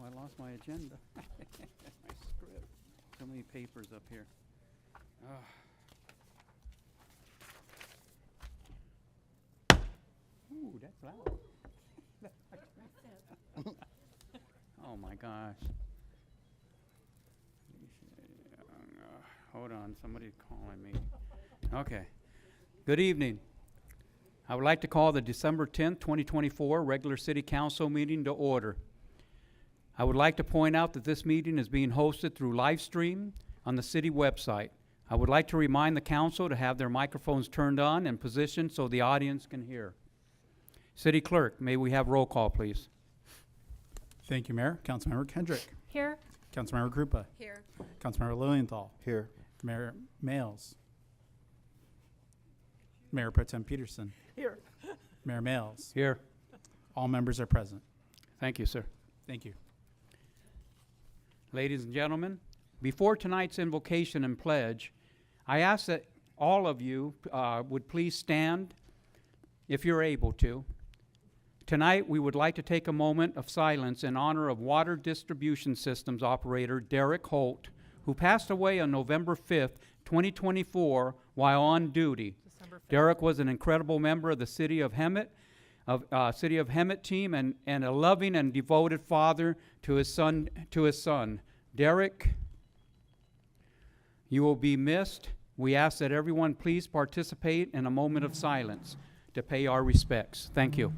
I lost my agenda. My script. So many papers up here. Ooh, that's loud. Oh my gosh. Hold on, somebody's calling me. Okay. Good evening. I would like to call the December 10th, 2024 regular City Council meeting to order. I would like to point out that this meeting is being hosted through live stream on the city website. I would like to remind the council to have their microphones turned on and positioned so the audience can hear. City Clerk, may we have roll call, please? Thank you, Mayor. Councilmember Kendrick. Here. Councilmember Krupa. Here. Councilmember Lilienthal. Here. Mayor Males. Mayor Pro Tem Peterson. Here. Mayor Males. Here. All members are present. Thank you, sir. Thank you. Ladies and gentlemen, before tonight's invocation and pledge, I ask that all of you would please stand if you're able to. Tonight, we would like to take a moment of silence in honor of Water Distribution Systems operator Derek Holt, who passed away on November 5th, 2024, while on duty. Derek was an incredible member of the City of Hemet, team, and a loving and devoted father to his son. Derek, you will be missed. We ask that everyone please participate in a moment of silence to pay our respects. Thank you.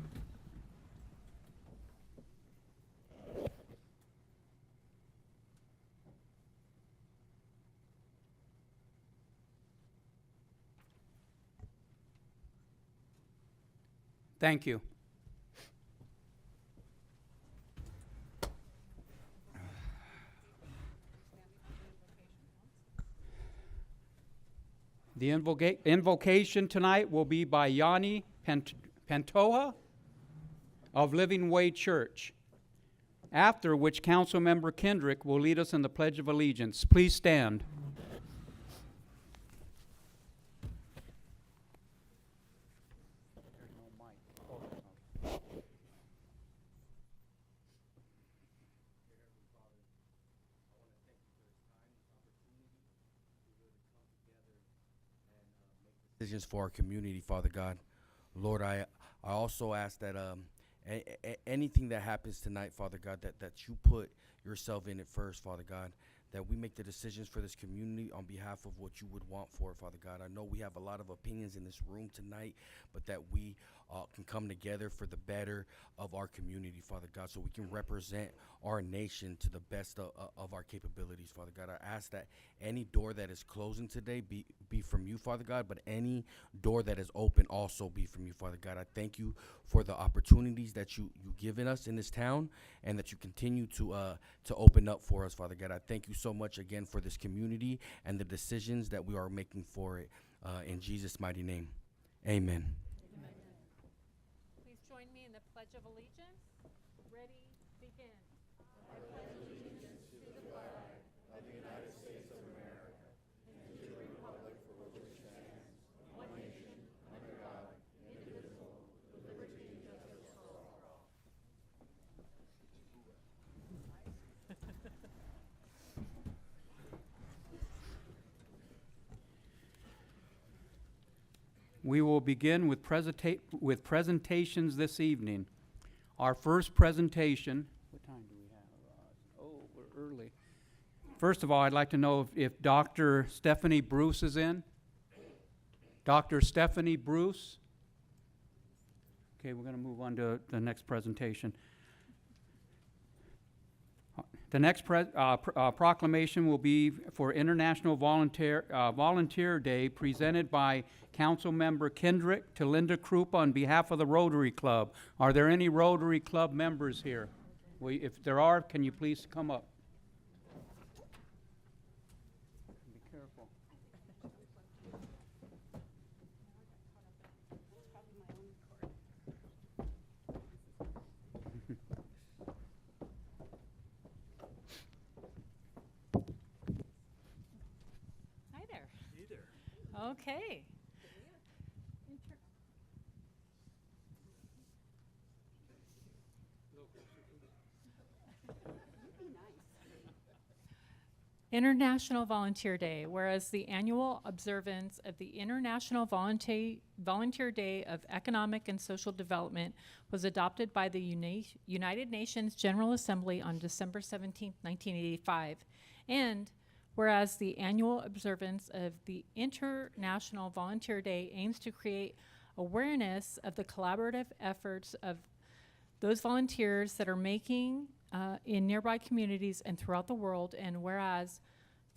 Thank you. The invocation tonight will be by Yanni Pantoja of Living Way Church, after which Councilmember Kendrick will lead us in the Pledge of Allegiance. Please stand. Decisions for our community, Father God. Lord, I also ask that anything that happens tonight, Father God, that you put yourself in it first, Father God, that we make the decisions for this community on behalf of what you would want for it, Father God. I know we have a lot of opinions in this room tonight, but that we can come together for the better of our community, Father God, so we can represent our nation to the best of our capabilities, Father God. I ask that any door that is closing today be from you, Father God, but any door that is open also be from you, Father God. I thank you for the opportunities that you've given us in this town and that you continue to open up for us, Father God. I thank you so much again for this community and the decisions that we are making for it. In Jesus' mighty name, amen. Please join me in the Pledge of Allegiance. Ready, begin. I pledge allegiance to the flag of the United States of America and to the republic for which it stands, one nation, under God, indivisible, with liberty and justice for all. We will begin with presentations this evening. Our first presentation, what time do we have? Oh, we're early. First of all, I'd like to know if Dr. Stephanie Bruce is in. Dr. Stephanie Bruce. Okay, we're going to move on to the next presentation. The next proclamation will be for International Volunteer Day, presented by Councilmember Kendrick to Linda Krupa on behalf of the Rotary Club. Are there any Rotary Club members here? If there are, can you please come up? Be careful. Hi there. Hey there. Okay. International Volunteer Day, whereas the annual observance of the International Volunteer Day of Economic and Social Development was adopted by the United Nations General Assembly on December 17, 1985. And whereas the annual observance of the International Volunteer Day aims to create awareness of the collaborative efforts of those volunteers that are making in nearby communities and throughout the world, and whereas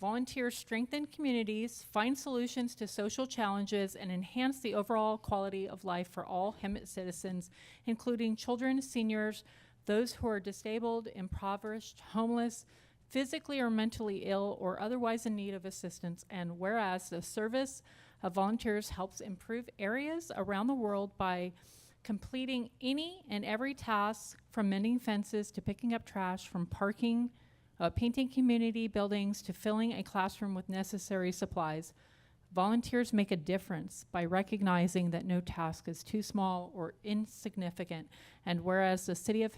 volunteers strengthen communities, find solutions to social challenges, and enhance the overall quality of life for all Hemet citizens, including children, seniors, those who are disabled, impoverished, homeless, physically or mentally ill, or otherwise in need of assistance, and whereas the service of volunteers helps improve areas around the world by completing any and every task from mending fences to picking up trash, from painting community buildings to filling a classroom with necessary supplies. Volunteers make a difference by recognizing that no task is too small or insignificant. And whereas the city of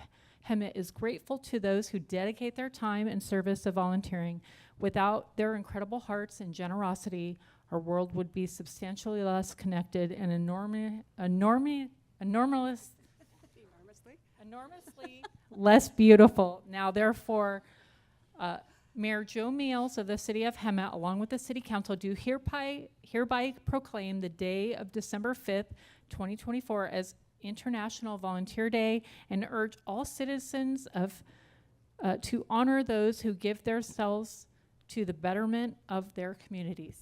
Hemet is grateful to those who dedicate their time in service to volunteering, without their incredible hearts and generosity, our world would be substantially less connected and enormously less beautiful. Now, therefore, Mayor Joe Meals of the city of Hemet, along with the city council, do hereby proclaim the day of December 5th, 2024 as International Volunteer Day, and urge all citizens to honor those who give themselves to the betterment of their communities.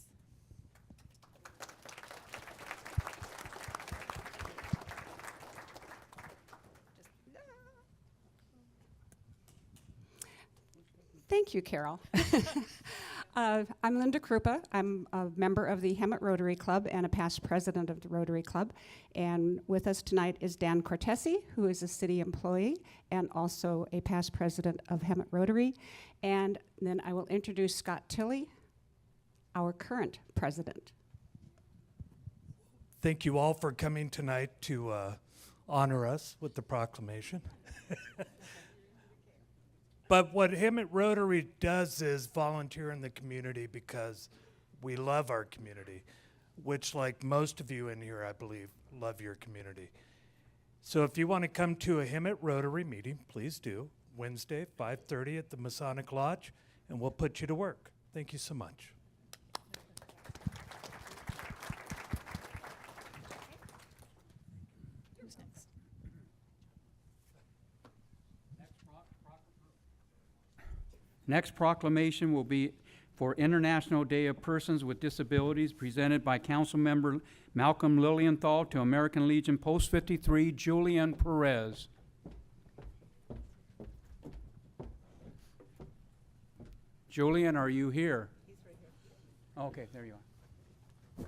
Thank you, Carol. I'm Linda Krupa. I'm a member of the Hemet Rotary Club and a past president of the Rotary Club. And with us tonight is Dan Cortesi, who is a city employee and also a past president of Hemet Rotary. And then I will introduce Scott Tilley, our current president. Thank you all for coming tonight to honor us with the proclamation. But what Hemet Rotary does is volunteer in the community because we love our community, which, like most of you in here, I believe, love your community. So if you want to come to a Hemet Rotary meeting, please do. Wednesday, 5:30 at the Masonic Lodge, and we'll put you to work. Thank you so much. Who's next? Next proclamation will be for International Day of Persons with Disabilities, presented by Councilmember Malcolm Lilienthal to American Legion Post 53, Julian Perez. Julian, are you here? He's right here. Okay, there you are.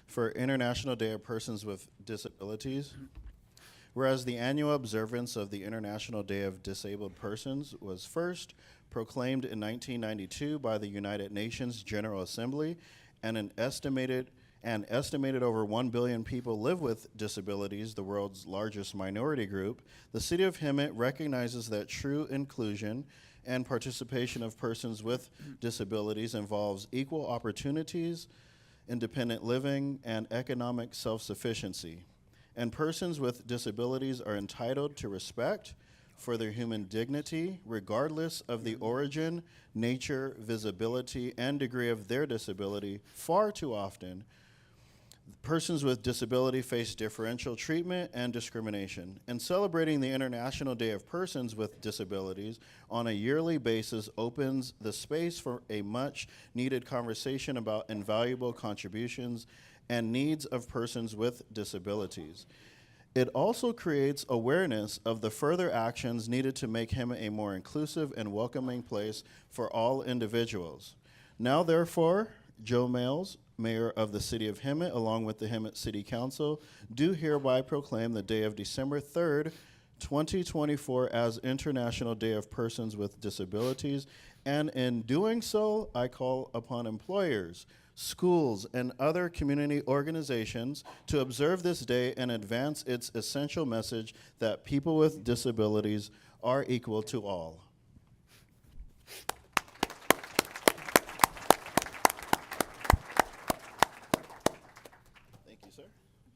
For International Day of Persons with Disabilities, whereas the annual observance of the International Day of Disabled Persons was first proclaimed in 1992 by the United Nations General Assembly, and an estimated over 1 billion people live with disabilities, the world's largest minority group, the city of Hemet recognizes that true inclusion and participation of persons with disabilities involves equal opportunities, independent living, and economic self-sufficiency. And persons with disabilities are entitled to respect for their human dignity, regardless of the origin, nature, visibility, and degree of their disability. Far too often, persons with disability face differential treatment and discrimination. And celebrating the International Day of Persons with Disabilities on a yearly basis opens the space for a much-needed conversation about invaluable contributions and needs of persons with disabilities. It also creates awareness of the further actions needed to make Hemet a more inclusive and welcoming place for all individuals. Now, therefore, Joe Males, Mayor of the City of Hemet, along with the Hemet City Council, do hereby proclaim the day of December 3rd, 2024 as International Day of Persons with Disabilities, and in doing so, I call upon employers schools, and other community organizations to observe this day and advance its essential message that people with disabilities are equal to all. Thank you, sir.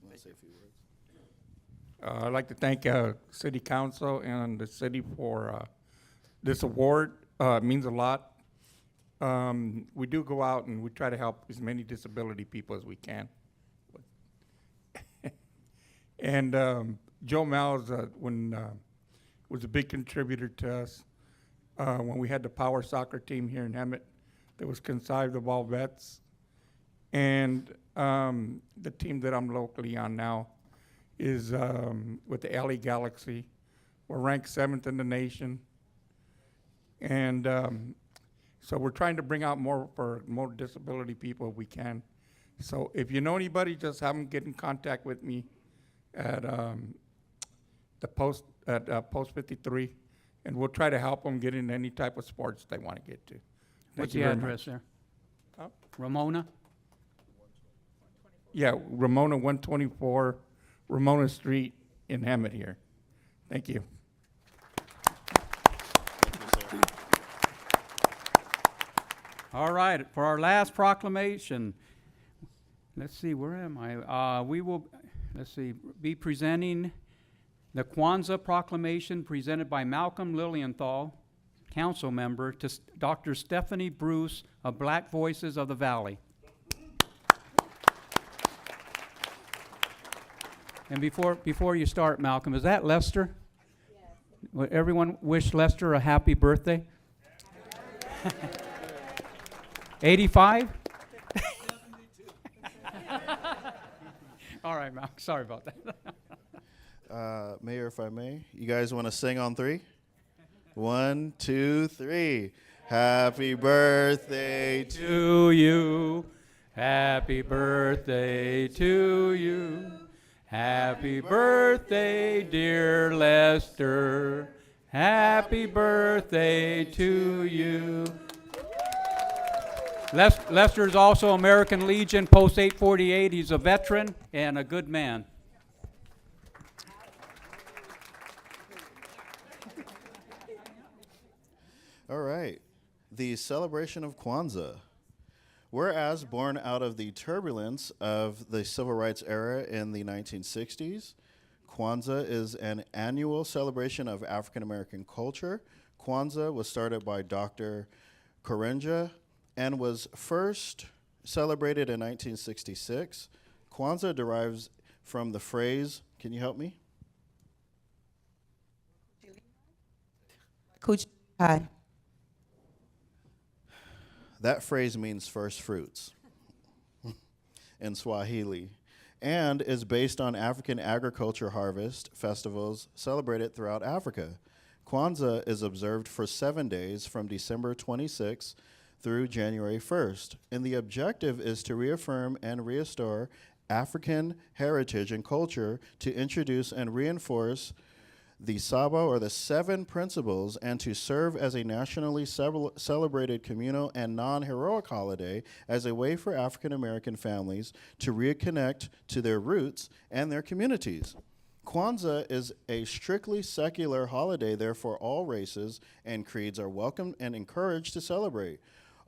You want to say a few words? I'd like to thank City Council and the city for this award. It means a lot. We do go out and we try to help as many disability people as we can. And Joe Miles was a big contributor to us when we had the power soccer team here in Hemet that was comprised of all vets. And the team that I'm locally on now is with the LA Galaxy. We're ranked 7th in the nation. And so we're trying to bring out more disability people if we can. So if you know anybody, just have them get in contact with me at Post 53, and we'll try to help them get in any type of sports they want to get to. What's Thank you the very address much. there? Huh? Ramona? Yeah, Ramona 124, Ramona Street in Hemet here. Thank you. All right, for our last proclamation, let's see, where am I? We will, let's see, be presenting the Kwanzaa proclamation presented by Malcolm Lilienthal, council member, to Dr. Stephanie Bruce of Black Voices of the Valley. And before you start, Malcolm, is that Lester? Yes. Will everyone wish Lester a happy birthday? 85? All right, Malcolm, sorry about that. Mayor, if I may, you guys want to sing on 3? 1, 2, 3. Happy birthday to To you, happy birthday to you. Happy birthday, dear Lester. Happy birthday to you. Lester is also American Legion, Post 848. He's a veteran and a good man. All right. The celebration of Kwanzaa. Whereas born out of the turbulence of the civil rights era in the 1960s, Kwanzaa is an annual celebration of African American culture. Kwanzaa was started by Dr. Karenga and was first celebrated in 1966. Kwanzaa derives from the phrase, can you help me? Hi. That phrase means first fruits in Swahili and is based on African agriculture harvest festivals celebrated throughout Africa. Kwanzaa is observed for 7 days from December 26th through January 1st, and the objective is to reaffirm and restore African heritage and culture, to introduce and reinforce the Saba, or the 7 principles, and to serve as a nationally celebrated communal and non-heroic holiday as a way for African American families to reconnect to their roots and their communities. Kwanzaa is a strictly secular holiday, therefore all races and creeds are welcome and encouraged to celebrate.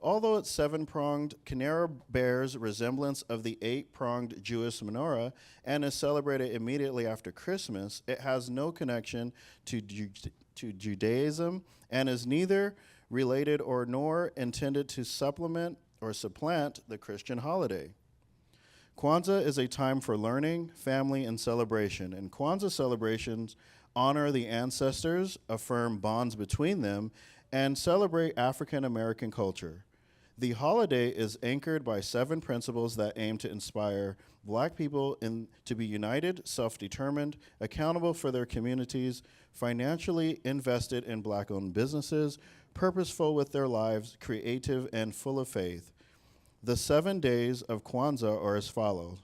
Although its 7-pronged kinara bears resemblance of the 8-pronged Jewish menorah and is celebrated immediately after Christmas, it has no connection to Judaism and is neither related or nor intended to supplement or supplant the Christian holiday. Kwanzaa is a time for learning, family, and celebration, and Kwanzaa celebrations honor the ancestors, affirm bonds between them, and celebrate African American culture. The holiday is anchored by 7 principles that aim to inspire Black people to be united, self-determined, accountable for their communities, financially invested in Black-owned businesses, purposeful with their lives, creative, and full of faith. The 7 days of Kwanzaa are as follows,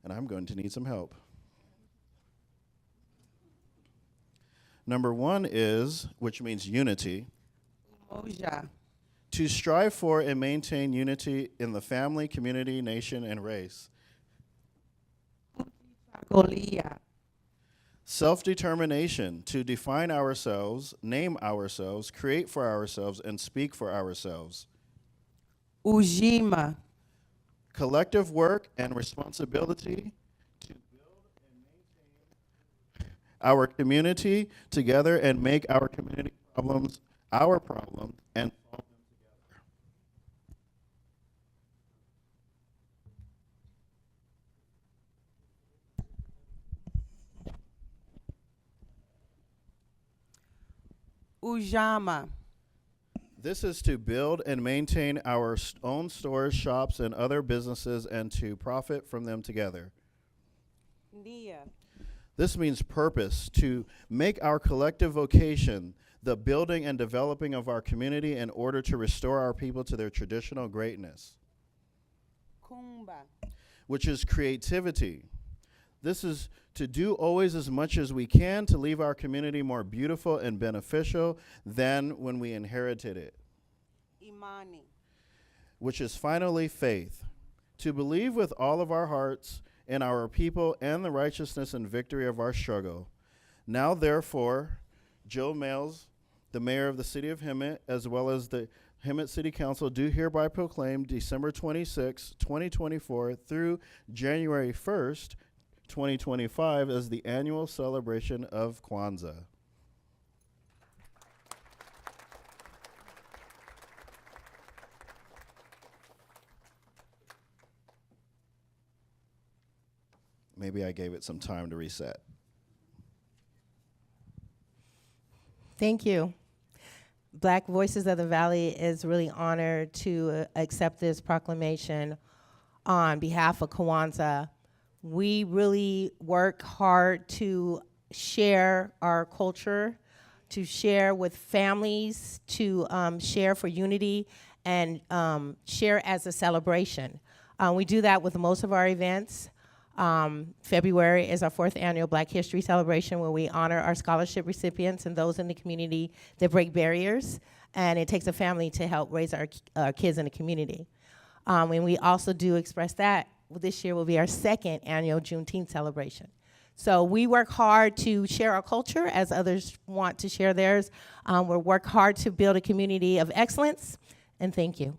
and I'm going to need some help. Number 1 is, which means unity. Umoja. to strive for and maintain unity in the family, community, nation, and race. Self-determination to define ourselves, name ourselves, create for ourselves, and speak for ourselves. Ujima. Collective work and responsibility to build and maintain our community together and make our community problems our problem and solve them together. Ujama. This is to build and maintain our own stores, shops, and other businesses and to profit from them together. Nia. This means purpose, to make our collective vocation the building and developing of our community in order to restore our people to their traditional greatness, Kumba. which is creativity. This is to do always as much as we can to leave our community more beautiful and beneficial than when we inherited it, Imani. which is finally faith. To believe with all of our hearts in our people and the righteousness and victory of our struggle. Now, therefore, Joe Males, the mayor of the city of Hemet, as well as the Hemet City Council, do hereby proclaim December 26, 2024 through January 1st, 2025 as the annual celebration of Kwanzaa. Maybe I gave it some time to reset. Thank you. Black Voices of the Valley is really honored to accept this proclamation on behalf of Kwanzaa. We really work hard to share our culture, to share with families, to share for unity, and share as a celebration. We do that with most of our events. February is our 4th annual Black History Celebration, where we honor our scholarship recipients and those in the community that break barriers. And it takes a family to help raise our kids in the community. And we also do express that. This year will be our 2nd annual Juneteenth celebration. So we work hard to share our culture as others want to share theirs. We work hard to build a community of excellence. And thank you.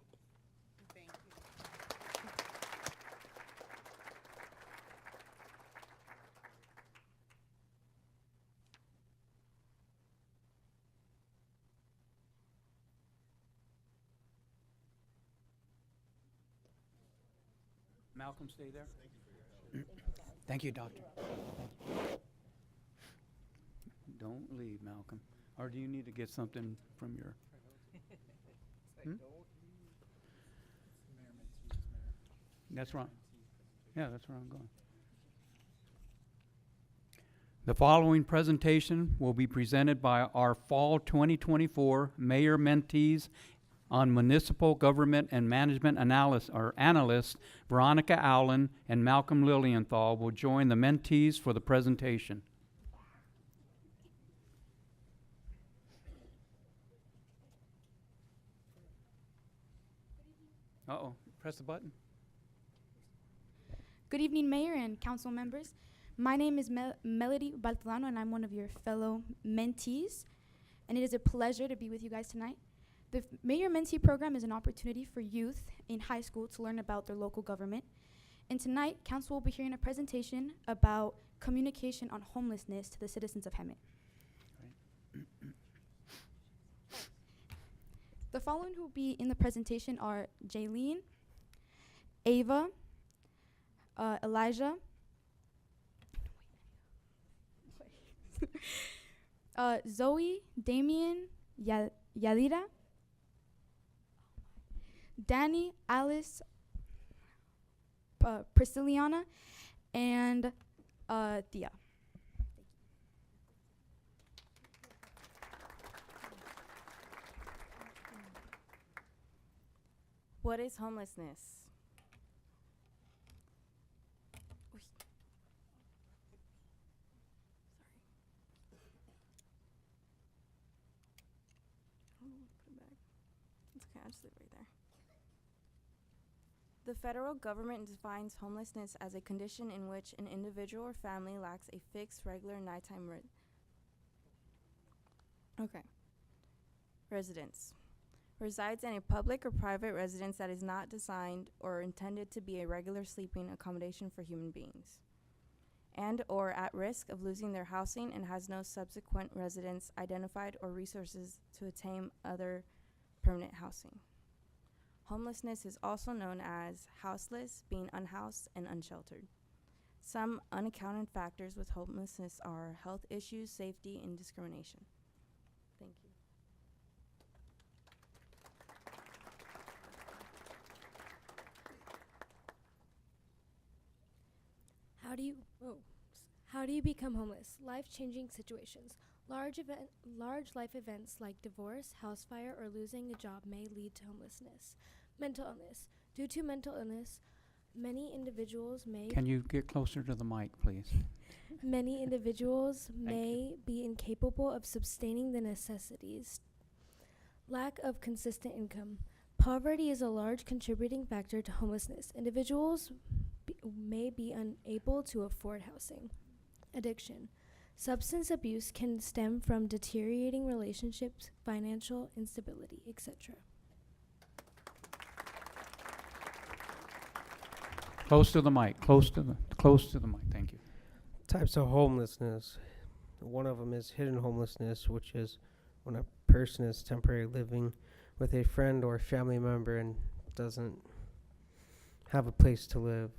Malcolm, stay there. Thank you, Doctor. Don't leave, Malcolm. Or do you need to get something from your... That's right. Yeah, that's where I'm going. The following presentation will be presented by our Fall 2024 Mayor Mentees on Municipal Government and Management Analyst Veronica Allen and Malcolm Lilienthal will join the mentees for the presentation. Uh-oh, press the button. Good evening, Mayor and Council members. My name is Melody Baltodano, and I'm one of your fellow mentees, and it is a pleasure to be with you guys tonight. The Mayor Mentee program is an opportunity for youth in high school to learn about their local government. And tonight, Council will be hearing a presentation about communication on homelessness to the citizens of Hemet. The following who will be in the presentation are Jaylene, Ava, Elijah, Zoe, Damien, Yadira, Danny, Alice, Priscilliana, and Thea. What is homelessness? It's okay. I'll just leave it right there. The federal government defines homelessness as a condition in which an individual or family lacks a fixed, regular nighttime residence. Resides in a public or private residence that is not designed or intended to be a regular sleeping accommodation for human beings, and or at risk of losing their housing and has no subsequent residence identified or resources to attain other permanent housing. Homelessness is also known as houseless, being unhoused and unsheltered. Some unaccounted factors with homelessness are health issues, safety, and discrimination. Thank you. How do you become homeless? Life-changing situations. Large life events like divorce, house fire, or losing a job may lead to homelessness. Mental illness. Due to mental illness, many individuals may Can you get closer to the mic, please? many individuals Thank may be incapable of sustaining the necessities. Lack of consistent income. Poverty is a large contributing factor to homelessness. Individuals may be unable to afford housing. Addiction. Substance abuse can stem from deteriorating relationships, financial instability, etc. Close to the mic, close to the mic, thank you. Types of homelessness. One of them is hidden homelessness, which is when a person is temporarily living with a friend or family member and doesn't have a place to live.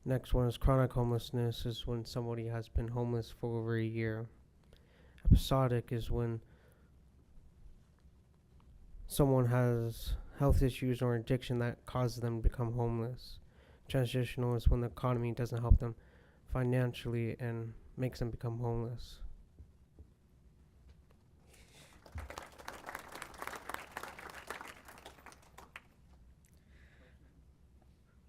Next one is chronic homelessness, is when somebody has been homeless for over a year. Episodic is when someone has health issues or addiction that causes them to become homeless. Transitional is when the economy doesn't help them financially and makes them become homeless.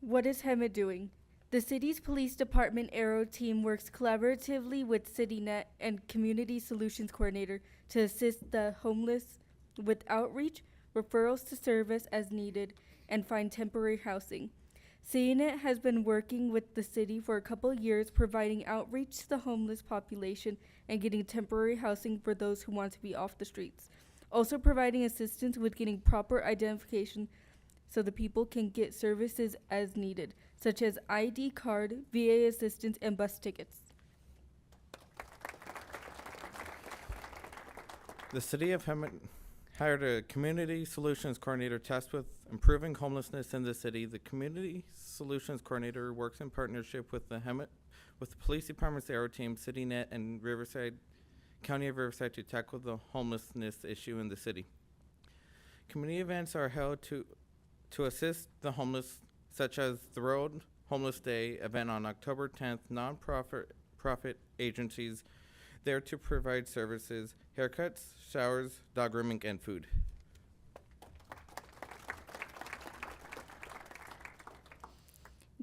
What is HEMA doing? The city's police department Aero team works collaboratively with CityNet and Community Solutions Coordinator to assist the homeless with outreach, referrals to service as needed, and find temporary housing. CityNet has been working with the city for a couple years, providing outreach to the homeless population and getting temporary housing for those who want to be off the streets. Also providing assistance with getting proper identification so the people can get services as needed, such as ID card, VA assistance, and bus tickets. The City of Hemet hired a Community Solutions Coordinator tasked with improving homelessness in the city. The Community Solutions Coordinator works in partnership with the Police Department's Aero Team, CityNet, and County of Riverside to tackle the homelessness issue in the city. Community events are held to assist the homeless, such as the Road Homeless Day event on October 10th, non-profit agencies there to provide services, haircuts, showers, dog grooming, and food.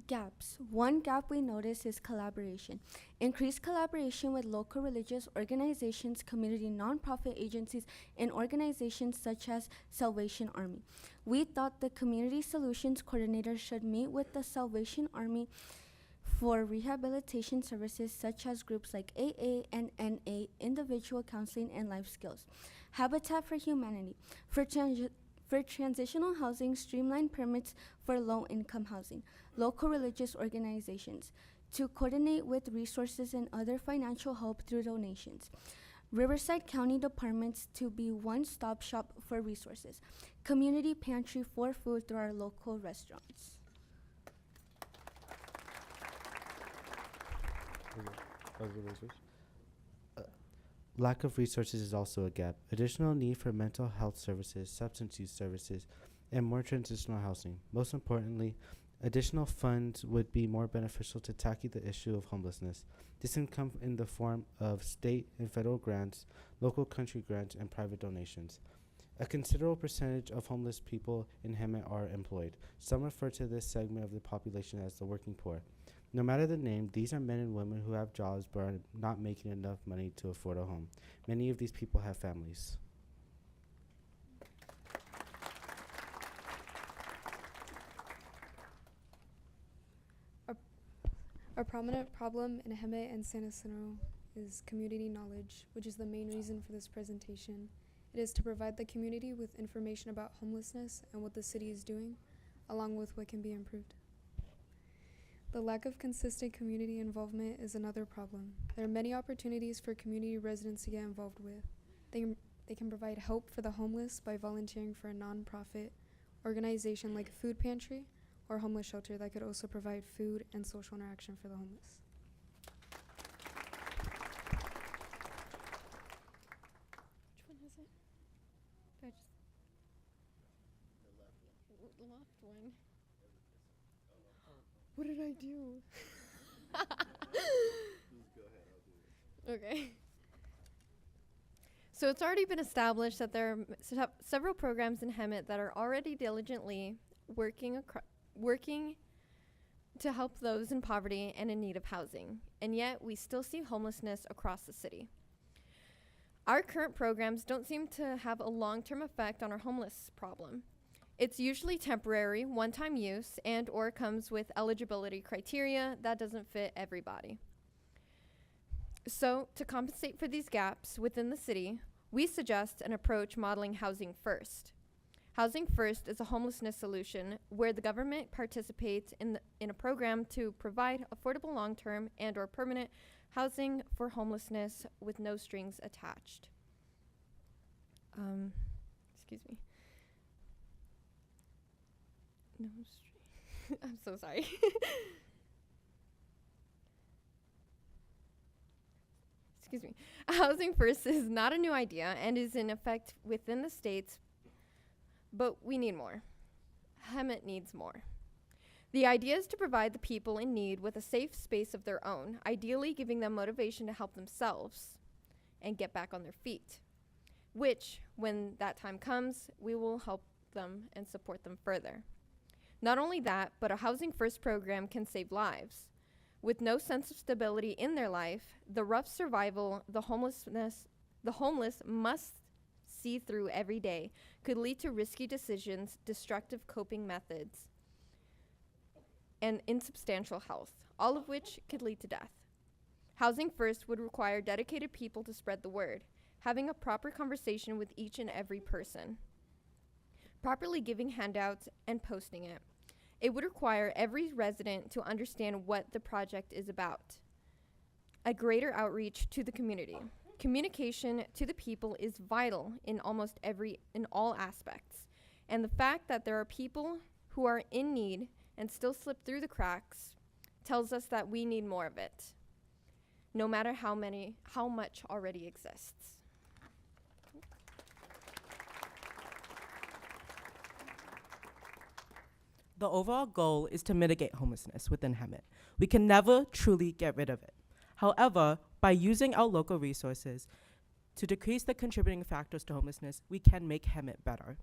Gaps. One gap we notice is collaboration. Increased collaboration with local religious organizations, community nonprofit agencies, and organizations such as Salvation Army. We thought the Community Solutions Coordinator should meet with the Salvation Army for rehabilitation services such as groups like AA and NA, individual counseling, and life skills. Habitat for Humanity. For transitional housing, streamline permits for low-income housing. Local religious organizations to coordinate with resources and other financial help through donations. Riverside County departments to be one-stop shop for resources. Community pantry for food through our local restaurants. Lack of resources is also a gap. Additional need for mental health services, substance use services, and more transitional housing. Most importantly, additional funds would be more beneficial to tackle the issue of homelessness. This can come in the form of state and federal grants, local country grants, and private donations. A considerable percentage of homeless people in Hemet are employed. Some refer to this segment of the population as the working poor. No matter the name, these are men and women who have jobs but are not making enough money to afford a home. Many of these people have families. A prominent problem in Hemet and San Jacinto is community knowledge, which is the main reason for this presentation. It is to provide the community with information about homelessness and what the city is doing, along with what can be improved. The lack of consistent community involvement is another problem. There are many opportunities for community residents to get involved with. They can provide help for the homeless by volunteering for a nonprofit organization like a food pantry or homeless shelter that could also provide food and social interaction for the homeless. Which one is it? The left one. What did I do? Okay. So it's already been established that there are several programs in Hemet that are already diligently working to help those in poverty and in need of housing, and yet we still see homelessness across the city. Our current programs don't seem to have a long-term effect on our homeless problem. It's usually temporary, one-time use, and or comes with eligibility criteria that doesn't fit everybody. So, to compensate for these gaps within the city, we suggest an approach modeling Housing First. Housing First is a homelessness solution where the government participates in a program to provide affordable long-term and or permanent housing for homelessness with no strings attached. Excuse me. No string. I'm so sorry. Excuse me. Housing First is not a new idea and is in effect within the states, but we need more. Hemet needs more. The idea is to provide the people in need with a safe space of their own, ideally giving them motivation to help themselves and get back on their feet, which, when that time comes, we will help them and support them further. Not only that, but a Housing First program can save lives. With no sense of stability in their life, the rough survival the homeless must see through every day could lead to risky decisions, destructive coping methods, and insubstantial health, all of which could lead to death. Housing First would require dedicated people to spread the word, having a proper conversation with each and every person, properly giving handouts and posting it. It would require every resident to understand what the project is about. A greater outreach to the community. Communication to the people is vital in all aspects. And the fact that there are people who are in need and still slip through the cracks tells us that we need more of it, no matter how much already exists. The overall goal is to mitigate homelessness within Hemet. We can never truly get rid of it. However, by using our local resources to decrease the contributing factors to homelessness, we can make Hemet better.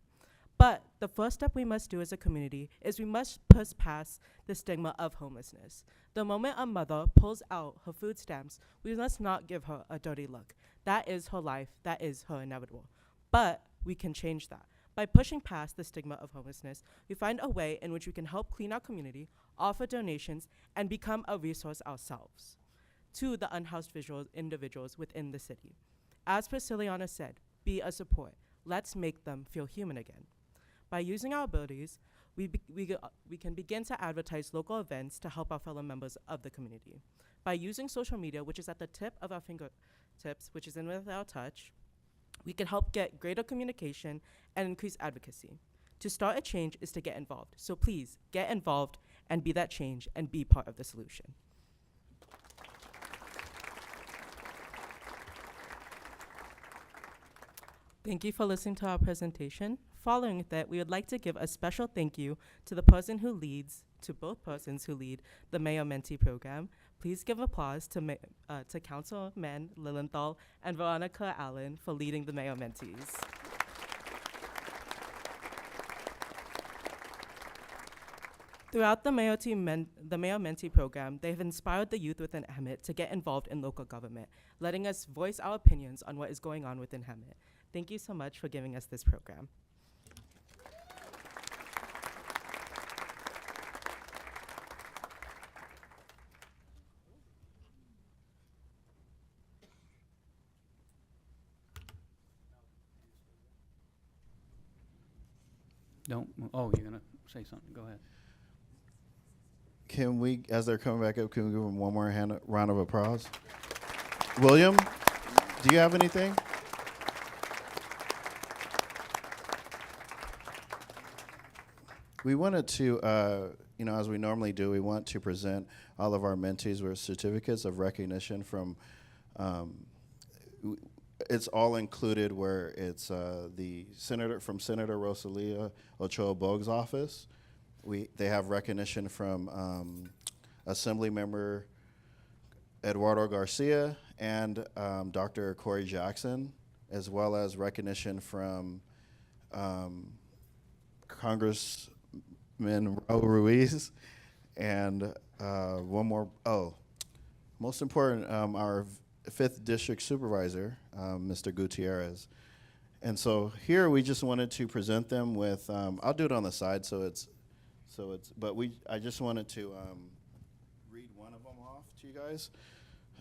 But the first step we must do as a community is we must push past the stigma of homelessness. The moment a mother pulls out her food stamps, we must not give her a dirty look. That is her life, that is her inevitable. But we can change that. By pushing past the stigma of homelessness, we find a way in which we can help clean our community, offer donations, and become a resource ourselves to the unhoused individuals within the city. As Priscilliana said, be a support. Let's make them feel human again. By using our abilities, we can begin to advertise local events to help our fellow members of the community. By using social media, which is at the tip of our fingertips, which is in within our touch, we can help get greater communication and increase advocacy. To start a change is to get involved. So please, get involved and be that change and be part of the solution. Thank you for listening to our presentation. Following that, we would like to give a special thank you to both persons who lead the Mayor Mentee program. Please give applause to Councilman Lilienthal and Veronica Allen for leading the Mayor Mentees. Throughout the Mayor Mentee program, they have inspired the youth within Hemet to get involved in local government, letting us voice our opinions on what is going on within Hemet. Thank you so much for giving us this program. Don't, oh, you're going to say something. Go ahead. Can we, as they're coming back up, can we give them one more round of applause? William, do you have anything? We wanted to, as we normally do, we want to present all of our mentees with certificates of recognition from, it's all included where it's the Senator Rosalia Ochoa Bogue's office. They have recognition from Assembly Member Eduardo Garcia and Dr. Corey Jackson, as well as recognition from Congressman Raul Ruiz, and one more. Oh, most important, our 5th District Supervisor, Mr. Gutierrez. And so here we just wanted to present them with. I'll do it on the side, but I just wanted to read one of them off to you guys.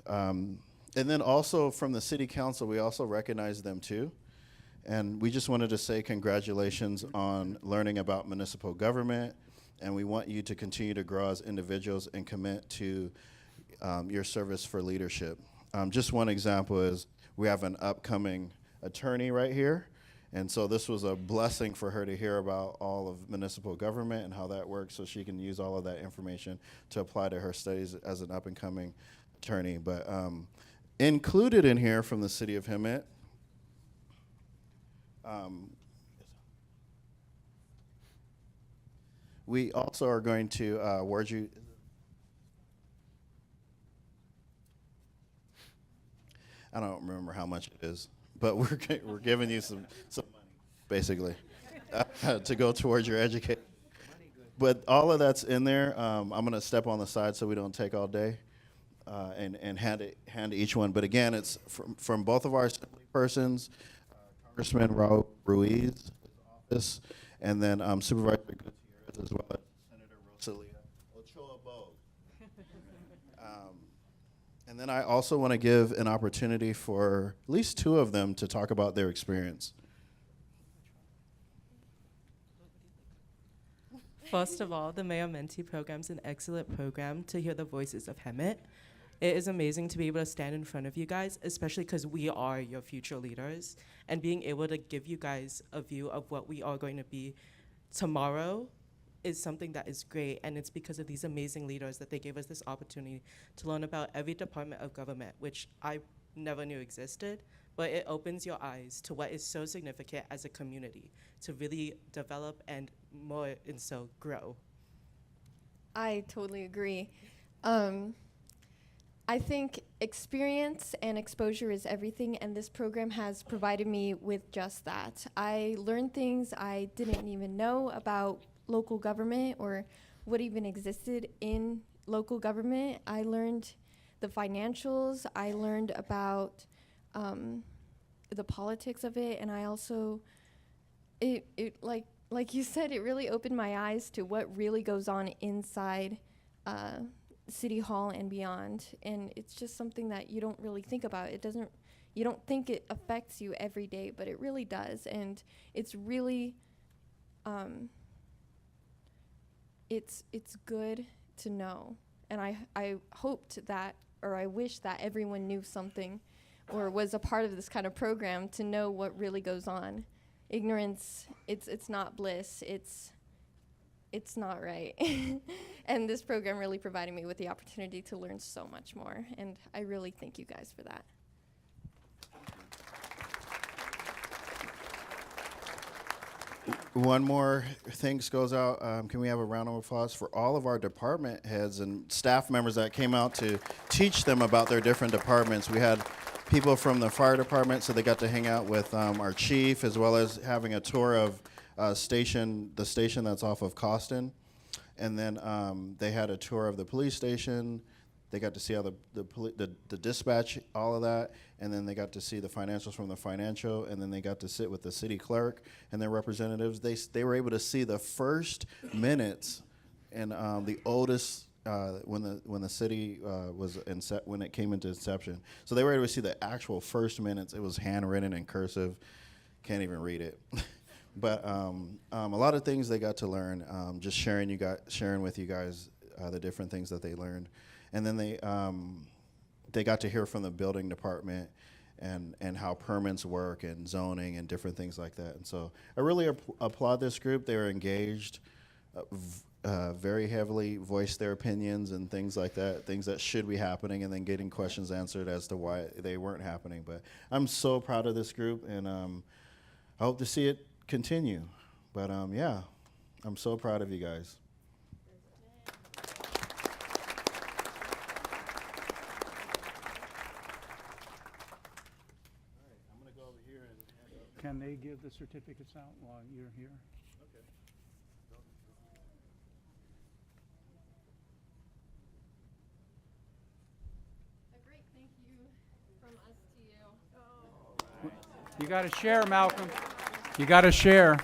And then also from the City Council, we also recognize them too. And we just wanted to say congratulations on learning about municipal government, and we want you to continue to grow as individuals and commit to your service for leadership. Just one example is we have an upcoming attorney right here, and so this was a blessing for her to hear about all of municipal government and how that works, so she can use all of that information to apply to her studies as an up-and-coming attorney. But included in here from the City of Hemet, we also are going to award you. I don't remember how much it is, but we're giving you some money, basically, to go towards your education. But all of that's in there. I'm going to step on the side so we don't take all day, and hand each one. But again, it's from both of our assembly persons, Congressman Raul Ruiz, office, and then Supervisor Gutierrez, as well as Senator Rosalia Ochoa Bogue. And then I also want to give an opportunity for at least 2 of them to talk about their experience. First of all, the Mayor Mentee program is an excellent program to hear the voices of Hemet. It is amazing to be able to stand in front of you guys, especially because we are your future leaders, and being able to give you guys a view of what we are going to be tomorrow is something that is great, and it's because of these amazing leaders that they gave us this opportunity to learn about every department of government, which I never knew existed, but it opens your eyes to what is so significant as a community to really develop and more and so grow. I totally agree. I think experience and exposure is everything, and this program has provided me with just that. I learned things I didn't even know about local government or what even existed in local government. I learned the financials, I learned about the politics of it, and I also, like you said, it really opened my eyes to what really goes on inside City Hall and beyond. And it's just something that you don't really think about. You don't think it affects you every day, but it really does. And it's really, it's good to know. And I hoped that, or I wish that everyone knew something or was a part of this kind of program to know what really goes on. Ignorance, it's not bliss, it's not right. And this program really provided me with the opportunity to learn so much more, and I really thank you guys for that. One more thanks goes out. Can we have a round of applause for all of our department heads and staff members that came out to teach them about their different departments? We had people from the fire department, so they got to hang out with our chief, as well as having a tour of the station that's off of Costin. And then they had a tour of the police station. They got to see how the dispatch, all of that, and then they got to see the financials from the financial, and then they got to sit with the city clerk and their representatives. They were able to see the first minutes and the oldest when the city was when it came into inception. So they were able to see the actual first minutes. It was handwritten in cursive. Can't even read it. But a lot of things they got to learn, just sharing with you guys the different things that they learned. And then they got to hear from the building department and how permits work and zoning and different things like that. And so I really applaud this group. They were engaged, very heavily voiced their opinions and things like that, things that should be happening, and then getting questions answered as to why they weren't happening. But I'm so proud of this group, and I hope to see it continue. But yeah, I'm so proud of you guys. Can they give the certificates out while you're here? A great thank you from us to you. You got to share, Malcolm. You got to share.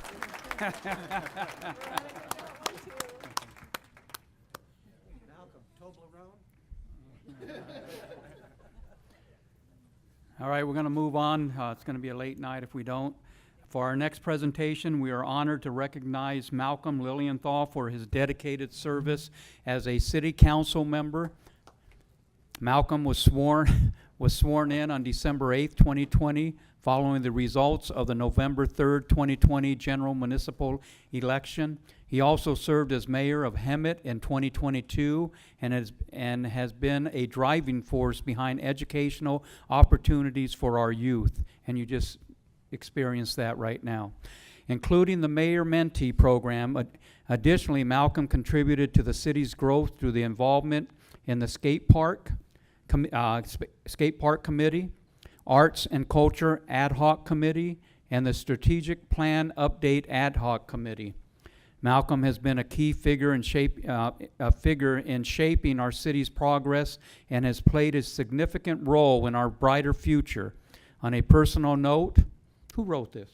All right, we're going to move on. It's going to be a late night if we don't. For our next presentation, we are honored to recognize Malcolm Lilienthal for his dedicated service as a city council member. Malcolm was sworn in on December 8th, 2020, following the results of the November 3rd, 2020 general municipal election. He also served as mayor of Hemet in 2022 and has been a driving force behind educational opportunities for our youth. And you just experienced that right now, including the Mayor Mentee program. Additionally, Malcolm contributed to the city's growth through the involvement in the skate park committee, Arts and Culture Ad Hoc Committee, and the Strategic Plan Update Ad Hoc Committee. Malcolm has been a key figure in shaping our city's progress and has played a significant role in our brighter future. On a personal note, who wrote this?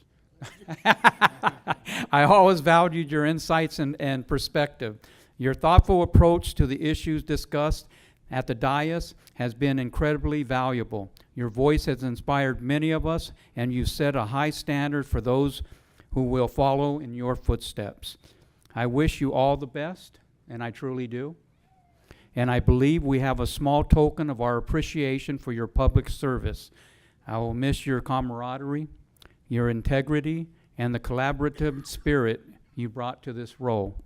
I always valued your insights and perspective. Your thoughtful approach to the issues discussed at the dais has been incredibly valuable. Your voice has inspired many of us, and you set a high standard for those who will follow in your footsteps. I wish you all the best, and I truly do. And I believe we have a small token of our appreciation for your public service. I will miss your camaraderie, your integrity, and the collaborative spirit you brought to this role.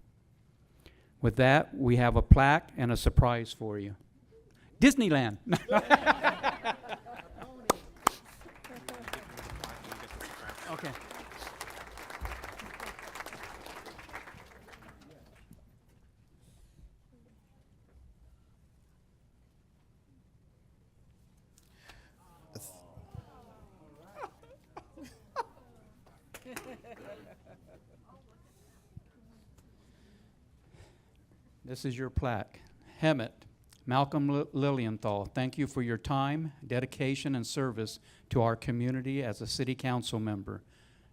With that, we have a plaque and a surprise for you. Disneyland. Okay. This is your plaque. Hemet, Malcolm Lilienthal, thank you for your time, dedication, and service to our community as a city council member.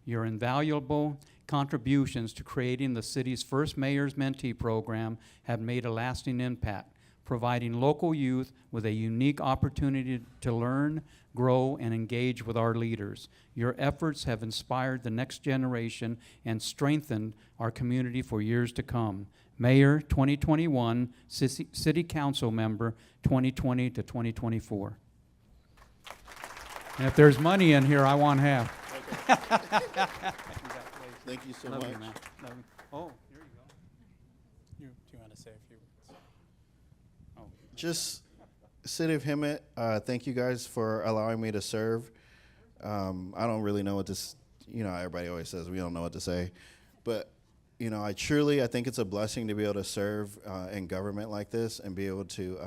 Your invaluable contributions to creating the city's first Mayor's Mentee program have made a lasting impact, providing local youth with a unique opportunity to learn, grow, and engage with our leaders. Your efforts have inspired the next generation and strengthened our community for years to come. Mayor 2021, City Council Member 2020 to 2024. And if there's money in here, I want half. Thank you so Love much. you, man. Love you. Oh, here you go. Do you want to say a few words? Oh. Just City of Hemet, thank you guys for allowing me to serve. I don't really know what this, everybody always says we don't know what to say, but I think it's a blessing to be able to serve in government like this and be able to,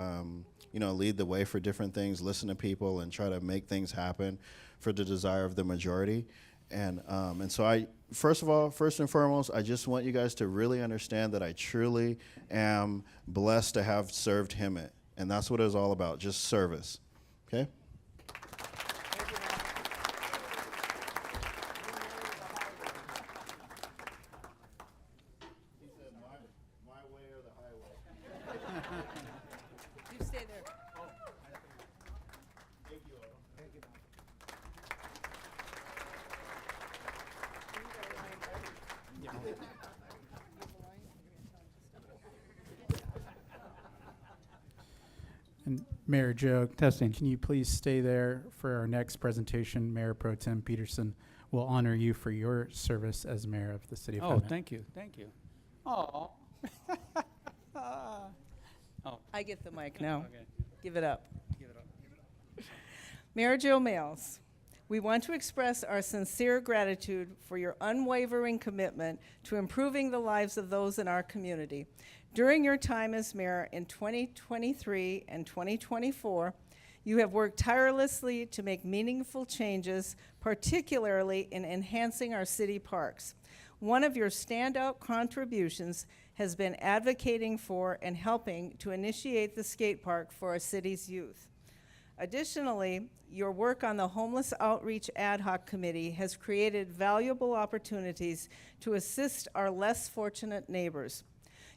lead the way for different things, listen to people, and try to make things happen for the desire of the majority. And so first and foremost, I just want you guys to really understand that I truly am blessed to have served Hemet. And that's what it was all about, just service. Okay? You stay there. Thank you all. Thank you. And Mayor Joe, Testing. can you please stay there for our next presentation? Mayor Pro Tem Peterson will honor you for your service as mayor of the city of Oh, Hemet. thank you, thank you. Oh. Oh, I get the mic now. okay. Give it up. Give it up. Mayor Joe Males, we want to express our sincere gratitude for your unwavering commitment to improving the lives of those in our community. During your time as mayor in 2023 and 2024, you have worked tirelessly to make meaningful changes, particularly in enhancing our city parks. One of your standout contributions has been advocating for and helping to initiate the skate park for our city's youth. Additionally, your work on the Homeless Outreach Ad Hoc Committee has created valuable opportunities to assist our less fortunate neighbors.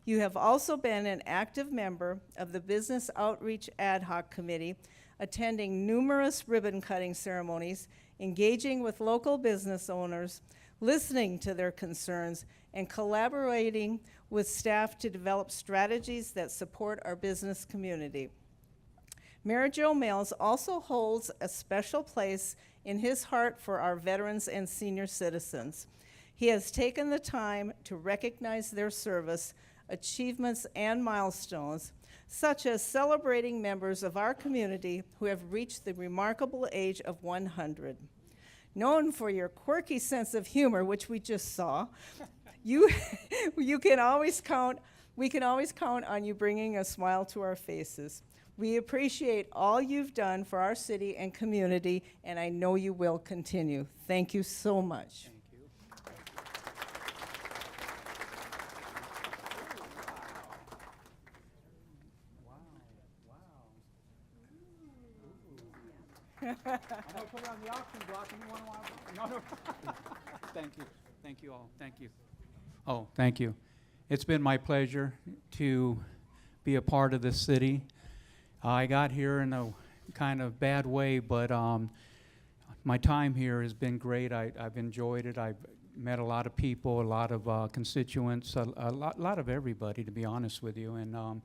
You have also been an active member of the Business Outreach Ad Hoc Committee, attending numerous ribbon-cutting ceremonies, engaging with local business owners, listening to their concerns, and collaborating with staff to develop strategies that support our business community. Mayor Joe Males also holds a special place in his heart for our veterans and senior citizens. He has taken the time to recognize their service, achievements, and milestones, such as celebrating members of our community who have reached the remarkable age of 100. Known for your quirky sense of humor, which we just saw, we can always count on you bringing a smile to our faces. We appreciate all you've done for our city and community, and I know you will continue. Thank you so much. I'm gonna put it on the auction block and you no. Thank you all, thank you. Oh, thank you. It's been my pleasure to be a part of this city. I got here in a kind of bad way, but my time here has been great. I've enjoyed it. I've met a lot of people, a lot of constituents, a lot of everybody, to be honest with you. And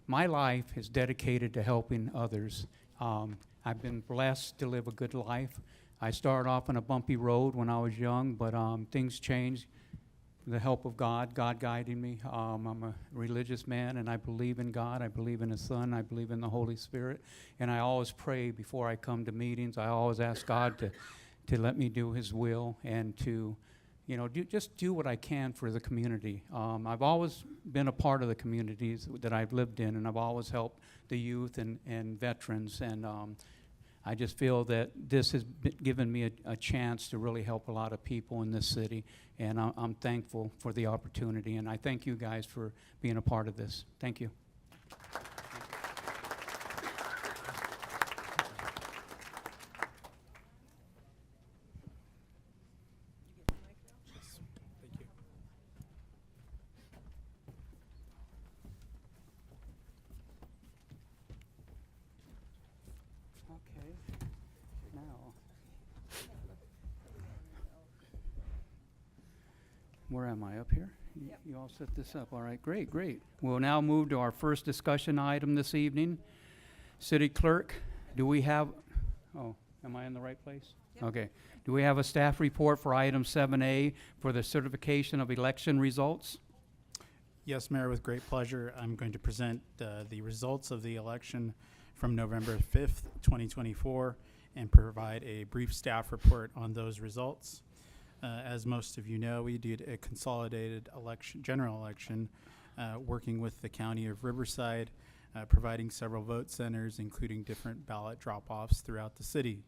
my life is dedicated to helping others. I've been blessed to live a good life. I started off on a bumpy road when I was young, but things changed. The help of God guiding me. I'm a religious man, and I believe in God. I believe in His Son. I believe in the Holy Spirit. And I always pray before I come to meetings. I always ask God to let me do His will and to, just do what I can for the community. I've always been a part of the communities that I've lived in, and I've always helped the youth and veterans. And I just feel that this has given me a chance to really help a lot of people in this city, and I'm thankful for the opportunity, and I thank you guys for being a part of this. Thank you. Okay, now. Where am I, up here? You all set this up, all right, great. We'll now move to our first discussion item this evening. City Clerk, do we have, am I in the right place? Yep. Okay. Do we have a staff report for item 7A for the certification of election results? Yes, Mayor, with great pleasure, I'm going to present the results of the election from November 5th, 2024, and provide a brief staff report on those results. As most of you know, we did a consolidated general election, working with the County of Riverside, providing several vote centers, including different ballot drop-offs throughout the city.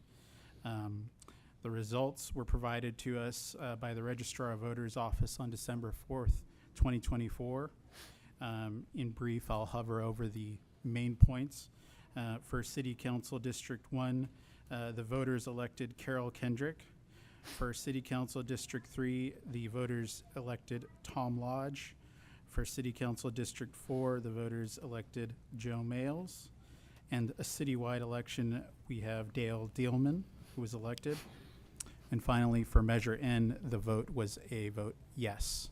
The results were provided to us by the Registrar of Voters Office on December 4th, 2024. In brief, I'll hover over the main points. For City Council District 1, the voters elected Carol Kendrick. For City Council District 3, the voters elected Tom Lodge. For City Council District 4, the voters elected Joe Males. And a citywide election, we have Dale Dealman, who was elected. And finally, for Measure N, the vote was a vote yes.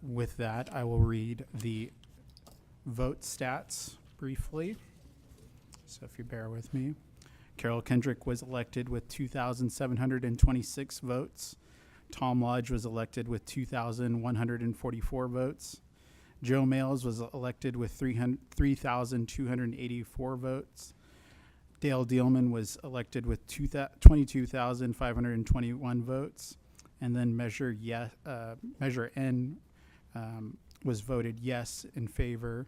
With that, I will read the vote stats briefly. So if you bear with me. Carol Kendrick was elected with 2,726 votes. Tom Lodge was elected with 2,144 votes. Joe Males was elected with 3,284 votes. Dale Dealman was elected with 22,521 votes. And then Measure N was voted yes in favor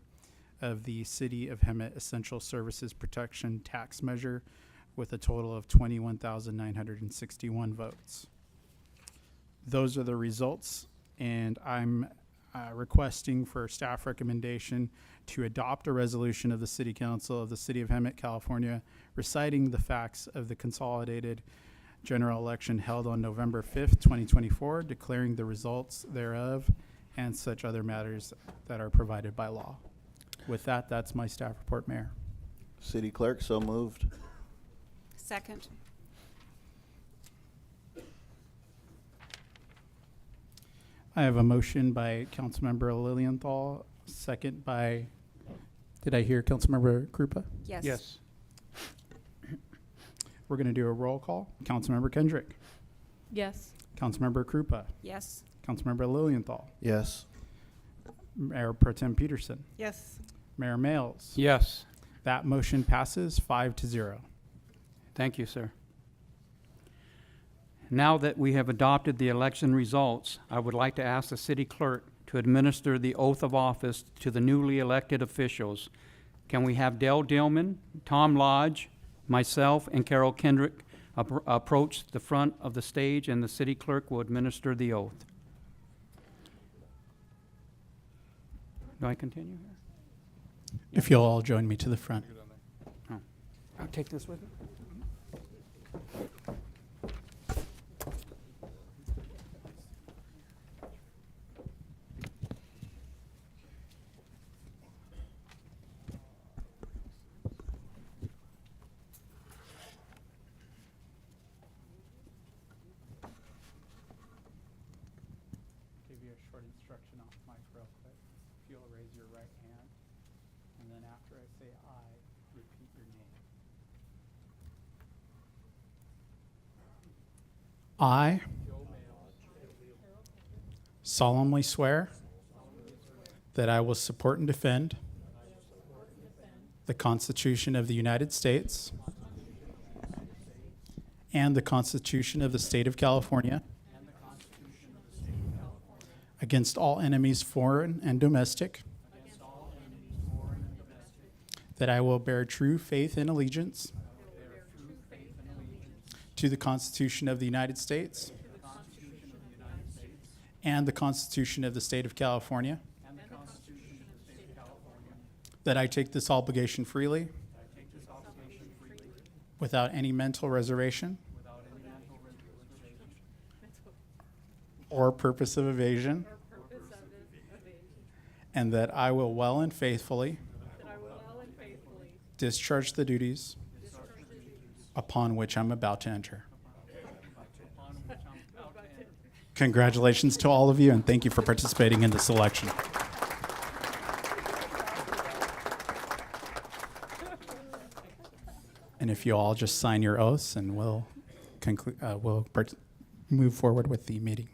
of the City of Hemet Essential Services Protection Tax Measure with a total of 21,961 votes. Those are the results, and I'm requesting for staff recommendation to adopt a resolution of the City Council of the City of Hemet, California, reciting the facts of the consolidated general election held on November 5th, 2024, declaring the results thereof, and such other matters that are provided by law. With that, that's my staff report, Mayor. City Clerk, so moved. Second. I have a motion by Councilmember Lilienthal, second by, did I hear Councilmember Krupa? Yes. Yes. We're going to do a roll call. Councilmember Kendrick. Yes. Councilmember Krupa. Yes. Councilmember Lilienthal. Yes. Mayor Pro Tem Peterson. Yes. Mayor Males. Yes. That motion passes 5-0. Thank you, sir. Now that we have adopted the election results, I would like to ask the city clerk to administer the oath of office to the newly elected officials. Can we have Dale Dillman, Tom Lodge, myself, and Carol Kendrick approach the front of the stage, and the city clerk will administer the oath. Do I continue here? If you'll all join me to the front. Oh. I'll take this with me. Give you a short instruction off mic real quick. If you'll raise your right hand, and then after I say I, repeat your name. I solemnly swear that I will support and defend the Constitution of the United States and the Constitution of the State of California against all enemies, foreign and domestic, that I will bear true faith and allegiance to the Constitution of the United States and the Constitution of the State of California, that I take this obligation freely without any mental reservation or purpose of evasion, and that I will well and faithfully discharge the duties upon which I'm about to enter. Congratulations to all of you, and thank you for participating in this election. And if you all just sign your oaths, and we'll move forward with the meeting.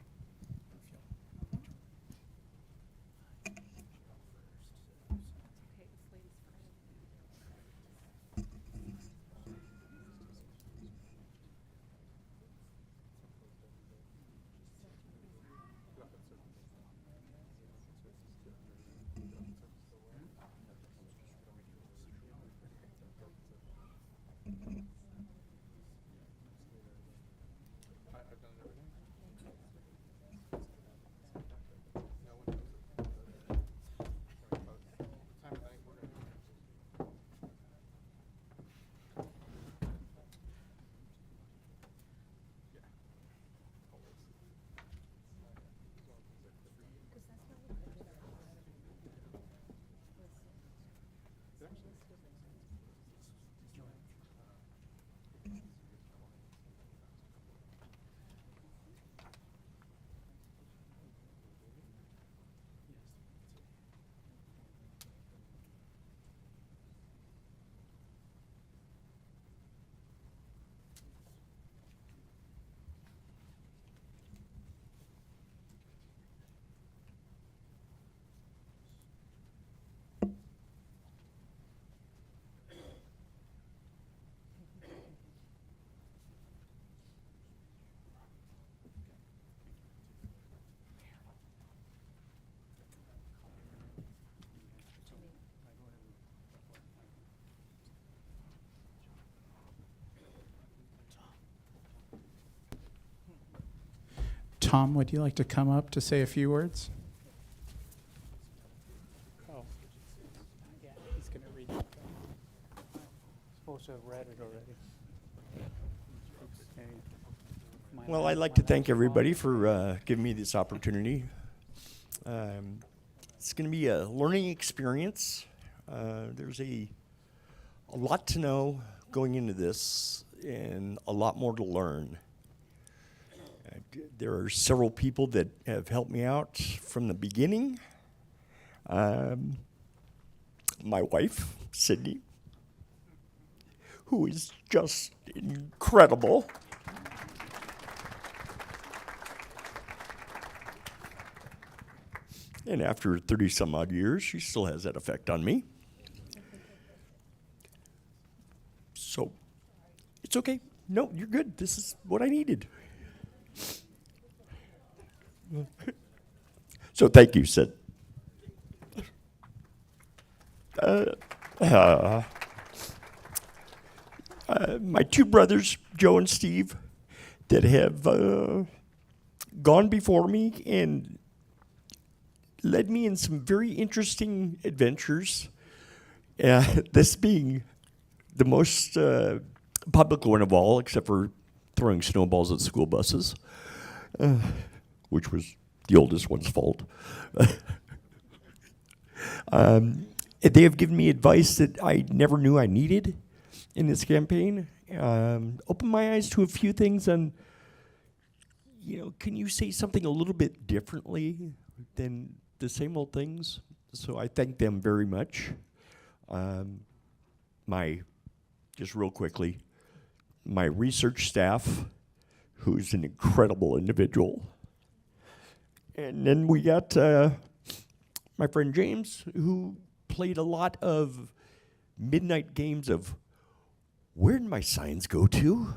Tom, would you like to come up to say a few words? Oh, yeah, he's going to read it. Supposed to have read it already. Well, I'd like to thank everybody for giving me this opportunity. It's going to be a learning experience. There's a lot to know going into this and a lot more to learn. There are several people that have helped me out from the beginning. My wife, Sydney, who is just incredible. And after 30 some odd years, she still has that effect on me. So it's okay. No, you're good. This is what I needed. So thank you, Sid. My two brothers, Joe and Steve, that have gone before me and led me in some very interesting adventures. This being the most public one of all, except for throwing snowballs at school buses, which was the oldest one's fault. They have given me advice that I never knew I needed in this campaign. Opened my eyes to a few things on, can you say something a little bit differently than the same old things? So I thank them very much. Just real quickly, my research staff, who's an incredible individual. And then we got my friend James, who played a lot of midnight games of, where did my signs go to?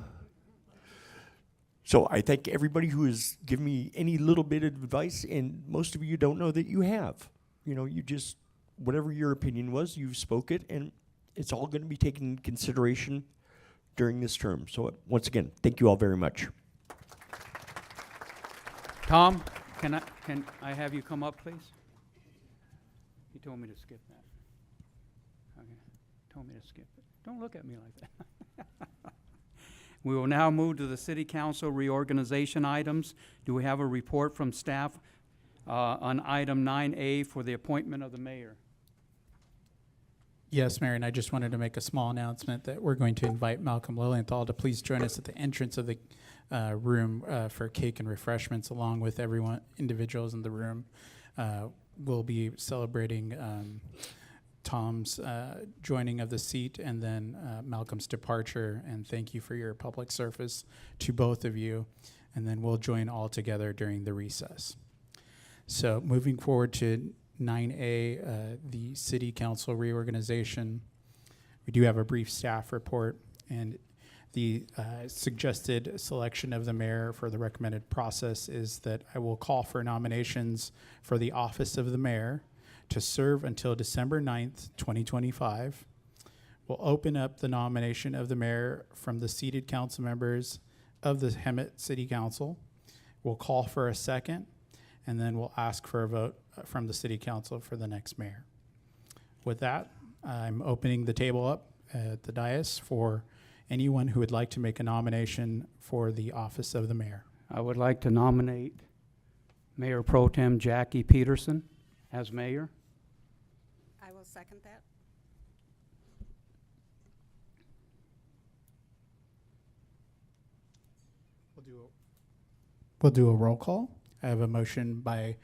So I thank everybody who has given me any little bit of advice, and most of you don't know that you have. You just, whatever your opinion was, you spoke it, and it's all going to be taken into consideration during this term. So once again, thank you all very much. Tom, can I have you come up, please? He told me to skip that. Okay, told me to skip it. Don't look at me like that. We will now move to the City Council reorganization items. Do we have a report from staff on item 9A for the appointment of the mayor? Yes, Mayor, and I just wanted to make a small announcement that we're going to invite Malcolm Lilienthal to please join us at the entrance of the room for cake and refreshments, along with individuals in the room. We'll be celebrating Tom's joining of the seat and then Malcolm's departure, and thank you for your public service to both of you, and then we'll join all together during the recess. So moving forward to 9A, the City Council reorganization. We do have a brief staff report, and the suggested selection of the mayor for the recommended process is that I will call for nominations for the office of the mayor to serve until December 9th, 2025. We'll open up the nomination of the mayor from the seated council members of the Hemet City Council. We'll call for a second, and then we'll ask for a vote from the City Council for the next mayor. With that, I'm opening the table up at the dais for anyone who would like to make a nomination for the office of the mayor. I would like to nominate Mayor Pro Tem Jackie Peterson as mayor. I will second that. We'll do a roll call. I have a motion by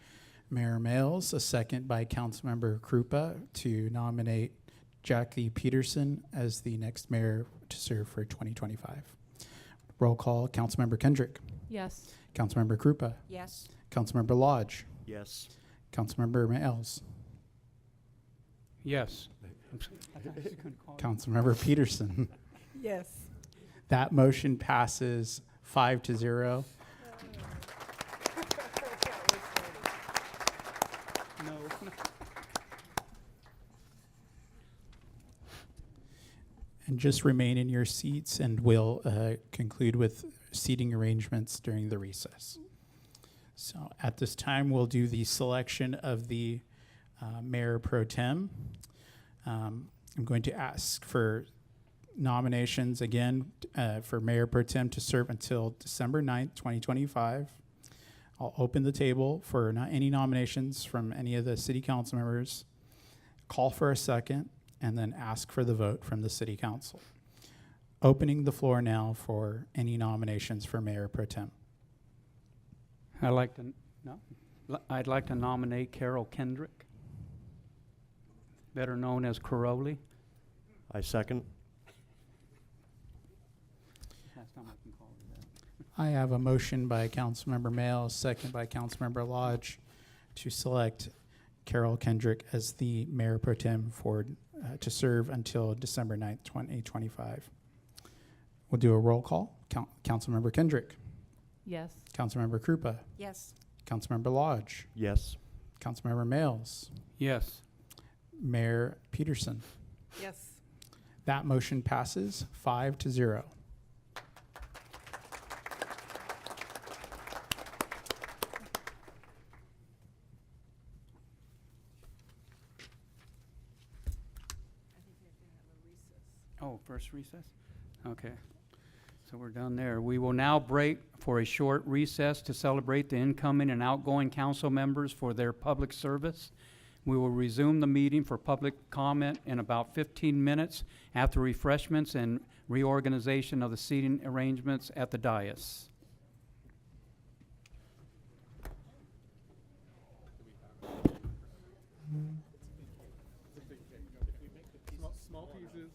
Mayor Males, a second by Councilmember Krupa to nominate Jackie Peterson as the next mayor to serve for 2025. Roll call, Councilmember Kendrick. Yes. Councilmember Krupa. Yes. Councilmember Lodge. Yes. Councilmember Males. Yes. Councilmember Peterson. Yes. That motion passes 5-0. No. And just remain in your seats, and we'll conclude with seating arrangements during the recess. So at this time, we'll do the selection of the mayor pro tem. I'm going to ask for nominations again for mayor pro tem to serve until December 9th, 2025. I'll open the table for any nominations from any of the city council members, call for a second, and then ask for the vote from the city council. Opening the floor now for any nominations for mayor pro tem. I'd like to nominate Carol Kendrick, better known as Caroli. I second. I have a motion by Councilmember Mail, second by Councilmember Lodge, to select Carol Kendrick as the mayor pro tem for to serve until December 9th, 2025. We'll do a roll call. Councilmember Kendrick. Yes. Councilmember Krupa. Yes. Councilmember Lodge. Yes. Councilmember Mails. Yes. Mayor Peterson. Yes. That motion passes 5-0. Oh, first recess? Okay. So we're done there. We will now break for a short recess to celebrate the incoming and outgoing council members for their public service. We will resume the meeting for public comment in about 15 minutes after refreshments and reorganization of the seating arrangements at the dais. Small pieces.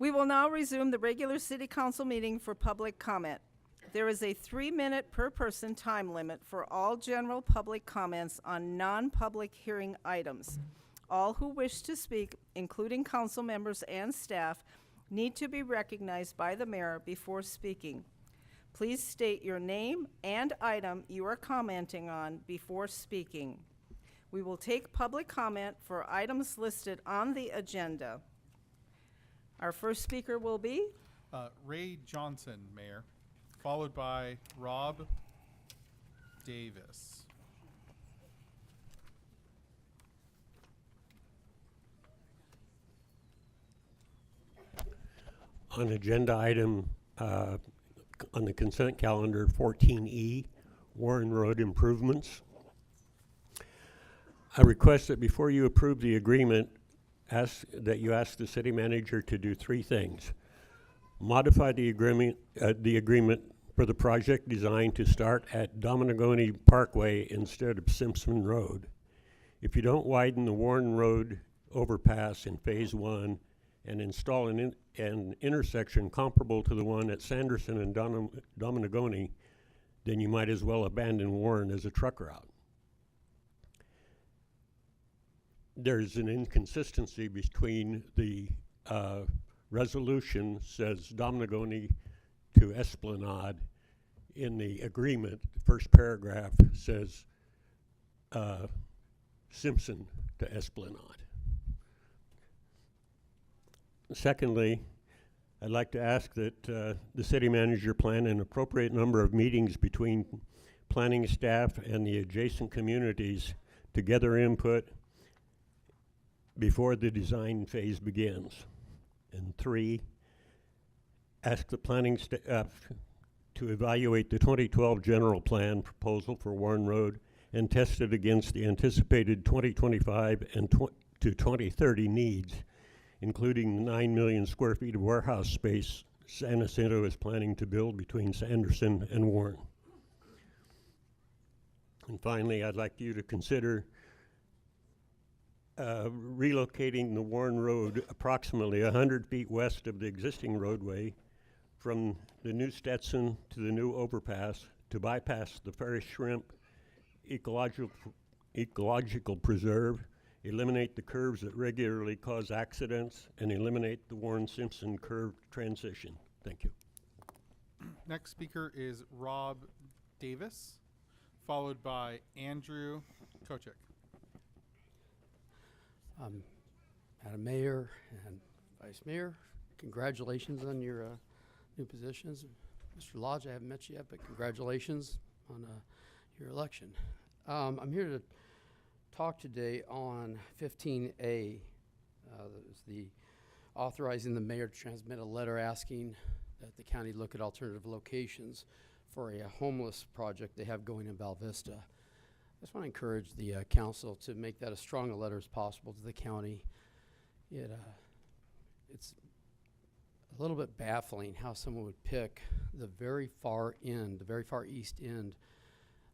We will now resume the regular city council meeting for public comment. There is a 3-minute per person time limit for all general public comments on non-public hearing items. All who wish to speak, including council members and staff, need to be recognized by the mayor before speaking. Please state your name and item you are commenting on before speaking. We will take public comment for items listed on the agenda. Our first speaker will be Ray Johnson, Mayor, followed by Rob Davis. On agenda item on the consent calendar 14E, Warren Road improvements. I request that before you approve the agreement, that you ask the city manager to do 3 things. Modify the agreement for the project design to start at Dominagoni Parkway instead of Simpson Road. If you don't widen the Warren Road overpass in phase 1 and install an intersection comparable to the one at Sanderson and Dominagoni, then you might as well abandon Warren as a truck route. There's an inconsistency between the resolution says Dominagoni to Esplanade. In the agreement, the first paragraph says Simpson to Esplanade. Secondly, I'd like to ask that the city manager plan an appropriate number of meetings between planning staff and the adjacent communities to gather input before the design phase begins. And 3, ask the planning staff to evaluate the 2012 general plan proposal for Warren Road and test it against the anticipated 2025 and to 2030 needs, including the 9 million square feet of warehouse space San Jacinto is planning to build between Sanderson and Warren. And finally, I'd like you to consider relocating the Warren Road approximately 100 feet west of the existing roadway from the new Stetson to the new overpass to bypass the Ferris Shrimp ecological preserve, eliminate the curves that regularly cause accidents, and eliminate the Warren-Simpson curve transition. Thank you. Next speaker is Rob Davis, followed by Andrew Kochik. Madam Mayor and Vice Mayor, congratulations on your new positions. Mr. Lodge, I haven't met you yet, but congratulations on your election. I'm here to talk today on 15A. There's the authorizing the mayor to transmit a letter asking that the county look at alternative locations for a homeless project they have going in Val Vista. I just want to encourage the council to make that as strong a letter as possible to the county. It's a little bit baffling how someone would pick the very far end, the very far east end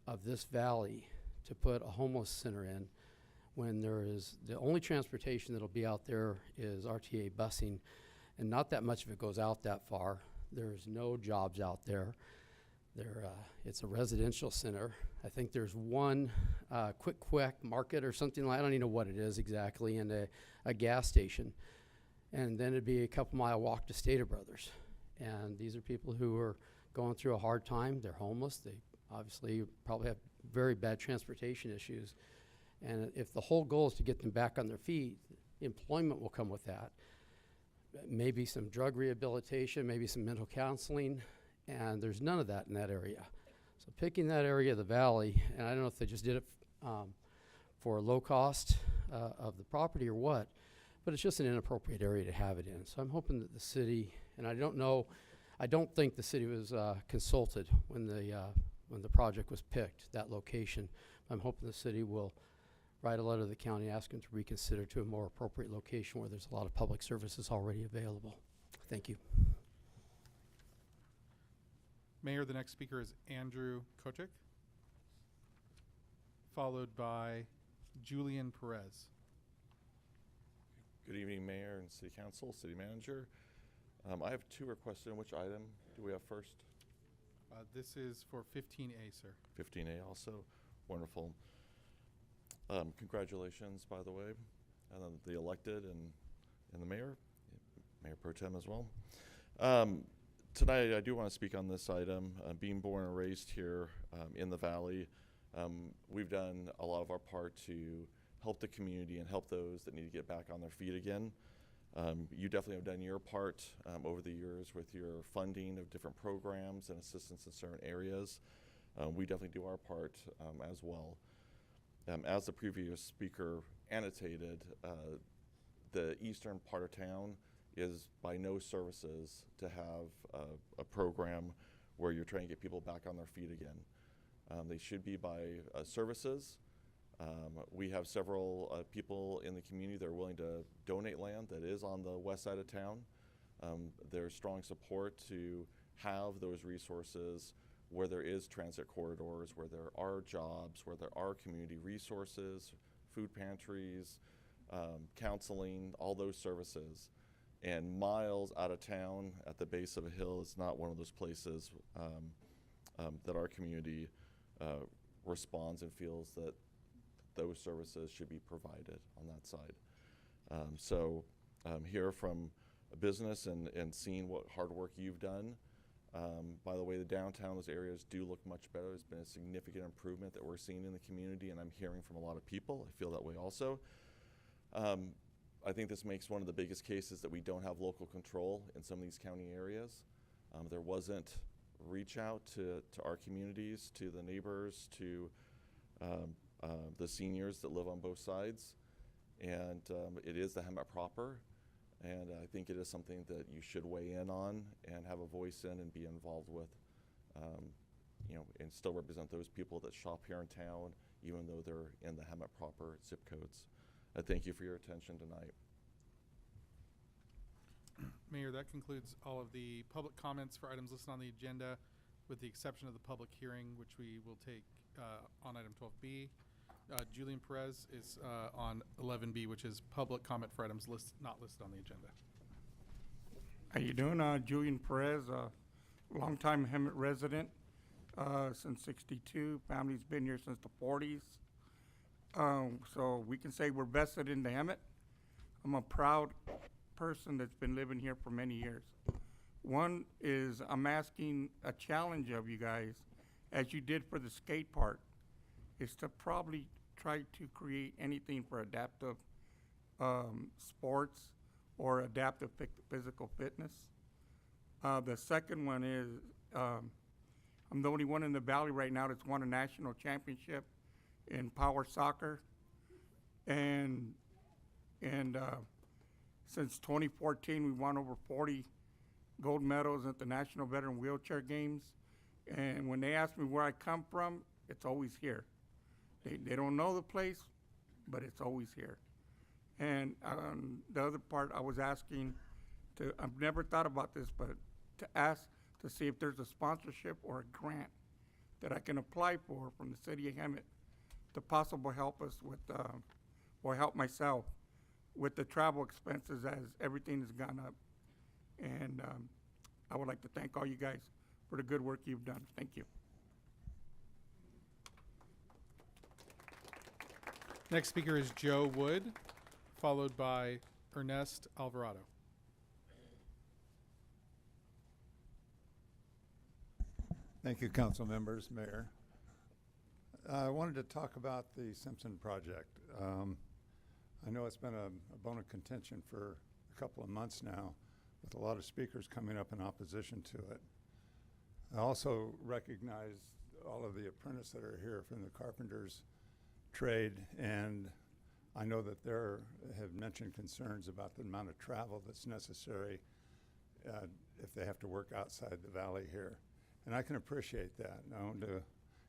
of this valley to put a homeless center in when there is the only transportation that'll be out there is RTA busing, and not that much of it goes out that far. There's no jobs out there. It's a residential center. I think there's one quick market or something like, I don't even know what it is exactly, and a gas station. And then it'd be a couple-mile walk to Stater Brothers. And these are people who are going through a hard time. They're homeless. They obviously probably have very bad transportation issues. And if the whole goal is to get them back on their feet, employment will come with that. Maybe some drug rehabilitation, maybe some mental counseling, and there's none of that in that area. So picking that area of the valley, and I don't know if they just did it for low cost of the property or what, but it's just an inappropriate area to have it in. So I'm hoping that the city, and I don't think the city was consulted when the project was picked, that location. I'm hoping the city will write a letter to the county asking to reconsider to a more appropriate location where there's a lot of public services already available. Thank you. Mayor, the next speaker is Andrew Kochik, followed by Julian Perez. Good evening, Mayor and City Council, City Manager. I have two requests. In which item do we have first? This is for 15A, sir. 15A also. Wonderful. Congratulations, by the way, the elected and the mayor, Mayor Pro Tem as well. Tonight, I do want to speak on this item. Being born and raised here in the Valley, we've done a lot of our part to help the community and help those that need to get back on their feet again. You definitely have done your part over the years with your funding of different programs and assistance in certain areas. We definitely do our part as well. As the previous speaker annotated, the eastern part of town is by no services to have a program where you're trying to get people back on their feet again. They should be by services. We have several people in the community that are willing to donate land that is on the west side of town. There's strong support to have those resources where there is transit corridors, where there are jobs, where there are community resources, food pantries, counseling, all those services. And miles out of town at the base of a hill is not one of those places that our community responds and feels that those services should be provided on that side. So hear from a business and seeing what hard work you've done. By the way, the downtown, those areas do look much better. There's been a significant improvement that we're seeing in the community, and I'm hearing from a lot of people. I feel that way also. I think this makes one of the biggest cases that we don't have local control in some of these county areas. There wasn't reach out to our communities, to the neighbors, to the seniors that live on both sides. And it is the Hemet proper. And I think it is something that you should weigh in on and have a voice in and be involved with, and still represent those people that shop here in town, even though they're in the Hemet proper zip codes. I thank you for your attention tonight. Mayor, that concludes all of the public comments for items listed on the agenda, with the exception of the public hearing, which we will take on item 12B. Julian Perez is on 11B, which is public comment for items not listed on the agenda. How you doing? Julian Perez, longtime Hemet resident since '62. Family's been here since the '40s. So we can say we're vested in the Hemet. I'm a proud person that's been living here for many years. One is I'm asking a challenge of you guys, as you did for the skate park, is to probably try to create anything for adaptive sports or adaptive physical fitness. The second one is I'm the only one in the Valley right now that's won a national championship in power soccer. And since 2014, we won over 40 gold medals at the National Veteran Wheelchair Games. And when they ask me where I come from, it's always here. They don't know the place, but it's always here. And the other part I was asking I've never thought about this, but to ask to see if there's a sponsorship or a grant that I can apply for from the city of Hemet to possibly help us with, or help myself with the travel expenses as everything has gone up. And I would like to thank all you guys for the good work you've done. Thank you. Next speaker is Joe Wood, followed by Ernest Alvarado. Thank you, council members, mayor. I wanted to talk about the Simpson project. I know it's been a bone of contention for a couple of months now, with a lot of speakers coming up in opposition to it. I also recognize all of the apprentices that are here from the carpenters trade, and I know that they have mentioned concerns about the amount of travel that's necessary if they have to work outside the valley here. And I can appreciate that. I owned a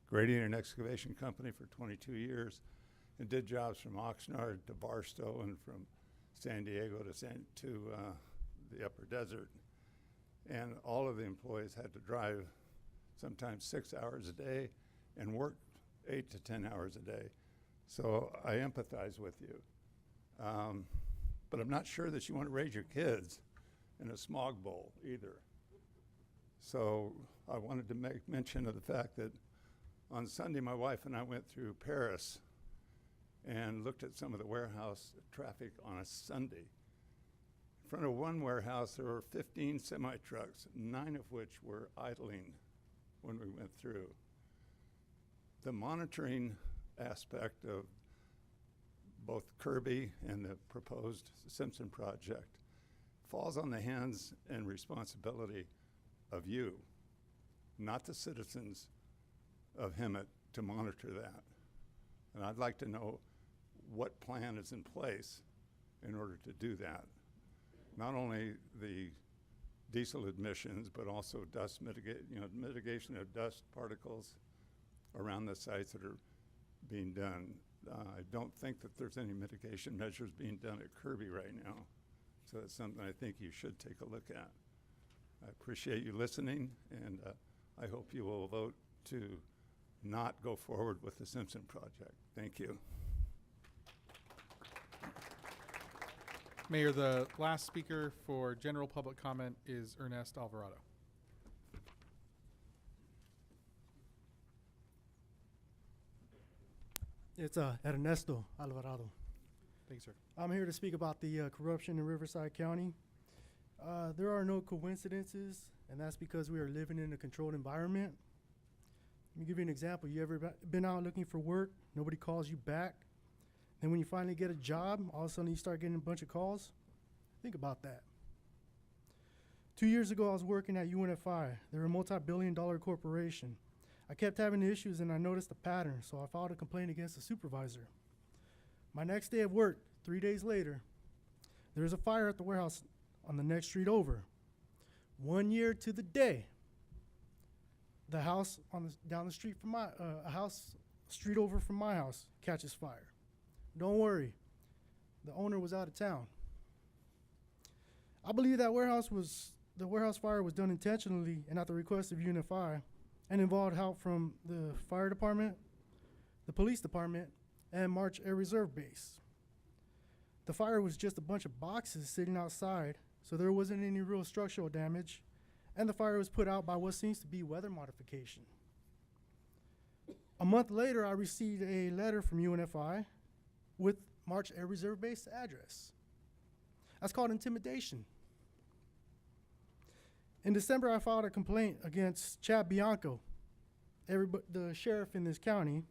grading and excavation company for 22 years and did jobs from Oxnard to Barstow and from San Diego to the upper desert. And all of the employees had to drive sometimes 6 hours a day and work 8 to 10 hours a day. So I empathize with you. But I'm not sure that you want to raise your kids in a smog bowl either. So I wanted to make mention of the fact that on Sunday, my wife and I went through Paris and looked at some of the warehouse traffic on a Sunday. In front of one warehouse, there were 15 semi-trucks, 9 of which were idling when we went through. The monitoring aspect of both Kirby and the proposed Simpson project falls on the hands and responsibility of you, not the citizens of Hemet, to monitor that. And I'd like to know what plan is in place in order to do that. Not only the diesel emissions, but also dust mitigation of dust particles around the sites that are being done. I don't think that there's any mitigation measures being done at Kirby right now. So that's something I think you should take a look at. I appreciate you listening, and I hope you will vote to not go forward with the Simpson project. Thank you. Mayor, the last speaker for general public comment is Ernest Alvarado. It's Ernesto Alvarado. Thanks, sir. I'm here to speak about the corruption in Riverside County. There are no coincidences, and that's because we are living in a controlled environment. Let me give you an example. You ever been out looking for work, nobody calls you back, and when you finally get a job, all of a sudden you start getting a bunch of calls? Think about that. 2 years ago, I was working at UNFI. They're a multi-billion-dollar corporation. I kept having issues, and I noticed a pattern, so I filed a complaint against the supervisor. My next day of work, 3 days later, there was a fire at the warehouse on the next street over. 1 year to the day, the house down the street from a house street over from my house catches fire. Don't worry, the owner was out of town. I believe that the warehouse fire was done intentionally and at the request of UNFI, and involved help from the fire department, the police department, and March Air Reserve Base. The fire was just a bunch of boxes sitting outside, so there wasn't any real structural damage, and the fire was put out by what seems to be weather modification. A month later, I received a letter from UNFI with March Air Reserve Base address. That's called intimidation. In December, I filed a complaint against Chad Bianco, the sheriff in this county,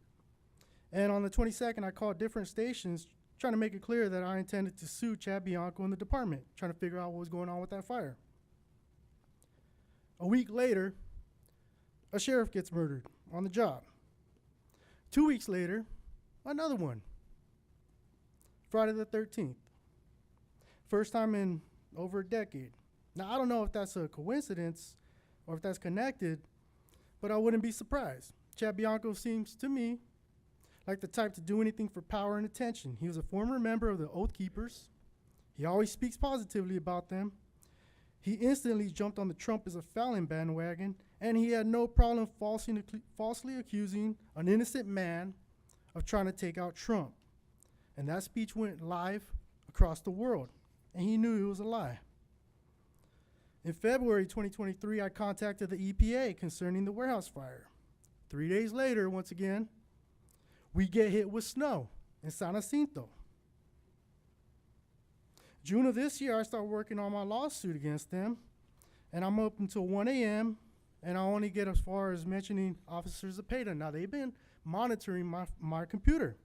and on the 22nd, I called different stations trying to make it clear that I intended to sue Chad Bianco and the department, trying to figure out what was going on with that fire. A week later, a sheriff gets murdered on the job. 2 weeks later, another one. Friday the 13th. First time in over a decade. Now, I don't know if that's a coincidence or if that's connected, but I wouldn't be surprised. Chad Bianco seems to me like the type to do anything for power and attention. He was a former member of the Oath Keepers. He always speaks positively about them. He instantly jumped on the Trump is a felon bandwagon, and he had no problem falsely accusing an innocent man of trying to take out Trump. And that speech went live across the world, and he knew it was a lie. In February 2023, I contacted the EPA concerning the warehouse fire. 3 days later, once again, we get hit with snow in San Jacinto. June of this year, I start working on my lawsuit against them, and I'm up until 1 a.m., and I only get as far as mentioning Officer Zepeda. Now, they've been monitoring my computer.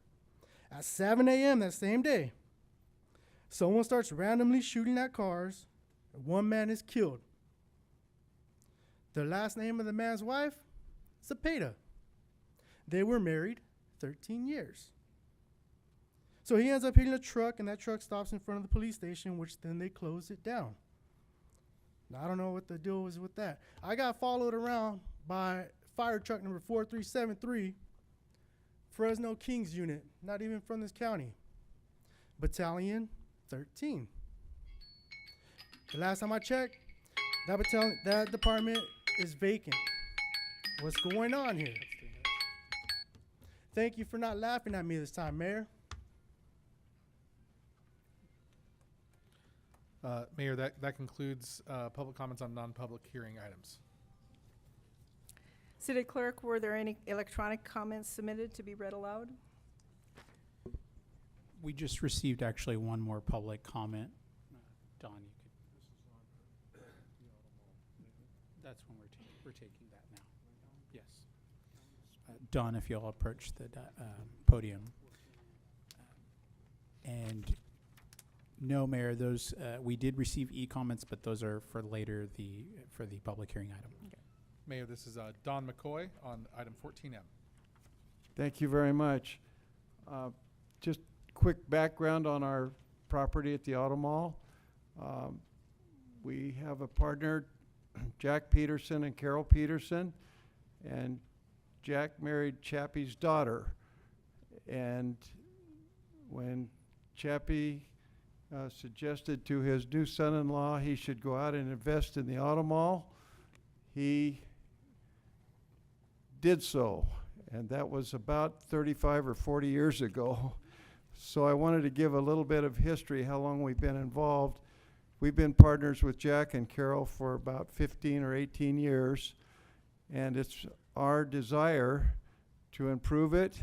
At 7 a.m. that same day, someone starts randomly shooting at cars, and one man is killed. The last name of the man's wife? Zepeda. They were married 13 years. So he ends up hitting a truck, and that truck stops in front of the police station, which then they close it down. Now, I don't know what the deal was with that. I got followed around by fire truck number 4373, Fresno Kings unit, not even from this county. Battalion 13. The last time I checked, that department is vacant. What's going on here? Thank you for not laughing at me this time, Mayor. Mayor, that concludes public comments on non-public hearing items. City Clerk, were there any electronic comments submitted to be read aloud? We just received actually one more public comment. Don, you could. That's when we're taking that now. Yes. Don, if you'll approach the podium. And no, Mayor, those we did receive e-comments, but those are for later for the public hearing item. Okay. Mayor, this is Don McCoy on item 14M. Thank you very much. Just quick background on our property at the Auto Mall. We have a partner, Jack Peterson and Carol Peterson, and Jack married Chappie's daughter. And when Chappie suggested to his new son-in-law he should go out and invest in the Auto Mall, he did so. And that was about 35 or 40 years ago. So I wanted to give a little bit of history, how long we've been involved. We've been partners with Jack and Carol for about 15 or 18 years. And it's our desire to improve it,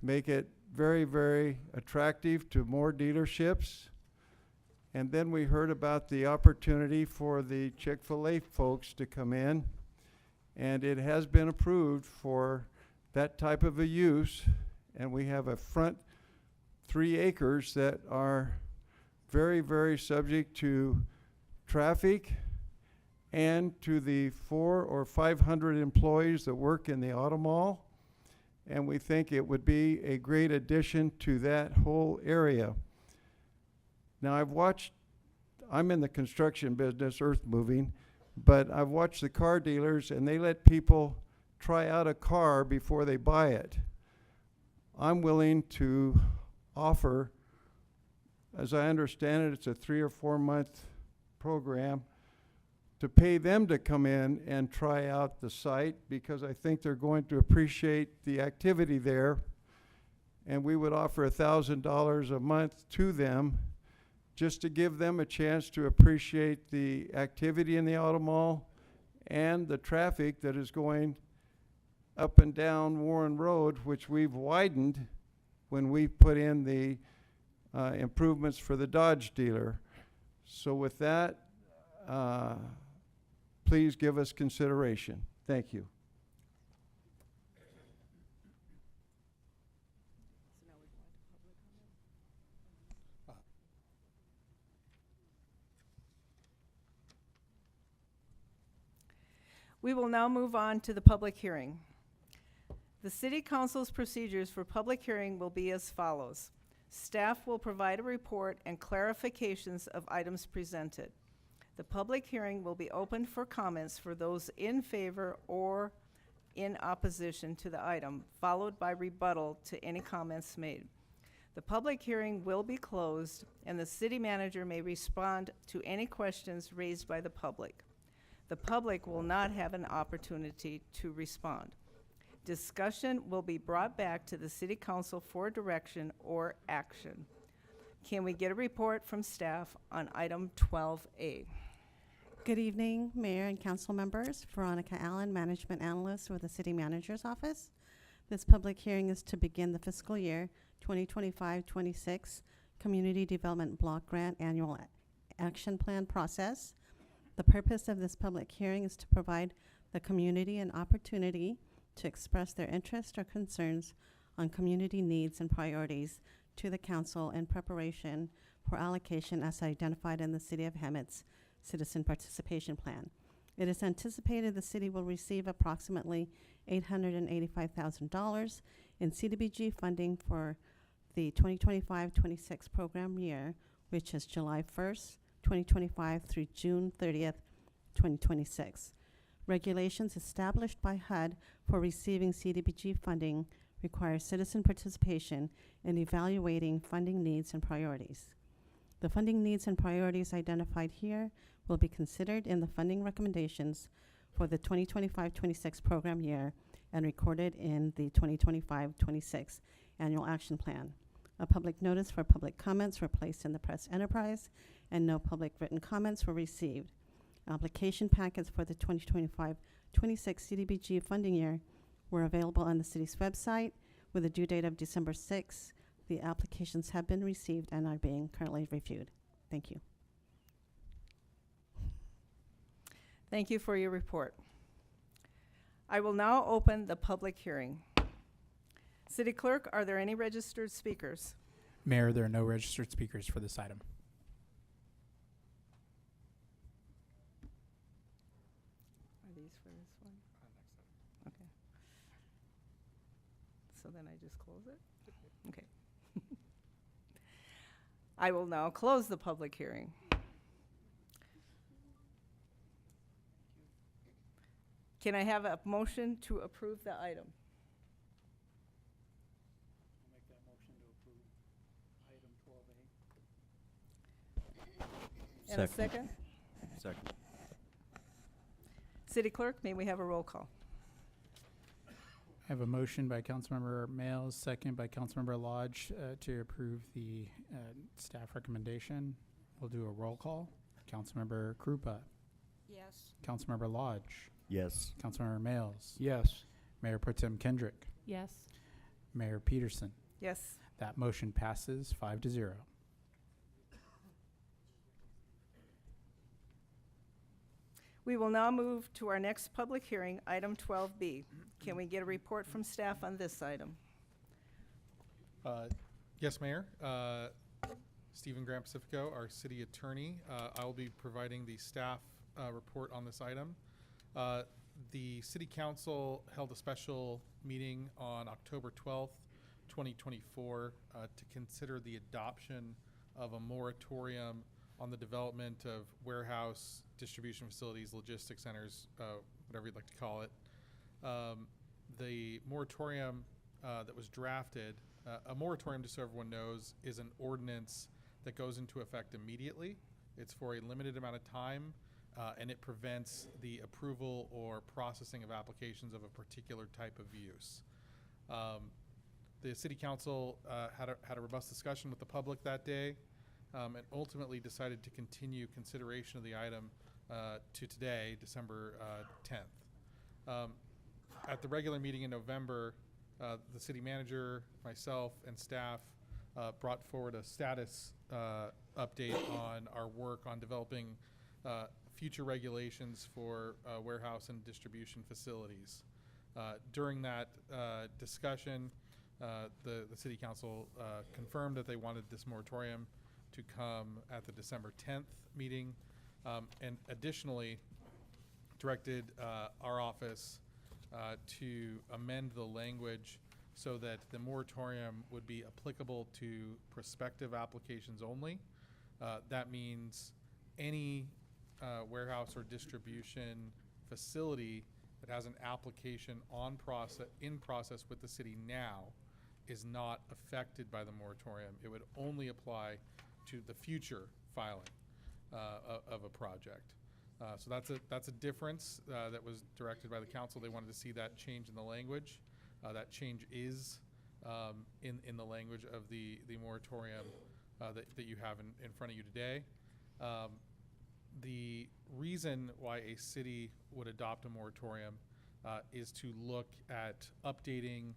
make it very, very attractive to more dealerships. And then we heard about the opportunity for the Chick-fil-A folks to come in. And it has been approved for that type of a use. And we have a front 3 acres that are very, very subject to traffic and to the 400 or 500 employees that work in the Auto Mall. And we think it would be a great addition to that whole area. Now I'm in the construction business, earth moving, but I've watched the car dealers and they let people try out a car before they buy it. I'm willing to offer, as I understand it, it's a 3 or 4 month program, to pay them to come in and try out the site, because I think they're going to appreciate the activity there. And we would offer $1,000 a month to them just to give them a chance to appreciate the activity in the Auto Mall and the traffic that is going up and down Warren Road, which we've widened when we put in the improvements for the Dodge dealer. So with that, please give us consideration. Thank you. We will now move on to the public hearing. The City Council's procedures for public hearing will be as follows. Staff will provide a report and clarifications of items presented. The public hearing will be open for comments for those in favor or in opposition to the item, followed by rebuttal to any comments made. The public hearing will be closed, and the city manager may respond to any questions raised by the public. The public will not have an opportunity to respond. Discussion will be brought back to the City Council for direction or action. Can we get a report from staff on item 12A? Good evening, Mayor and Council members. Veronica Allen, Management Analyst with the City Manager's Office. This public hearing is to begin the fiscal year 2025-26 Community Development Block Grant Annual Action Plan process. The purpose of this public hearing is to provide the community an opportunity to express their interest or concerns on community needs and priorities to the Council in preparation for allocation as identified in the City of Hemet's Citizen Participation Plan. It is anticipated the city will receive approximately $885,000 in CDBG funding for the 2025-26 program year, which is July 1st, 2025 through June 30th, 2026. Regulations established by HUD for receiving CDBG funding require citizen participation in evaluating funding needs and priorities. The funding needs and priorities identified here will be considered in the funding recommendations for the 2025-26 program year and recorded in the 2025-26 Annual Action Plan. A public notice for public comments were placed in the press enterprise, and no public written comments were received. Application packets for the 2025-26 CDBG funding year were available on the city's website with a due date of December 6th. The applications have been received and are being currently reviewed. Thank you. Thank you for your report. I will now open the public hearing. City Clerk, are there any registered speakers? Mayor, there are no registered speakers for this item. Are these for this one? Okay. So then I just close it? Okay. I will now close the public hearing. Can I have a motion to approve the item? I'll make that motion to approve item 12A. And a second? Second. City Clerk, may we have a roll call? I have a motion by Councilmember Males, second by Councilmember Lodge, to approve the staff recommendation. We'll do a roll call. Councilmember Krupa. Yes. Councilmember Lodge. Yes. Councilmember Males. Yes. Mayor Pro Tem Kendrick. Yes. Mayor Peterson. Yes. That motion passes 5-0. We will now move to our next public hearing, item 12B. Can we get a report from staff on this item? Yes, Mayor. Stephen Grant Pacifico, our city attorney. I will be providing the staff report on this item. The City Council held a special meeting on October 12th, 2024, to consider the adoption of a moratorium on the development of warehouse, distribution facilities, logistics centers, whatever you'd like to call it. The moratorium that was drafted, a moratorium, just so everyone knows, is an ordinance that goes into effect immediately. It's for a limited amount of time, and it prevents the approval or processing of applications of a particular type of use. The City Council had a robust discussion with the public that day, and ultimately decided to continue consideration of the item to today, December 10th. At the regular meeting in November, the city manager, myself, and staff brought forward a status update on our work on developing future regulations for warehouse and distribution facilities. During that discussion, the City Council confirmed that they wanted this moratorium to come at the December 10th meeting, and additionally directed our office to amend the language so that the moratorium would be applicable to prospective applications only. That means any warehouse or distribution facility that has an application in process with the city now is not affected by the moratorium. It would only apply to the future filing of a project. So that's a difference that was directed by the council. They wanted to see that change in the language. That change is in the language of the moratorium that you have in front of you today. The reason why a city would adopt a moratorium is to look at updating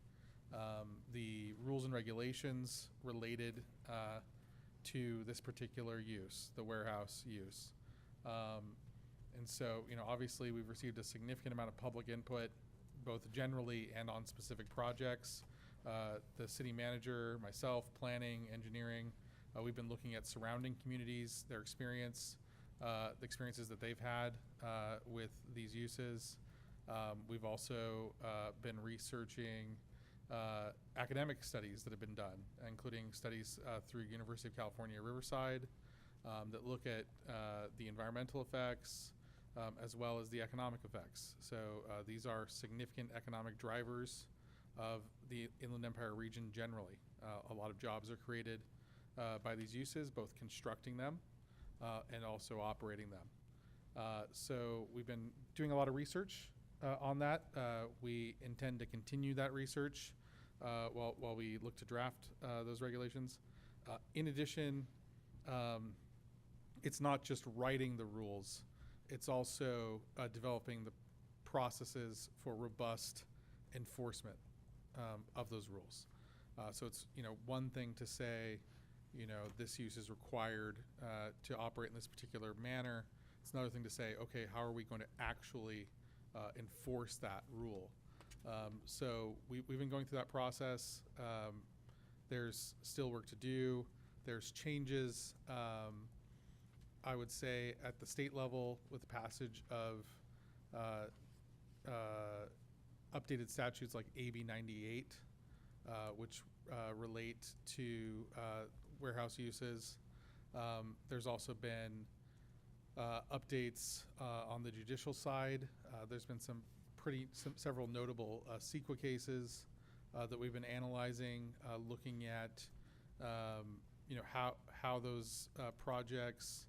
the rules and regulations related to this particular use, the warehouse use. And so, obviously we've received a significant amount of public input, both generally and on specific projects. The city manager, myself, planning, engineering, we've been looking at surrounding communities, their experience, the experiences that they've had with these uses. We've also been researching academic studies that have been done, including studies through University of California, Riverside, that look at the environmental effects as well as the economic effects. So these are significant economic drivers of the Inland Empire region generally. A lot of jobs are created by these uses, both constructing them and also operating them. So we've been doing a lot of research on that. We intend to continue that research while we look to draft those regulations. In addition, it's not just writing the rules, it's also developing the processes for robust enforcement of those rules. So it's, one thing to say, this use is required to operate in this particular manner. It's another thing to say, okay, how are we going to actually enforce that rule? So we've been going through that process. There's still work to do. There's changes, I would say, at the state level with the passage of updated statutes like AB 98, which relate to warehouse uses. There's also been updates on the judicial side. There's been several notable CEQA cases that we've been analyzing, looking at how those projects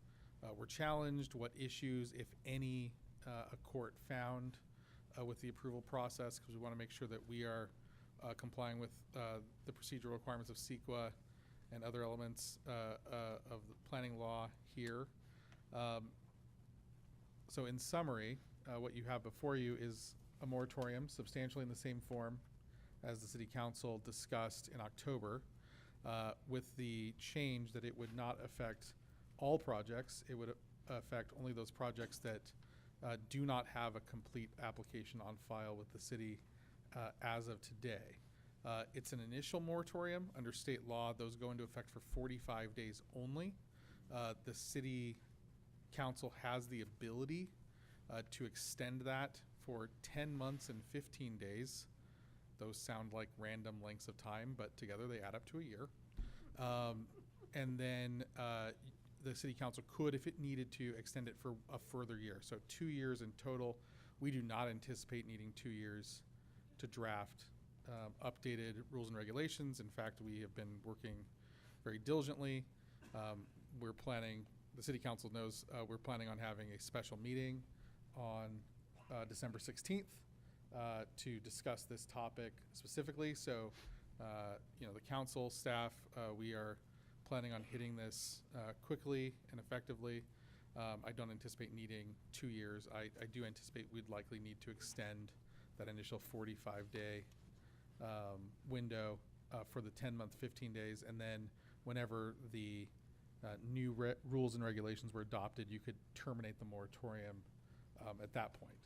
were challenged, what issues, if any, a court found with the approval process, because we want to make sure that we are complying with the procedural requirements of CEQA and other elements of the planning law here. So in summary, what you have before you is a moratorium substantially in the same form as the City Council discussed in October, with the change that it would not affect all projects. It would affect only those projects that do not have a complete application on file with the city as of today. It's an initial moratorium. Under state law, those go into effect for 45 days only. The City Council has the ability to extend that for 10 months and 15 days. Those sound like random lengths of time, but together they add up to a year. And then the City Council could, if it needed to, extend it for a further year. So 2 years in total. We do not anticipate needing 2 years to draft updated rules and regulations. In fact, we have been working very diligently. We're planning, the City Council knows, we're planning on having a special meeting on December 16th to discuss this topic specifically. So, the council staff, we are planning on hitting this quickly and effectively. I don't anticipate needing 2 years. I do anticipate we'd likely need to extend that initial 45-day window for the 10-month, 15 days. And then whenever the new rules and regulations were adopted, you could terminate the moratorium at that point.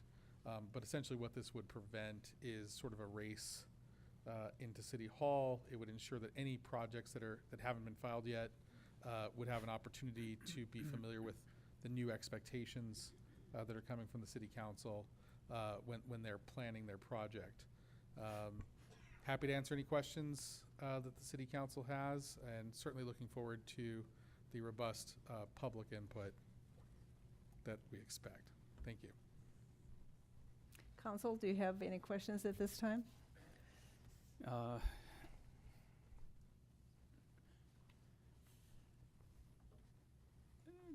But essentially what this would prevent is sort of a race into City Hall. It would ensure that any projects that haven't been filed yet would have an opportunity to be familiar with the new expectations that are coming from the City Council when they're planning their project. Happy to answer any questions that the City Council has, and certainly looking forward to the robust public input that we expect. Thank you. Council, do you have any questions at this time?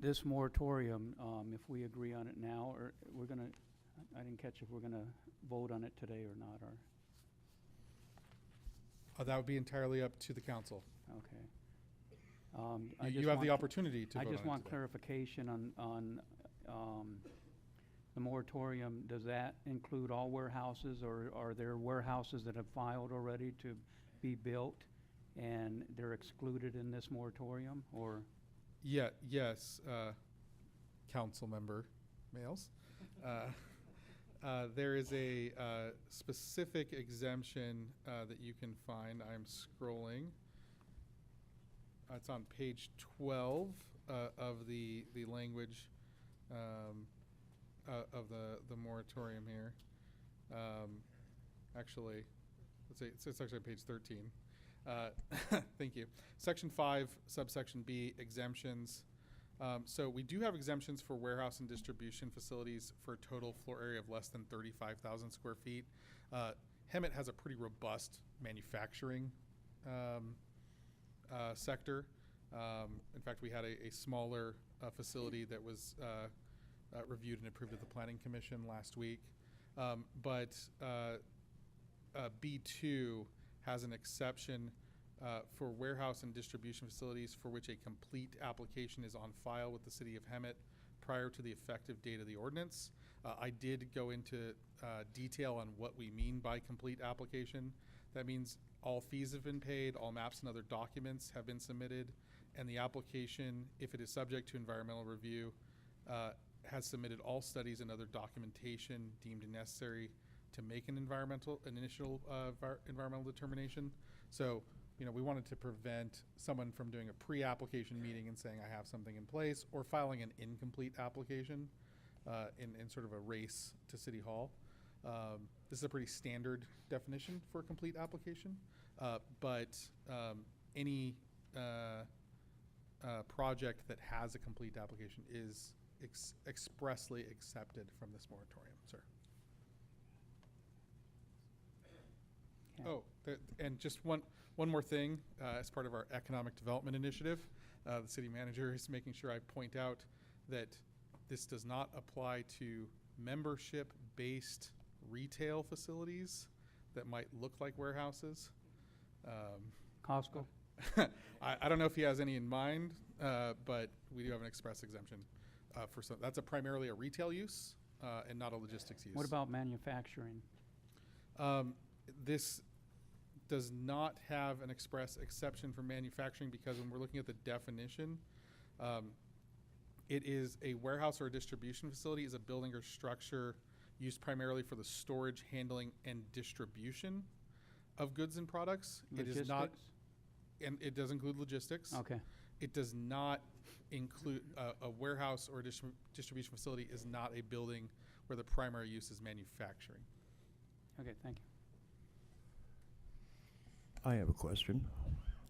This moratorium, if we agree on it now, or I didn't catch if we're gonna vote on it today or not, or, That would be entirely up to the council. okay. You have the opportunity to vote I just on it want today. clarification on the moratorium. Does that include all warehouses, or are there warehouses that have filed already to be built and they're excluded in this moratorium, or? Yes, council member Males. There is a specific exemption that you can find. I'm scrolling. It's on page 12 of the language of the moratorium here. Actually, let's say it's actually on page 13. Thank you. Section 5, subsection B, exemptions. So we do have exemptions for warehouse and distribution facilities for a total floor area of less than 35,000 square feet. Hemet has a pretty robust manufacturing sector. In fact, we had a smaller facility that was reviewed and approved at the Planning Commission last week. But B2 has an exception for warehouse and distribution facilities for which a complete application is on file with the city of Hemet prior to the effective date of the ordinance. I did go into detail on what we mean by complete application. That means all fees have been paid, all maps and other documents have been submitted, and the application, if it is subject to environmental review, has submitted all studies and other documentation deemed necessary to make an initial environmental determination. So, we wanted to prevent someone from doing a pre-application meeting and saying I have something in place, or filing an incomplete application in sort of a race to City Hall. This is a pretty standard definition for a complete application, but any project that has a complete application is expressly accepted from this moratorium, sir. Okay. Oh, and just one more thing, as part of our economic development initiative, the city manager is making sure I point out that this does not apply to membership-based retail facilities that might look like warehouses. Costco? I don't know if he has any in mind, but we do have an express exemption for some. That's primarily a retail use and not a logistics use. What about manufacturing? This does not have an express exception for manufacturing, because when we're looking at the definition, it is a warehouse or a distribution facility is a building or structure used primarily for the storage, handling, and distribution of goods and products. Logistics? It is not, and it does include logistics. Okay. It does not include a warehouse or a distribution facility is not a building where the primary use is manufacturing. Okay, thank you. I have a question.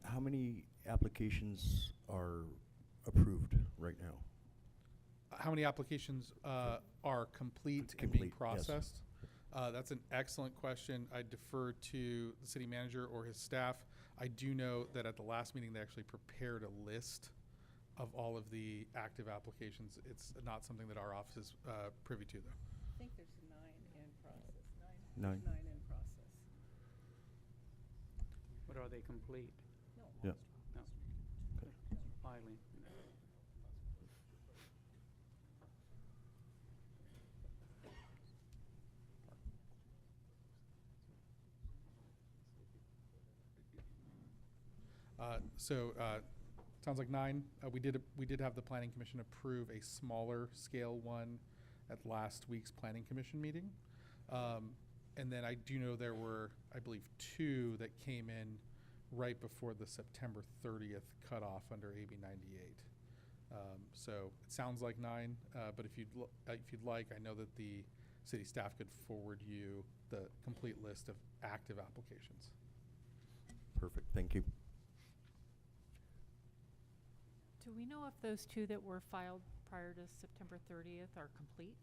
How many applications are approved right now? How many applications are complete and being Complete, yes. processed? That's an excellent question. I defer to the city manager or his staff. I do know that at the last meeting, they actually prepared a list of all of the active applications. It's not something that our office is privy to, though. I think there's 9 in process. Nine. 9 in process. But are they complete? No. Yeah. No. Filing. Sounds like 9. We did have the planning commission approve a smaller scale one at last week's planning commission meeting. And then I do know there were, I believe, 2 that came in right before the September 30th cutoff under AB 98. So it sounds like 9, but if you'd like, I know that the city staff could forward you the complete list of active applications. Perfect, thank you. Do we know if those 2 that were filed prior to September 30th are complete?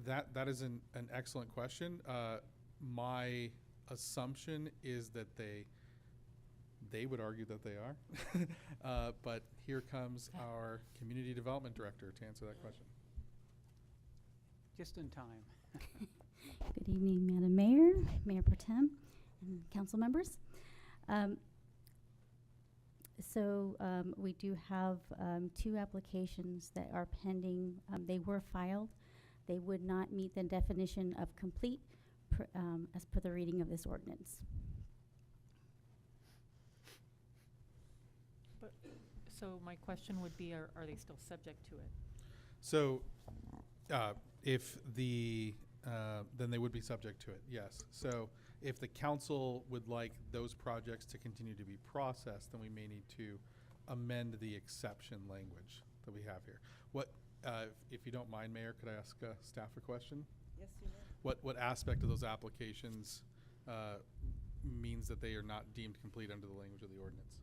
That is an excellent question. My assumption is that they would argue that they are. But here comes our community development director to answer that question. Just in time. Good evening, Madam Mayor, Mayor Pro Tem, and council members. We do have 2 applications that are pending. They were filed. They would not meet the definition of complete as per the reading of this ordinance. So my question would be, are they still subject to it? So if then they would be subject to it, yes. So if the council would like those projects to continue to be processed, then we may need to amend the exception language that we have here. If you don't mind, Mayor, could I ask staff a question? Yes, you may. What aspect of those applications means that they are not deemed complete under the language of the ordinance?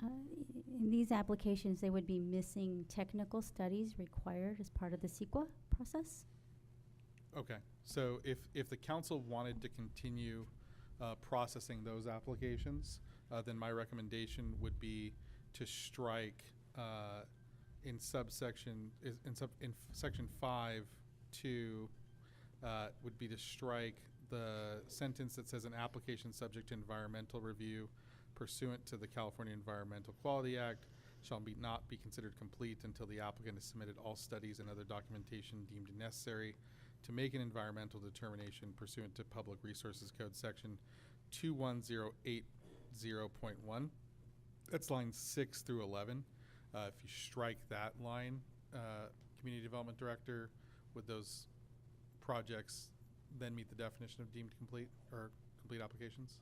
In these applications, they would be missing technical studies required as part of the CEQA process. Okay, so if the council wanted to continue processing those applications, then my recommendation would be to strike in section 5 to would be to strike the sentence that says an application subject to environmental review pursuant to the California Environmental Quality Act shall not be considered complete until the applicant has submitted all studies and other documentation deemed necessary to make an environmental determination pursuant to Public Resources Code section 21080.1. That's lines 6 through 11. If you strike that line, Community Development Director, would those projects then meet the definition of deemed complete or complete applications?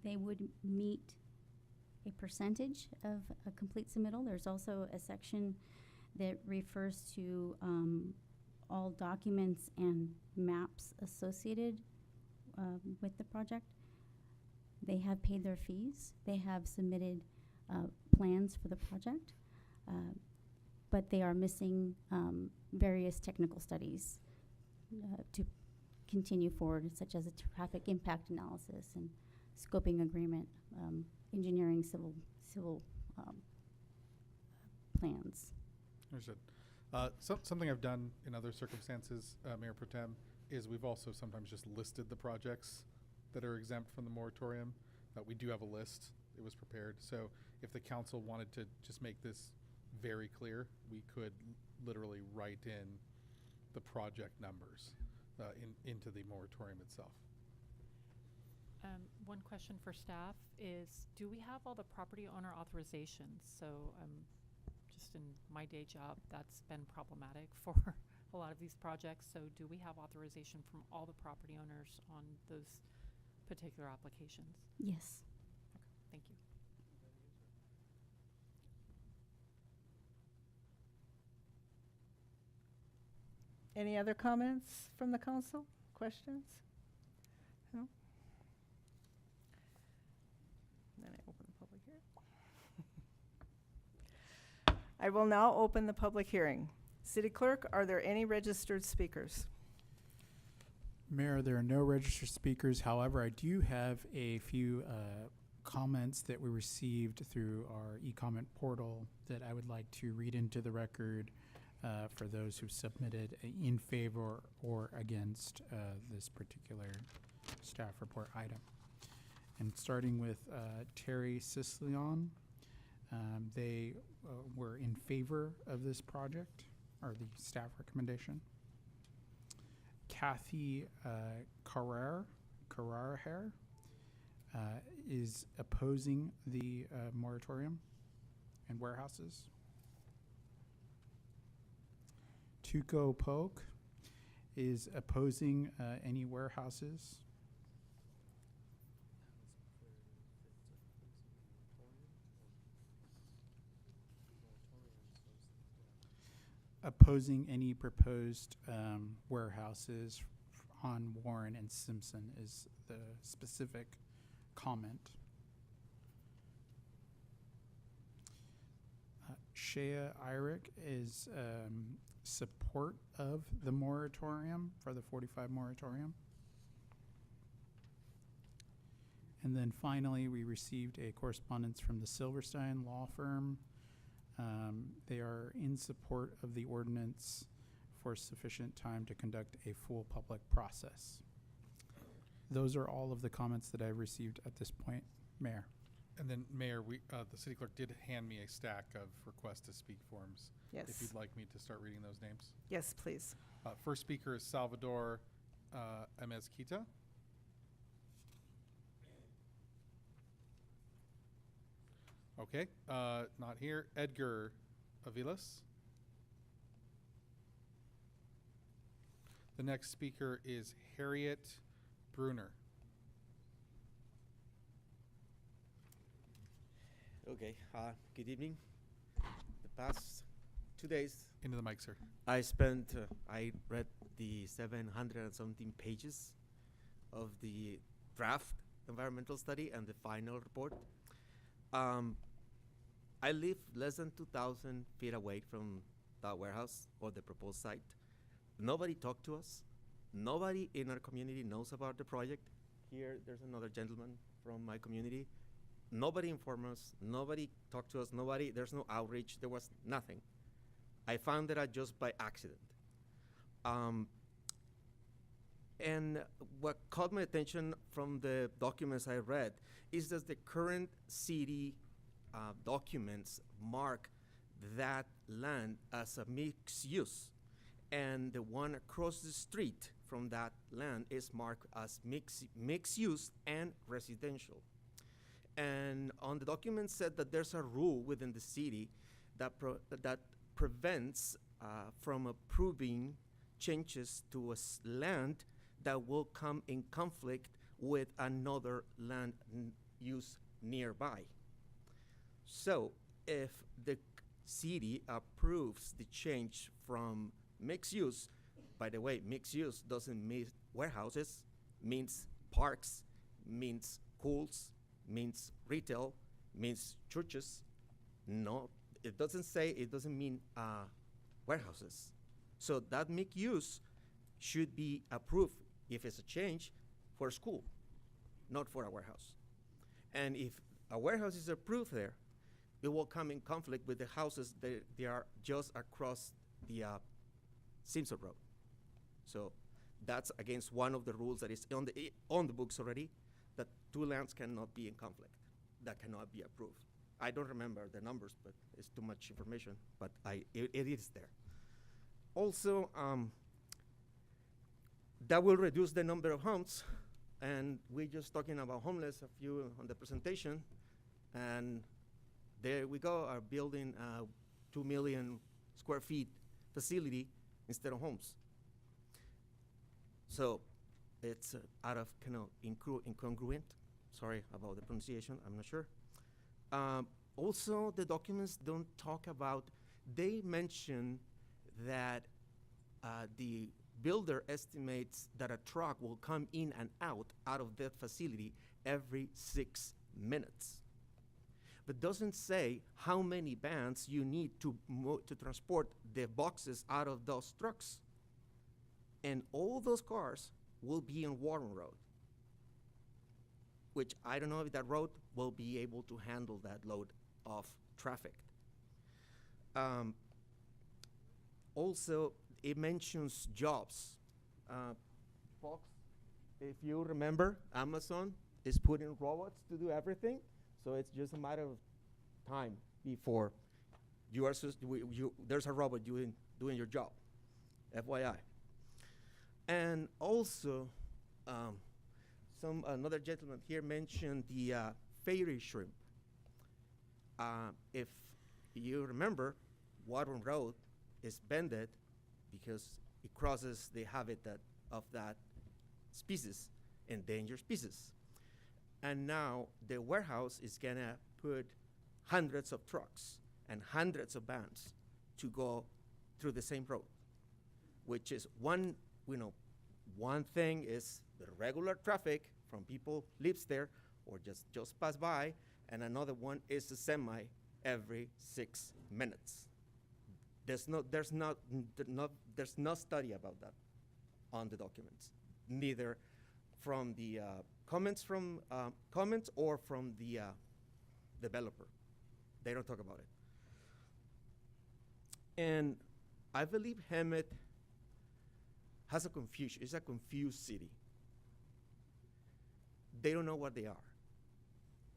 They would meet a percentage of a complete submittal. There's also a section that refers to all documents and maps associated with the project. They have paid their fees. They have submitted plans for the project, but they are missing various technical studies to continue forward, such as a traffic impact analysis and scoping agreement, engineering, civil plans. Understood. Something I've done in other circumstances, Mayor Pro Tem, is we've also sometimes just listed the projects that are exempt from the moratorium. We do have a list. It was prepared. So if the council wanted to just make this very clear, we could literally write in the project numbers into the moratorium itself. One question for staff is, do we have all the property owner authorizations? So just in my day job, that's been problematic for a lot of these projects. So do we have authorization from all the property owners on those particular applications? Yes. Okay, thank you. Any other comments from the council? Questions? No? Then I open the public hearing. I will now open the public hearing. City Clerk, are there any registered speakers? Mayor, there are no registered speakers. However, I do have a few comments that we received through our e-comment portal that I would like to read into the record for those who submitted in favor or against this particular staff report item. And starting with Terry Sicilion, they were in favor of this project, or the staff recommendation. Kathy Carrara is opposing the moratorium and warehouses. Tuco Polk is opposing any warehouses. Opposing any proposed warehouses on Warren and Simpson is the specific comment. Shea Irick is support of the moratorium, for the 45 moratorium. And then finally, we received a correspondence from the Silverstein law firm. They are in support of the ordinance for sufficient time to conduct a full public process. Those are all of the comments that I've received at this point, Mayor. And then, Mayor, the city clerk did hand me a stack of request to speak forms. Yes. If you'd like me to start reading those names. Yes, please. First speaker is Salvador Amezquita. Okay, not here. Edgar Avilas. The next speaker is Harriet Bruner. Okay, good evening. The past 2 days. Into the mic, sir. I read the 700 and something pages of the draft environmental study and the final report. I live less than 2,000 feet away from that warehouse or the proposed site. Nobody talked to us. Nobody in our community knows about the project. Here, there's another gentleman from my community. Nobody informed us. Nobody talked to us. There's no outreach. There was nothing. I found it out just by accident. And what caught my attention from the documents I read is that the current city documents mark that land as a mixed use. And the one across the street from that land is marked as mixed use and residential. And on the document said that there's a rule within the city that prevents from approving changes to land that will come in conflict with another land use nearby. So if the city approves the change from mixed use, by the way, mixed use doesn't mean warehouses, means parks, means schools, means retail, means churches. No, it doesn't mean warehouses. So that mixed use should be approved if it's a change for a school, not for a warehouse. And if a warehouse is approved there, it will come in conflict with the houses that they are just across the Simpson Road. So that's against one of the rules that is on the books already, that two lands cannot be in conflict, that cannot be approved. I don't remember the numbers, but it's too much information, but it is there. Also, that will reduce the number of homes, and we're just talking about homeless, a few on the presentation, and there we go, are building a 2 million square feet facility instead of homes. So it's out of kind of incongruent. Sorry about the pronunciation, I'm not sure. Also, the documents don't talk about, they mention that the builder estimates that a truck will come in and out of that facility every 6 minutes. But doesn't say how many vans you need to transport the boxes out of those trucks. And all those cars will be on Warren Road, which I don't know if that road will be able to handle that load of traffic. Also, it mentions jobs. Folks, if you remember, Amazon is putting robots to do everything, so it's just a matter of time before there's a robot doing your job, FYI. And also, another gentleman here mentioned the fairy shrimp. If you remember, Warren Road is bended because it crosses the habitat of that species, endangered species. And now the warehouse is gonna put hundreds of trucks and hundreds of vans to go through the same road, which is one thing is the regular traffic from people lives there or just pass by, and another one is a semi every 6 minutes. There's no study about that on the documents, neither from the comments or from the developer. They don't talk about it. And I believe Hemet has a confusion. It's a confused city. They don't know what they are,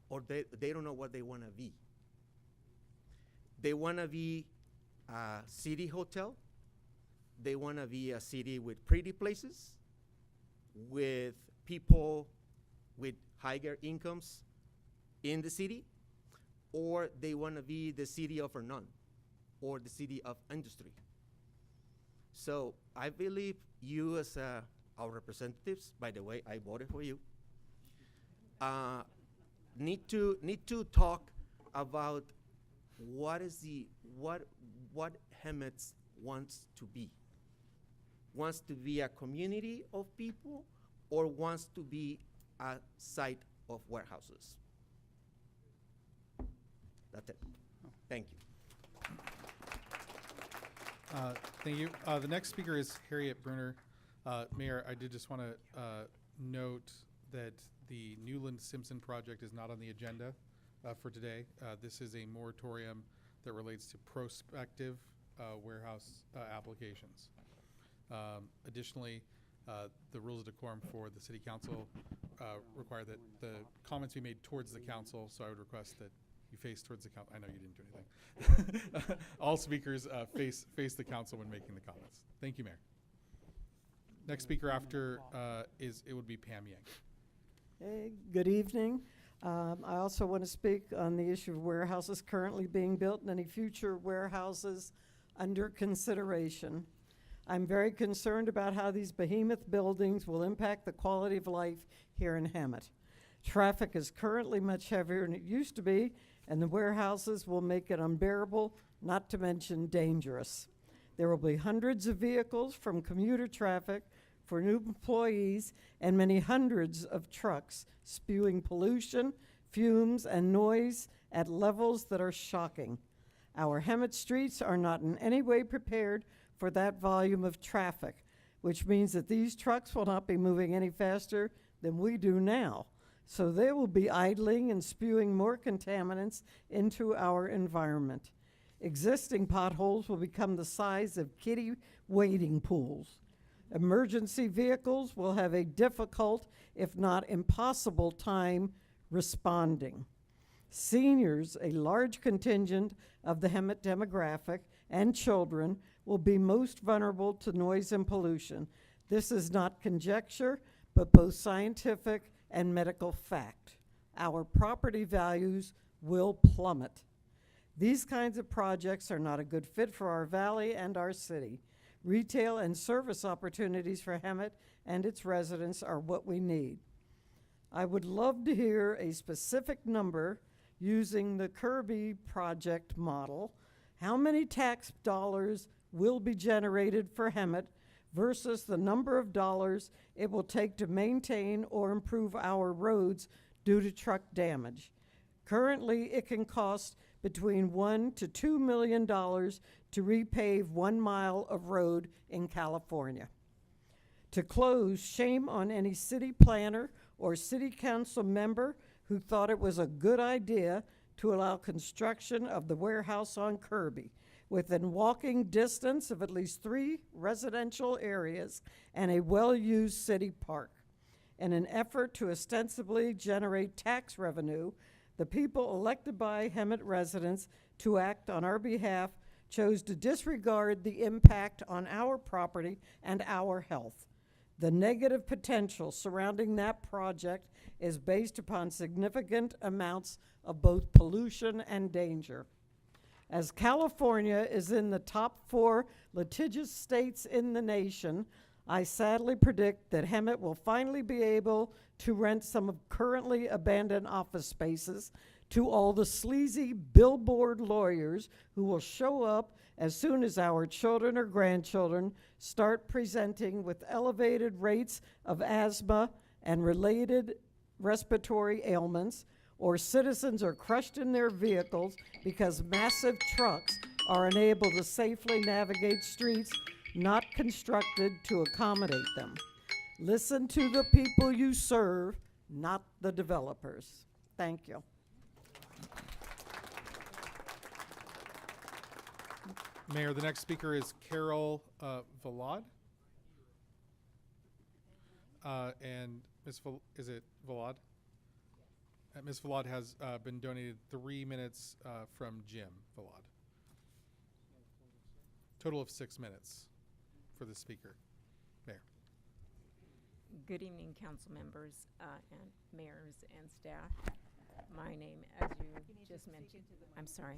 or they don't know what they want to be. They want to be a city hotel. They want to be a city with pretty places, with people with higher incomes in the city, or they want to be the city of none, or the city of industry. So I believe you as our representatives, by the way, I voted for you, need to talk about what Hemet wants to be. Wants to be a community of people, or wants to be a site of warehouses. That's it. Thank you. Thank you. The next speaker is Harriet Bruner. Mayor, I did just want to note that the Newland Simpson project is not on the agenda. for today. This is a moratorium that relates to prospective warehouse applications. Additionally, the rules of decorum for the city council require that the comments be made towards the council, so I would request that you face towards the council. I know you didn't do anything. All speakers face the council when making the comments. Thank you, Mayor. Next speaker after it would be Pam Yang. Hey, good evening. I also want to speak on the issue of warehouses currently being built and any future warehouses under consideration. I'm very concerned about how these behemoth buildings will impact the quality of life here in Hemet. Traffic is currently much heavier than it used to be, and the warehouses will make it unbearable, not to mention dangerous. There will be hundreds of vehicles from commuter traffic for new employees and many hundreds of trucks spewing pollution, fumes, and noise at levels that are shocking. Our Hemet streets are not in any way prepared for that volume of traffic, which means that these trucks will not be moving any faster than we do now. So they will be idling and spewing more contaminants into our environment. Existing potholes will become the size of kiddie wading pools. Emergency vehicles will have a difficult, if not impossible, time responding. Seniors, a large contingent of the Hemet demographic, and children will be most vulnerable to noise and pollution. This is not conjecture, but both scientific and medical fact. Our property values will plummet. These kinds of projects are not a good fit for our valley and our city. Retail and service opportunities for Hemet and its residents are what we need. I would love to hear a specific number using the Kirby project model. How many tax dollars will be generated for Hemet versus the number of dollars it will take to maintain or improve our roads due to truck damage? Currently, it can cost between $1 to $2 million to repave 1 mile of road in California. To close, shame on any city planner or city council member who thought it was a good idea to allow construction of the warehouse on Kirby within walking distance of at least 3 residential areas and a well-used city park. In an effort to ostensibly generate tax revenue, the people elected by Hemet residents to act on our behalf chose to disregard the impact on our property and our health. The negative potential surrounding that project is based upon significant amounts of both pollution and danger. As California is in the top 4 litigious states in the nation, I sadly predict that Hemet will finally be able to rent some of currently abandoned office spaces to all the sleazy billboard lawyers who will show up as soon as our children or grandchildren start presenting with elevated rates of asthma and related respiratory ailments, or citizens are crushed in their vehicles because massive trucks are unable to safely navigate streets not constructed to accommodate them. Listen to the people you serve, not the developers. Thank you. Mayor, the next speaker is Carol Valad. And Ms. Is it Valad? Ms. Valad has been donated 3 minutes from Jim Valad. Total of 6 minutes for the speaker. Mayor. Good evening, council members and mayors and staff. My name, as you just mentioned, I'm sorry.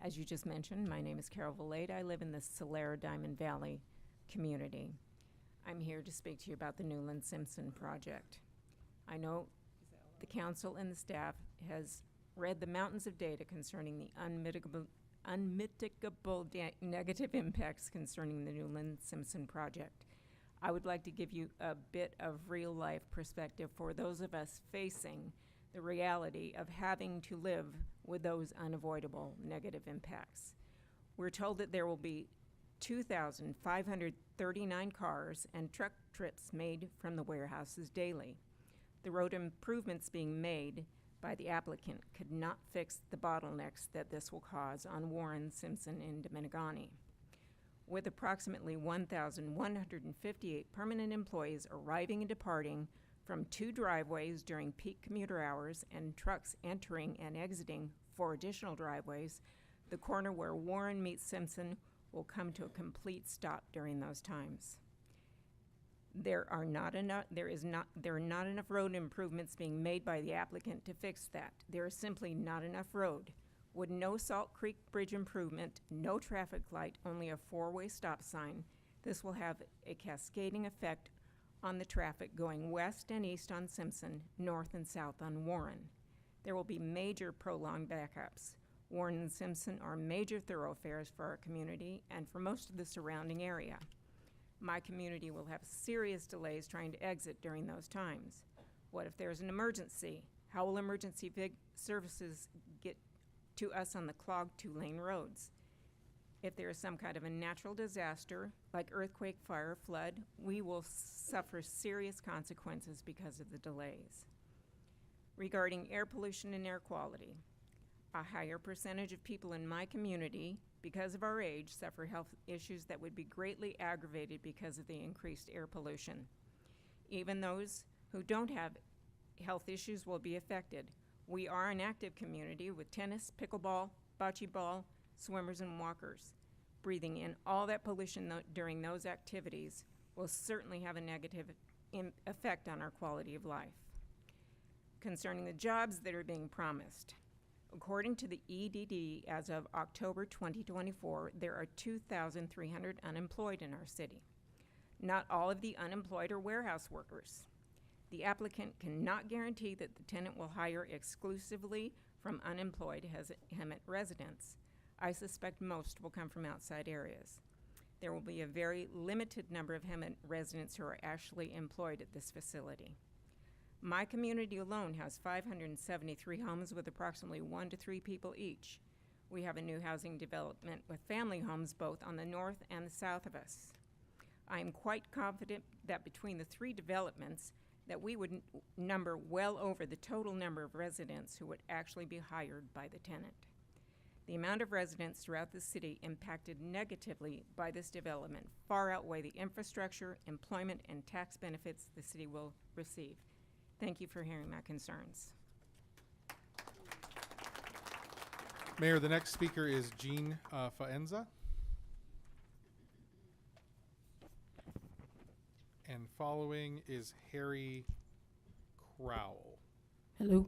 As you just mentioned, my name is Carol Valade. I live in the Solera Diamond Valley community. I'm here to speak to you about the Newland Simpson project. I know the council and the staff has read the mountains of data concerning the unmitigable negative impacts concerning the Newland Simpson project. I would like to give you a bit of real-life perspective for those of us facing the reality of having to live with those unavoidable negative impacts. We're told that there will be 2,539 cars and truck trips made from the warehouses daily. The road improvements being made by the applicant could not fix the bottlenecks that this will cause on Warren, Simpson, and Dominigani. With approximately 1,158 permanent employees arriving and departing from 2 driveways during peak commuter hours and trucks entering and exiting 4 additional driveways, the corner where Warren meets Simpson will come to a complete stop during those times. There are not enough road improvements being made by the applicant to fix that. There is simply not enough road. With no Salt Creek Bridge improvement, no traffic light, only a 4-way stop sign, this will have a cascading effect on the traffic going west and east on Simpson, north and south on Warren. There will be major prolonged backups. Warren and Simpson are major thoroughfares for our community and for most of the surrounding area. My community will have serious delays trying to exit during those times. What if there's an emergency? How will emergency services get to us on the clogged 2-lane roads? If there is some kind of a natural disaster, like earthquake, fire, flood, we will suffer serious consequences because of the delays. Regarding air pollution and air quality, a higher percentage of people in my community, because of our age, suffer health issues that would be greatly aggravated because of the increased air pollution. Even those who don't have health issues will be affected. We are an active community with tennis, pickleball, bocce ball, swimmers, and walkers. Breathing in all that pollution during those activities will certainly have a negative effect on our quality of life. Concerning the jobs that are being promised, according to the EDD, as of October 2024, there are 2,300 unemployed in our city. Not all of the unemployed are warehouse workers. The applicant cannot guarantee that the tenant will hire exclusively from unemployed Hemet residents. I suspect most will come from outside areas. There will be a very limited number of Hemet residents who are actually employed at this facility. My community alone has 573 homes with approximately 1 to 3 people each. We have a new housing development with family homes both on the north and the south of us. I am quite confident that between the 3 developments that we would number well over the total number of residents who would actually be hired by the tenant. The amount of residents throughout the city impacted negatively by this development far outweigh the infrastructure, employment, and tax benefits the city will receive. Thank you for hearing my concerns. Mayor, the next speaker is Jean Faenza. And following is Harry Crowell. Hello.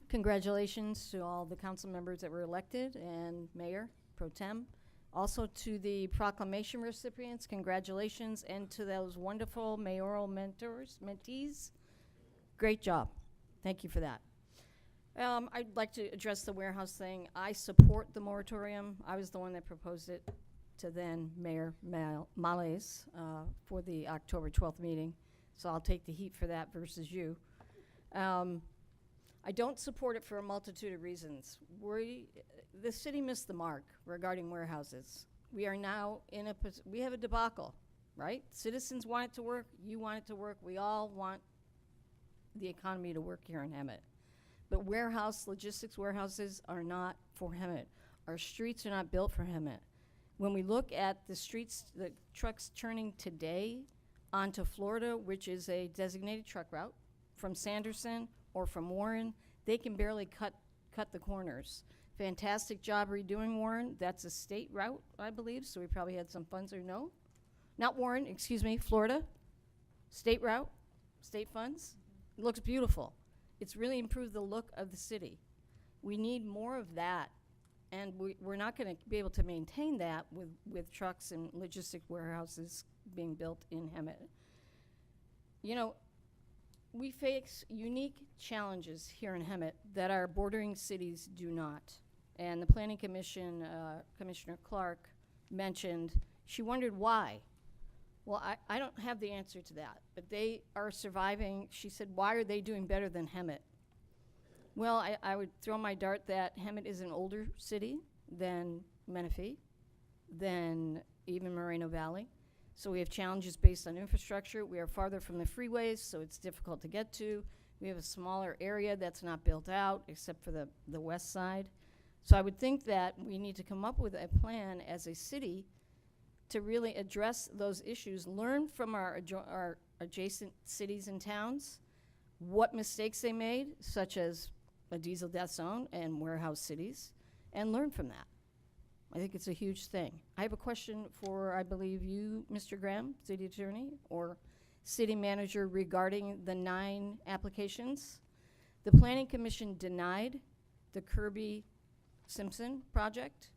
Congratulations to all the council members that were elected and Mayor Pro Tem. Also to the proclamation recipients, congratulations, and to those wonderful mayoral mentees. Great job. Thank you for that. I'd like to address the warehouse thing. I support the moratorium. I was the one that proposed it to then Mayor Males for the October 12th meeting. So I'll take the heat for that versus you. I don't support it for a multitude of reasons. The city missed the mark regarding warehouses. We are now in we have a debacle, right? Citizens want it to work, you want it to work, we all want the economy to work here in Hemet. But logistics warehouses are not for Hemet. Our streets are not built for Hemet. When we look at the streets, the trucks turning today onto Florida, which is a designated truck route, from Sanderson or from Warren, they can barely cut the corners. Fantastic job redoing Warren. That's a state route, I believe, so we probably had some funds, or no? Not Warren, excuse me, Florida. State route, state funds. It looks beautiful. It's really improved the look of the city. We need more of that, and we're not going to be able to maintain that with trucks and logistic warehouses being built in Hemet. You know, we face unique challenges here in Hemet that our bordering cities do not. And the Planning Commission, Commissioner Clark mentioned, she wondered why. Well, I don't have the answer to that, but they are surviving. She said, why are they doing better than Hemet? Well, I would throw my dart that Hemet is an older city than Mentee, than even Moreno Valley. So we have challenges based on infrastructure. We are farther from the freeways, so it's difficult to get to. We have a smaller area that's not built out except for the west side. So I would think that we need to come up with a plan as a city to really address those issues, learn from our adjacent cities and towns, what mistakes they made, such as a diesel death zone and warehouse cities, and learn from that. I think it's a huge thing. I have a question for, I believe you, Mr. Graham, city attorney, or city manager, regarding the 9 applications. The Planning Commission denied the Kirby Simpson project.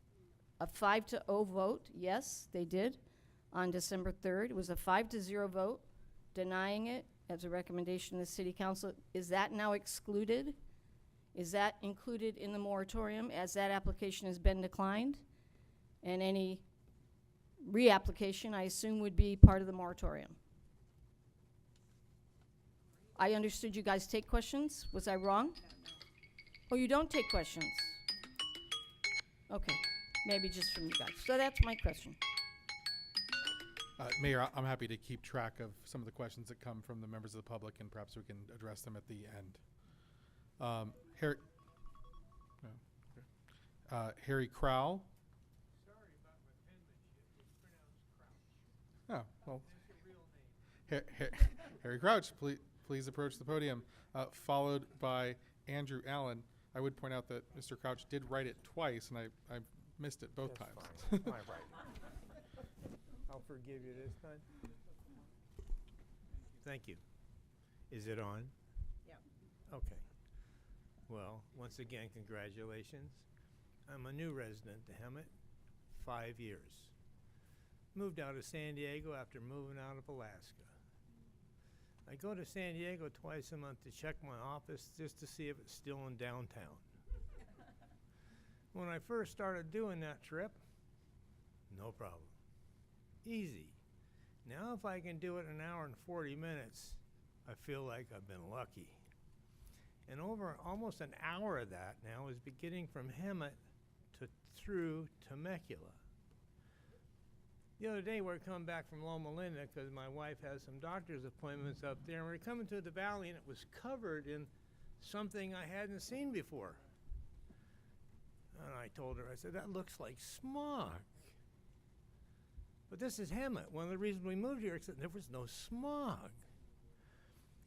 A 5-0 vote, yes, they did, on December 3rd. It was a 5-0 vote denying it as a recommendation of the City Council. Is that now excluded? Is that included in the moratorium as that application has been declined? And any reapplication, I assume, would be part of the moratorium. I understood you guys take questions. Was I wrong? Oh, you don't take questions? Okay. Maybe just from you guys. So that's my question. Mayor, I'm happy to keep track of some of the questions that come from the members of the public, and perhaps we can address them at the end. Harry, no, okay. Harry Crowell. Sorry about my penmanship. It's pronounced Crouch. Oh, well. That's your real name. Harry Crouch, please approach the podium, followed by Andrew Allen. I would point out that Mr. Crouch did write it twice, and I missed it both times. Fine. Fine, right. I'll forgive you this time. Thank you. Is it on? Yeah. Okay. Well, once again, congratulations. I'm a new resident to Hemet, 5 years. Moved out of San Diego after moving out of Alaska. I go to San Diego twice a month to check my office just to see if it's still in downtown. When I first started doing that trip, no problem. Easy. Now if I can do it in 1 hour and 40 minutes, I feel like I've been lucky. And over almost an hour of that now is beginning from Hemet through Temecula. The other day we're coming back from Loma Linda because my wife has some doctor's appointments up there, and we're coming through the valley and it was covered in something I hadn't seen before. And I told her, I said, that looks like smog. But this is Hemet. One of the reasons we moved here is that there was no smog.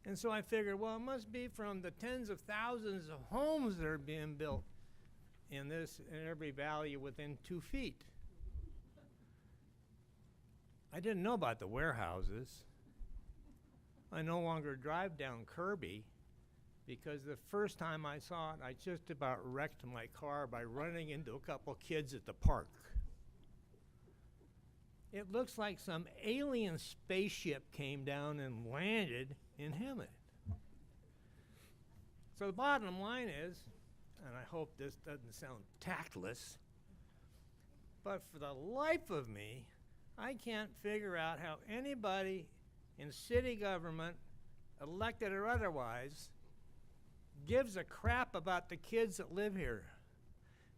And so I figured, well, it must be from the tens of thousands of homes that are being built in every valley within 2 feet. I didn't know about the warehouses. I no longer drive down Kirby because the first time I saw it, I just about wrecked my car by running into a couple kids at the park. It looks like some alien spaceship came down and landed in Hemet. So the bottom line is, and I hope this doesn't sound tactless, but for the life of me, I can't figure out how anybody in city government, elected or otherwise, gives a crap about the kids that live here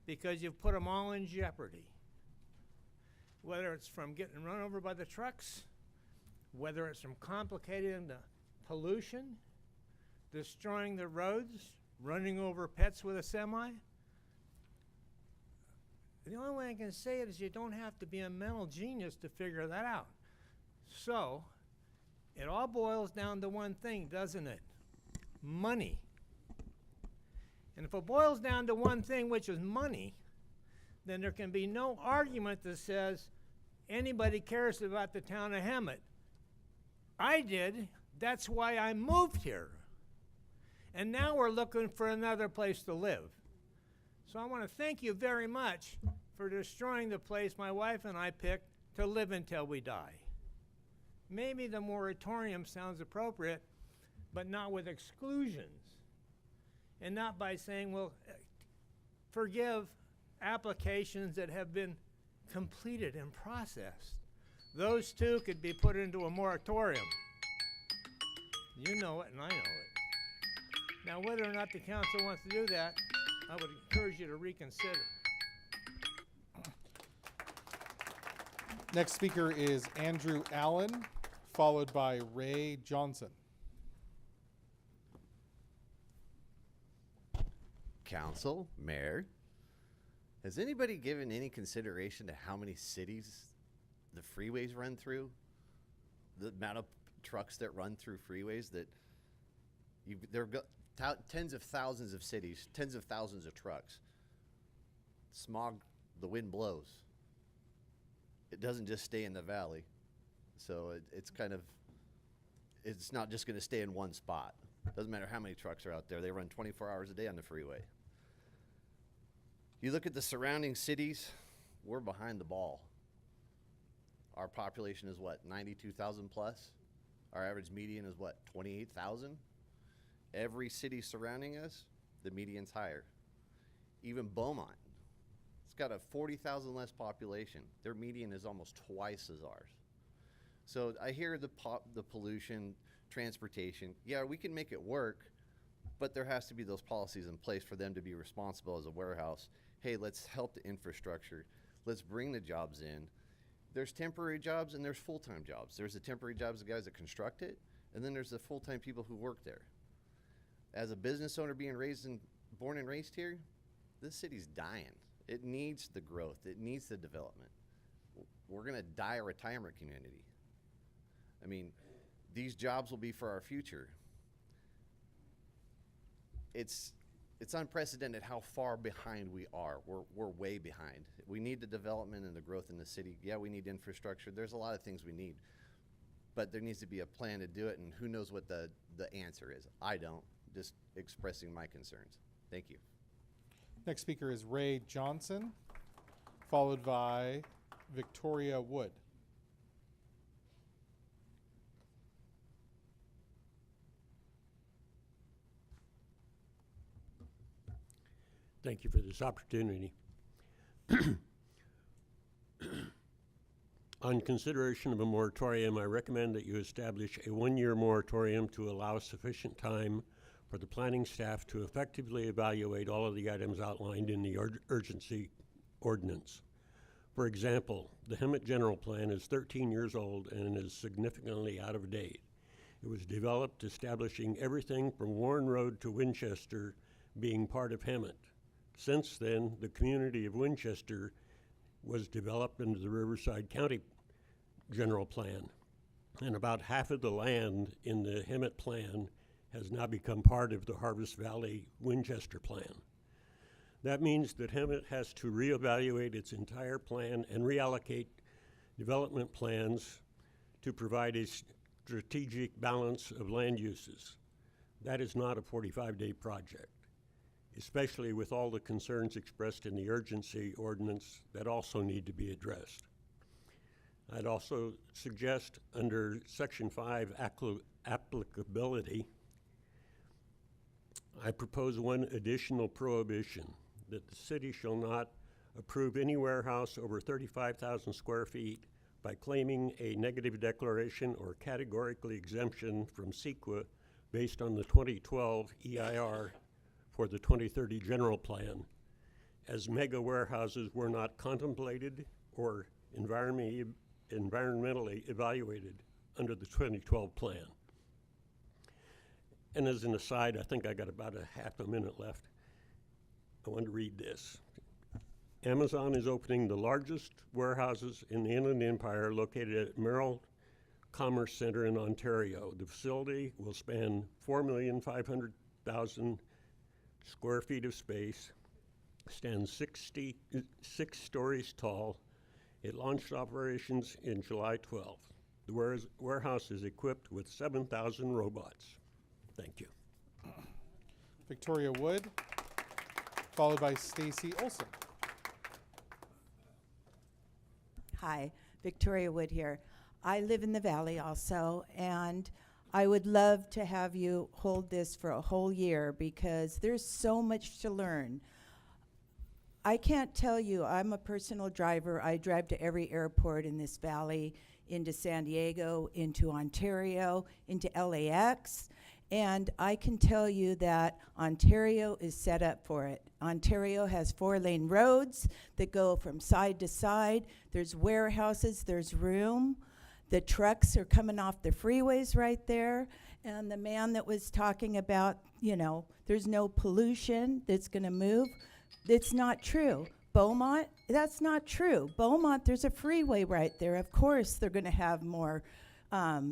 because you've put them all in jeopardy. Whether it's from getting run over by the trucks, whether it's from complicating the pollution, destroying the roads, running over pets with a semi. The only way I can say it is you don't have to be a mental genius to figure that out. So, it all boils down to one thing, doesn't it? Money. And if it boils down to one thing, which is money, then there can be no argument that says anybody cares about the town of Hemet. I did. That's why I moved here. And now we're looking for another place to live. So I want to thank you very much for destroying the place my wife and I picked to live until we die. Maybe the moratorium sounds appropriate, but not with exclusions. And not by saying, well, forgive applications that have been completed and processed. Those two could be put into a moratorium. You know it and I know it. Now, whether or not the council wants to do that, I would encourage you to reconsider. Next speaker is Andrew Allen, followed by Ray Johnson. council, mayor, has anybody given any consideration to how many cities the freeways run through? The amount of trucks that run through freeways that tens of thousands of cities, tens of thousands of trucks. Smog, the wind blows. It doesn't just stay in the valley. So it's not just gonna stay in one spot. Doesn't matter how many trucks are out there. They run 24 hours a day on the freeway. You look at the surrounding cities, we're behind the ball. Our population is what, 92,000 plus? Our average median is what, 28,000? Every city surrounding us, the median's higher. Even Beaumont, it's got a 40,000 less population. Their median is almost twice as ours. So I hear the pollution, transportation. Yeah, we can make it work, but there has to be those policies in place for them to be responsible as a warehouse. Hey, let's help the infrastructure. Let's bring the jobs in. There's temporary jobs and there's full-time jobs. There's the temporary jobs, the guys that construct it, and then there's the full-time people who work there. As a business owner being born and raised here, this city's dying. It needs the growth. It needs the development. We're gonna die a retirement community. I mean, these jobs will be for our future. It's unprecedented how far behind we are. We're way behind. We need the development and the growth in the city. Yeah, we need infrastructure. There's a lot of things we need. But there needs to be a plan to do it, and who knows what the answer is. I don't. Just expressing my concerns. Thank you. Next speaker is Ray Johnson, followed by Victoria Wood. Thank you for this opportunity. On consideration of a moratorium, I recommend that you establish a one-year moratorium to allow sufficient time for the planning staff to effectively evaluate all of the items outlined in the urgency ordinance. For example, the Hemet General Plan is 13 years old and is significantly out of date. It was developed establishing everything from Warren Road to Winchester being part of Hemet. Since then, the community of Winchester was developed into the Riverside County General Plan, and about half of the land in the Hemet Plan has now become part of the Harvest Valley Winchester Plan. That means that Hemet has to reevaluate its entire plan and reallocate development plans to provide a strategic balance of land uses. That is not a 45-day project, especially with all the concerns expressed in the urgency ordinance that also need to be addressed. I'd also suggest under Section 5 applicability, I propose one additional prohibition, that the city shall not approve any warehouse over 35,000 square feet by claiming a negative declaration or categorically exemption from CEQA based on the 2012 EIR for the 2030 general plan, as mega warehouses were not contemplated or environmentally evaluated under the 2012 plan. And as an aside, I think I got about a half a minute left. I want to read this. Amazon is opening the largest warehouses in the Inland Empire located at Merrill Commerce Center in Ontario. The facility will span 4,500,000 square feet of space, stands 66 stories tall. It launched operations in July 12th. The warehouse is equipped with 7,000 robots. Thank you. Victoria Wood, followed by Stacy Olson. Hi, Victoria Wood here. I live in the Valley also, and I would love to have you hold this for a whole year because there's so much to learn. I can't tell you, I'm a personal driver. I drive to every airport in this valley, into San Diego, into Ontario, into LAX, and I can tell you that Ontario is set up for it. Ontario has 4-lane roads that go from side to side. There's warehouses, there's room. The trucks are coming off the freeways right there. And the man that was talking about, you know, there's no pollution that's going to move, it's not true. Beaumont, that's not true. Beaumont, there's a freeway right there. Of course, they're going to have more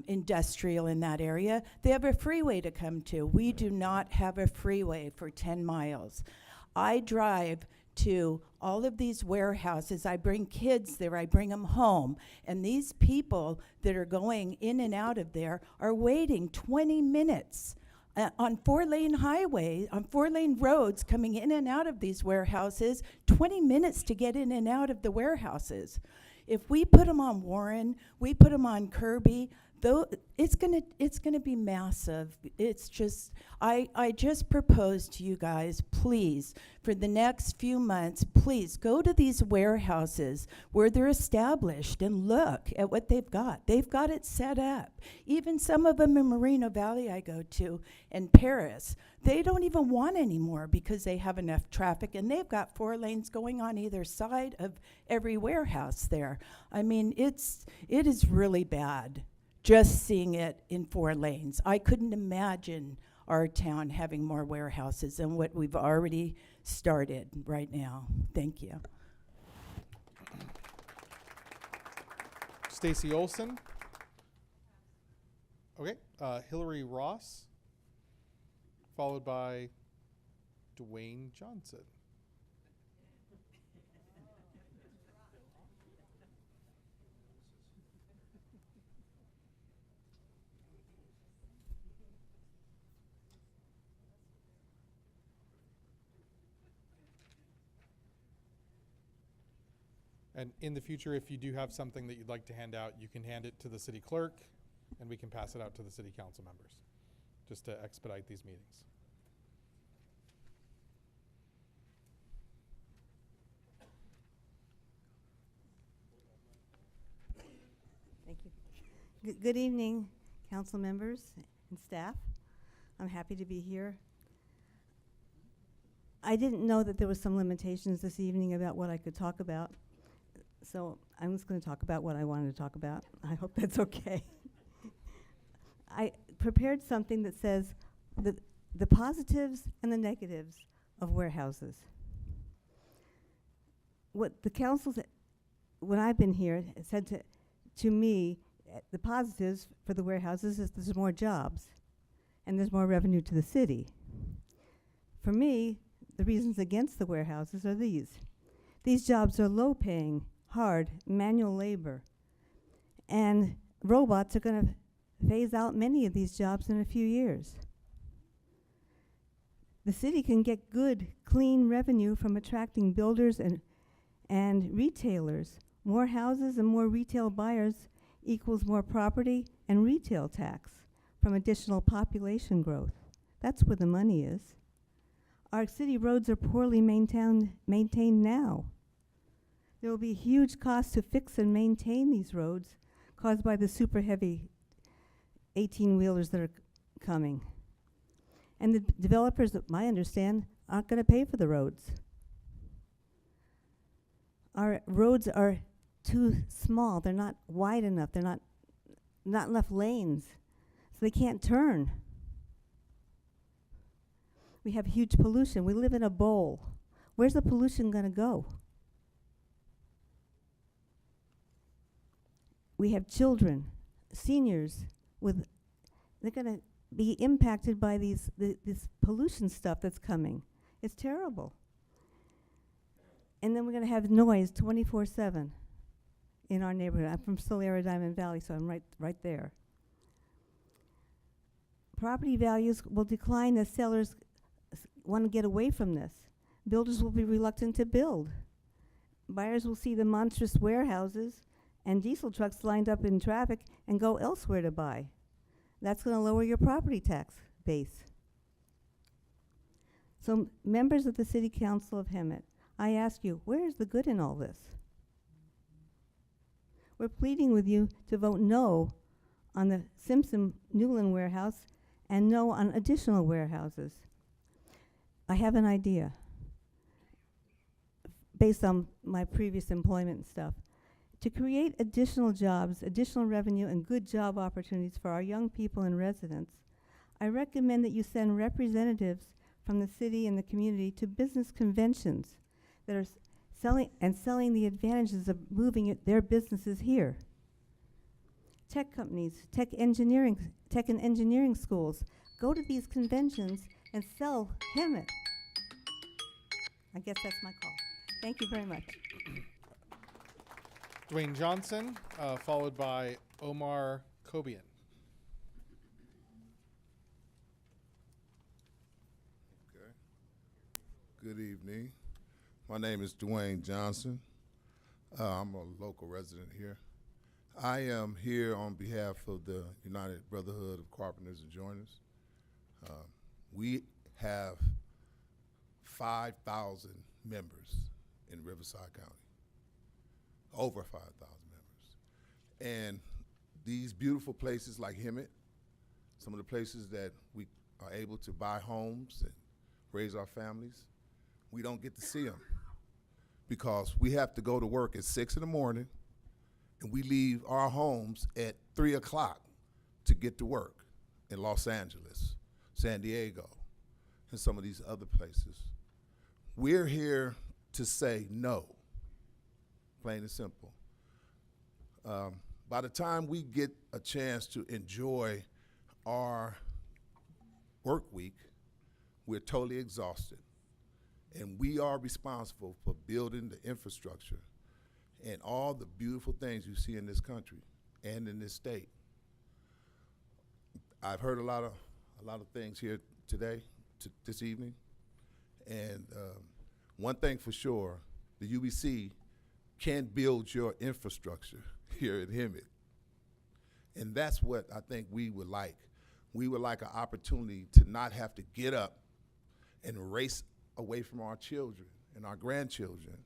industrial in that area. They have a freeway to come to. We do not have a freeway for 10 miles. I drive to all of these warehouses. I bring kids there. I bring them home. And these people that are going in and out of there are waiting 20 minutes on 4-lane highways, on 4-lane roads coming in and out of these warehouses, 20 minutes to get in and out of the warehouses. If we put them on Warren, we put them on Kirby, though it's gonna be massive. It's just, I just propose to you guys, please, for the next few months, please go to these warehouses where they're established and look at what they've got. They've got it set up. Even some of them in Moreno Valley I go to, in Paris, they don't even want anymore because they have enough traffic, and they've got 4 lanes going on either side of every warehouse there. I mean, it is really bad just seeing it in 4 lanes. I couldn't imagine our town having more warehouses than what we've already started right now. Thank you. Stacy Olson. Okay, Hillary Ross, followed by Dwayne Johnson. And in the future, if you do have something that you'd like to hand out, you can hand it to the city clerk, and we can pass it out to the city council members, just to expedite these meetings. Thank you. Good evening, council members and staff. I'm happy to be here. I didn't know that there was some limitations this evening about what I could talk about, so I'm just going to talk about what I wanted to talk about. I hope that's okay. I prepared something that says the positives and the negatives of warehouses. What the council, when I've been here, said to me, the positives for the warehouses is there's more jobs and there's more revenue to the city. For me, the reasons against the warehouses are these. These jobs are low-paying, hard, manual labor, and robots are going to phase out many of these jobs in a few years. The city can get good, clean revenue from attracting builders and retailers. More houses and more retail buyers equals more property and retail tax from additional population growth. That's where the money is. Our city roads are poorly maintained now. There will be huge costs to fix and maintain these roads caused by the super heavy 18-wheelers that are coming. And the developers, I understand, aren't going to pay for the roads. Our roads are too small. They're not wide enough. They're not enough lanes, so they can't turn. We have huge pollution. We live in a bowl. Where's the pollution going to go? We have children, seniors, they're going to be impacted by this pollution stuff that's coming. It's terrible. And then we're going to have noise 24/7 in our neighborhood. I'm from Solera Diamond Valley, so I'm right there. Property values will decline as sellers want to get away from this. Builders will be reluctant to build. Buyers will see the monstrous warehouses and diesel trucks lined up in traffic and go elsewhere to buy. That's going to lower your property tax base. So members of the City Council of Hemet, I ask you, where is the good in all this? We're pleading with you to vote no on the Simpson-Newland warehouse and no on additional warehouses. I have an idea based on my previous employment and stuff. To create additional jobs, additional revenue, and good job opportunities for our young people and residents, I recommend that you send representatives from the city and the community to business conventions that are selling the advantages of moving their businesses here. Tech companies, tech and engineering schools, go to these conventions and sell Hemet. I guess that's my call. Thank you very much. Dwayne Johnson, followed by Omar Kobian. Okay. Good evening. My name is Dwayne Johnson. I'm a local resident here. I am here on behalf of the United Brotherhood of Carpenters and Joiners. We have 5,000 members in Riverside County, over 5,000 members. And these beautiful places like Hemet, some of the places that we are able to buy homes and raise our families, we don't get to see them because we have to go to work at 6 in the morning and we leave our homes at 3 o'clock to get to work in Los Angeles, San Diego, and some of these other places. We're here to say no, plain and simple. By the time we get a chance to enjoy our work week, we're totally exhausted. And we are responsible for building the infrastructure and all the beautiful things you see in this country and in this state. I've heard a lot of things here today, this evening, and one thing for sure, the UBC can build your infrastructure here at Hemet. And that's what I think we would like. We would like an opportunity to not have to get up and race away from our children and our grandchildren.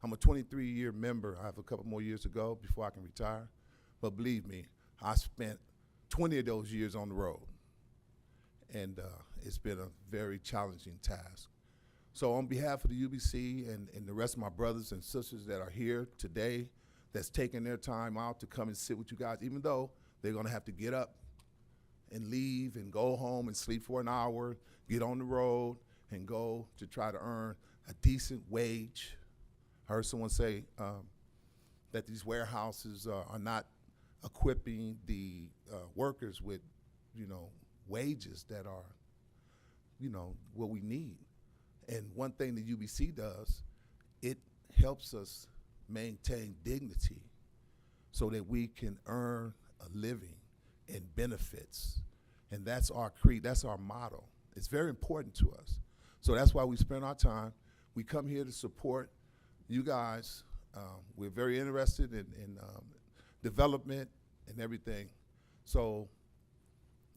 I'm a 23-year member. I have a couple more years to go before I can retire. But believe me, I spent 20 of those years on the road. And it's been a very challenging task. So on behalf of the UBC and the rest of my brothers and sisters that are here today, that's taking their time out to come and sit with you guys, even though they're gonna have to get up and leave and go home and sleep for an hour, get on the road and go to try to earn a decent wage. I heard someone say that these warehouses are not equipping the workers with, wages that are, what we need. And one thing the UBC does, it helps us maintain dignity so that we can earn a living and benefits. And that's our creed, that's our motto. It's very important to us. So that's why we spend our time. We come here to support you guys. We're very interested in development and everything. So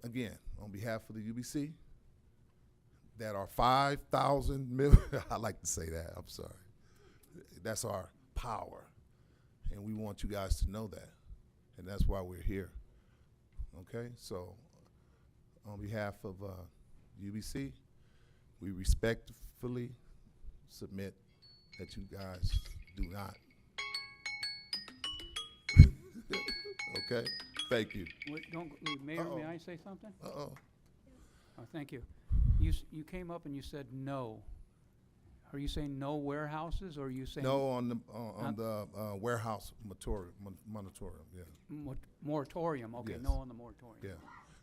again, on behalf of the UBC, that are 5,000 members, I like to say that, I'm sorry. That's our power, and we want you guys to know that, and that's why we're here, okay? So on behalf of UBC, we respectfully submit that you guys do not. Okay, thank you. Wait, Mayor, may I say something? Uh-oh. Oh, thank you. You came up and you said no. Are you saying no warehouses, or are you saying no on the warehouse moratorium? Yeah. Moratorium. Okay, Yes. no on the moratorium. Yeah.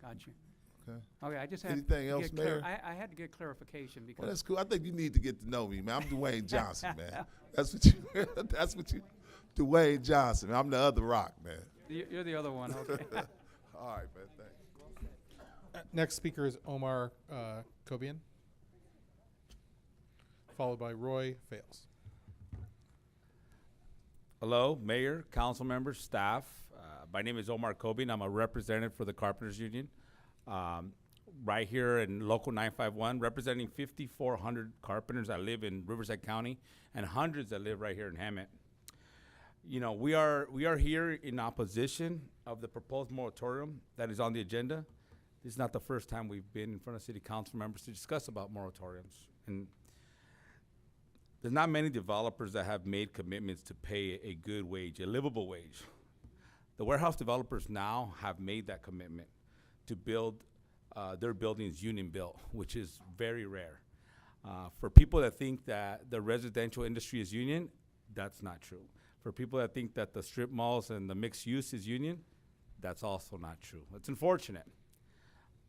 Got you. Okay. Okay, I just had Anything to else, get Mayor? I had to get clarification because Well, that's cool. I think you need to get to know me, man. I'm Dwayne Johnson, man. That's what you. That's what you. Dwayne Johnson. I'm the other rock, man. You're the other one. Okay. All right, man. Thanks. Next speaker is Omar Kobian, followed by Roy Fales. Hello, Mayor, council members, staff. My name is Omar Kobian. I'm a representative for the Carpenters Union. Right here in Local 951, representing 5,400 carpenters that live in Riverside County and hundreds that live right here in Hemet. We are here in opposition of the proposed moratorium that is on the agenda. This is not the first time we've been in front of city council members to discuss about moratoriums. And there's not many developers that have made commitments to pay a good wage, a livable wage. The warehouse developers now have made that commitment to build their building is union built, which is very rare. For people that think that the residential industry is union, that's not true. For people that think that the strip malls and the mixed use is union, that's also not true. It's unfortunate.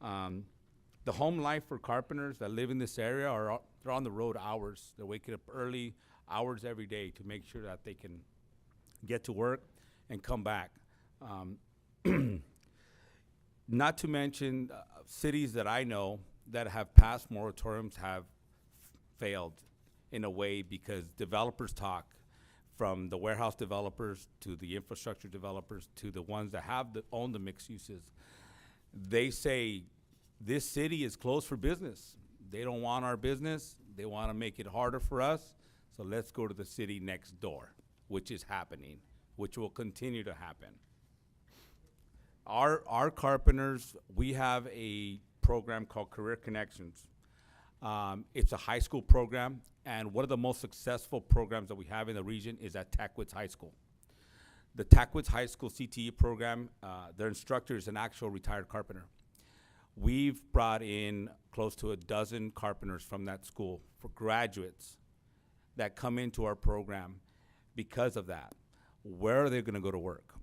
The home life for carpenters that live in this area they're on the road hours. They're waking up early, hours every day to make sure that they can get to work and come back. Not to mention cities that I know that have passed moratoriums have failed in a way because developers talk, from the warehouse developers to the infrastructure developers to the ones that own the mixed uses. They say this city is closed for business. They don't want our business. They want to make it harder for us. So let's go to the city next door, which is happening, which will continue to happen. Our carpenters, we have a program called Career Connections. It's a high school program, and one of the most successful programs that we have in the region is at Tackwitz High School. The Tackwitz High School CTE program, their instructor is an actual retired carpenter. We've brought in close to a dozen carpenters from that school for graduates that come into our program because of that. Where are they going to go to work?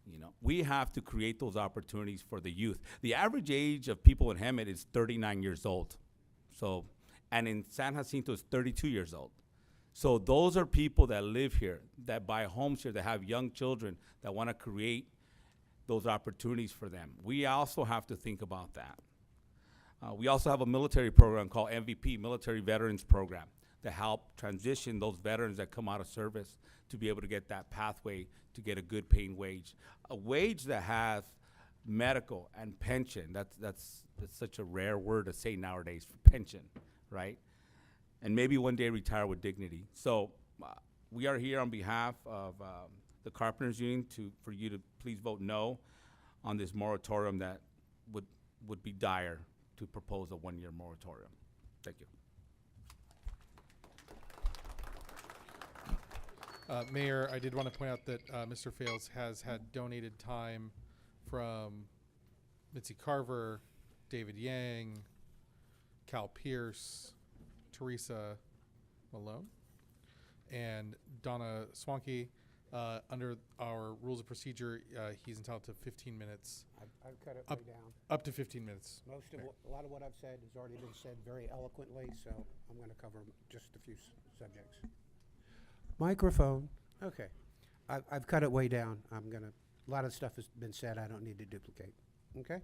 You know, we have to create those opportunities for the youth. The average age of people in Hemet is 39 years old. So, and in San Jacinto is 32 years old. So those are people that live here, that buy homes here, that have young children, that want to create those opportunities for them. We also have to think about that. We also have a military program called MVP, Military Veterans Program, to help transition those veterans that come out of service to be able to get that pathway to get a good paying wage. A wage that has medical and pension. That's such a rare word to say nowadays, for pension, right? And maybe one day retire with dignity. So we are here on behalf of the Carpenters Union for you to please vote no on this moratorium that would be dire to propose a one-year moratorium. Thank you. Mayor, I did want to point out that Mr. Fales has had donated time from Mitzi Carver, David Yang, Cal Pierce, Teresa Malone, and Donna Swanky. Under our rules of procedure, he's entitled to 15 minutes. I've cut it way down. Up to 15 minutes. A lot of what I've said has already been said very eloquently, so I'm going to cover just a few subjects. Microphone. Okay. I've cut it way down. A lot of stuff has been said. I don't need to duplicate. Okay?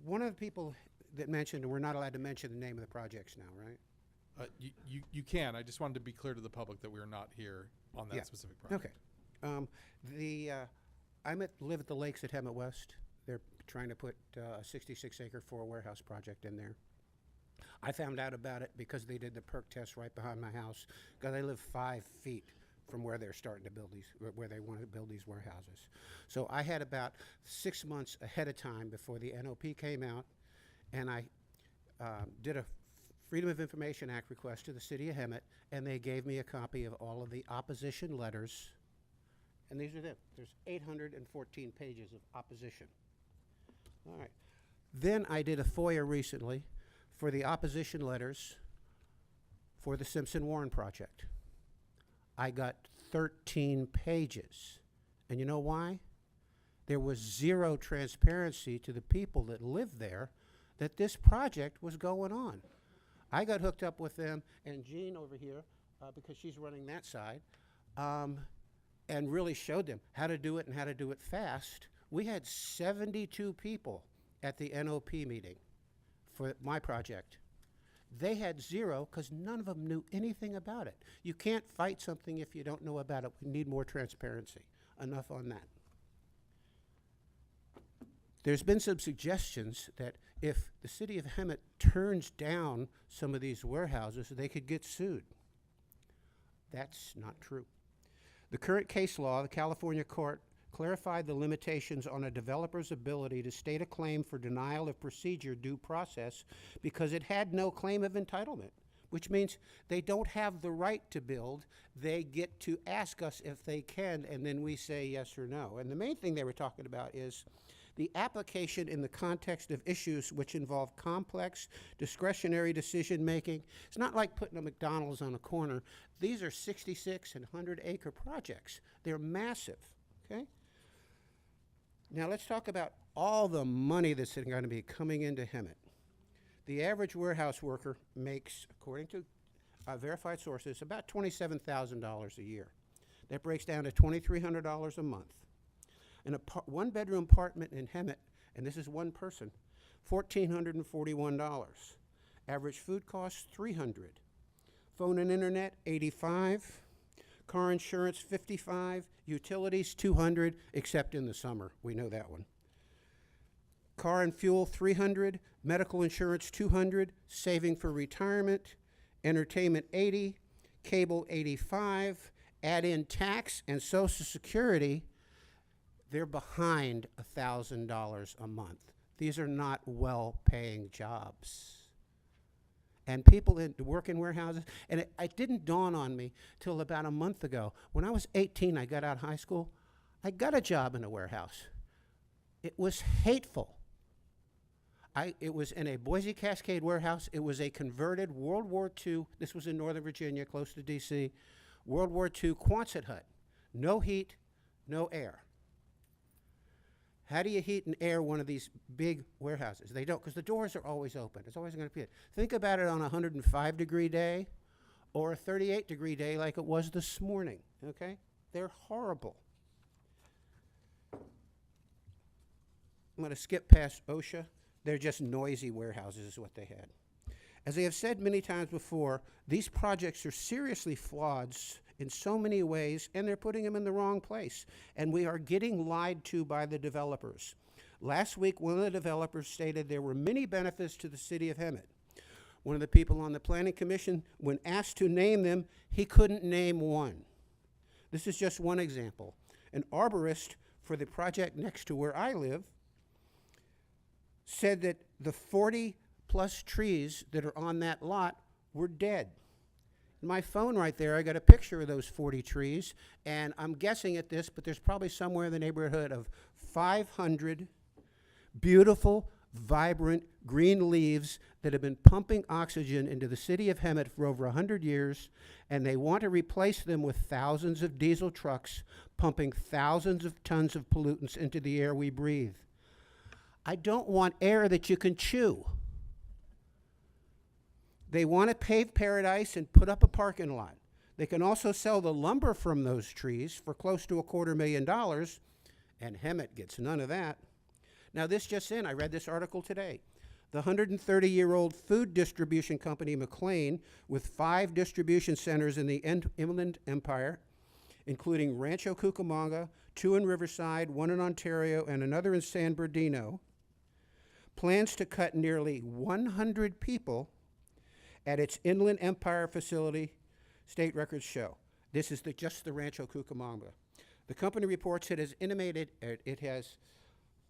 One of the people that mentioned, and we're not allowed to mention the name of the projects now, right? You can. I just wanted to be clear to the public that we are not here on that specific project. Okay. Live at the lakes at Hemet West. They're trying to put a 66-acre warehouse project in there. I found out about it because they did the perk test right behind my house, because I live 5 feet from where they're starting to build where they want to build these warehouses. So I had about 6 months ahead of time before the NOP came out, and I did a Freedom of Information Act request to the city of Hemet, and they gave me a copy of all of the opposition letters, and these are them. There's 814 pages of opposition. All right. Then I did a FOIA recently for the opposition letters for the Simpson-Warren project. I got 13 pages. And you know why? There was zero transparency to the people that lived there that this project was going on. I got hooked up with them and Jean over here, because she's running that side, and really showed them how to do it and how to do it fast. We had 72 people at the NOP meeting for my project. They had zero because none of them knew anything about it. You can't fight something if you don't know about it. We need more transparency. Enough on that. There's been some suggestions that if the city of Hemet turns down some of these warehouses, they could get sued. That's not true. The current case law, the California court clarified the limitations on a developer's ability to state a claim for denial of procedure due process because it had no claim of entitlement, which means they don't have the right to build. They get to ask us if they can, and then we say yes or no. And the main thing they were talking about is The application in the context of issues which involve complex, discretionary decision-making. It's not like putting a McDonald's on a corner. These are 66 and 100-acre projects. They're massive, okay? Now let's talk about all the money that's going to be coming into Hemet. The average warehouse worker makes, according to verified sources, about $27,000 a year. That breaks down to $2,300 a month. In a one-bedroom apartment in Hemet, and this is one person, $1,441. Average food costs $300. Phone and internet, $85. Car insurance, $55. Utilities, $200, except in the summer. We know that one. Car and fuel, $300. Medical insurance, $200. Saving for retirement. Entertainment, $80. Cable, $85. Add in tax and Social Security, they're behind $1,000 a month. These are not well-paying jobs. And people work in warehouses, and it didn't dawn on me till about a month ago. When I was 18, I got out of high school, I got a job in a warehouse. It was hateful. It was in a Boise Cascade warehouse. It was a converted World War II, this was in Northern Virginia, close to DC, World War II Quonset hut. No heat, no air. How do you heat and air one of these big warehouses? They don't, because the doors are always open. It's always going to be it. Think about it on a 105-degree day or a 38-degree day like it was this morning, okay? They're horrible. I'm going to skip past OSHA. They're just noisy warehouses is what they had. As I have said many times before, these projects are seriously flawed in so many ways, and they're putting them in the wrong place. And we are getting lied to by the developers. Last week, one of the developers stated there were many benefits to the city of Hemet. One of the people on the Planning Commission, when asked to name them, he couldn't name one. This is just one example. An arborist for the project next to where I live said that the 40-plus trees that are on that lot were dead. My phone right there, I got a picture of those 40 trees, and I'm guessing at this, but there's probably somewhere in the neighborhood of 500 beautiful, vibrant green leaves that have been pumping oxygen into the city of Hemet for over 100 years, and they want to replace them with thousands of diesel trucks pumping thousands of tons of pollutants into the air we breathe. I don't want air that you can chew. They want to pave paradise and put up a parking lot. They can also sell the lumber from those trees for close to $250,000, and Hemet gets none of that. Now this just in, I read this article today. The 130-year-old food distribution company McLean, with 5 distribution centers in the Inland Empire, including Rancho Cucamonga, 2 in Riverside, 1 in Ontario, and another in San Bernardino, plans to cut nearly 100 people at its Inland Empire facility, state records show. This is just the Rancho Cucamonga. The company reports it has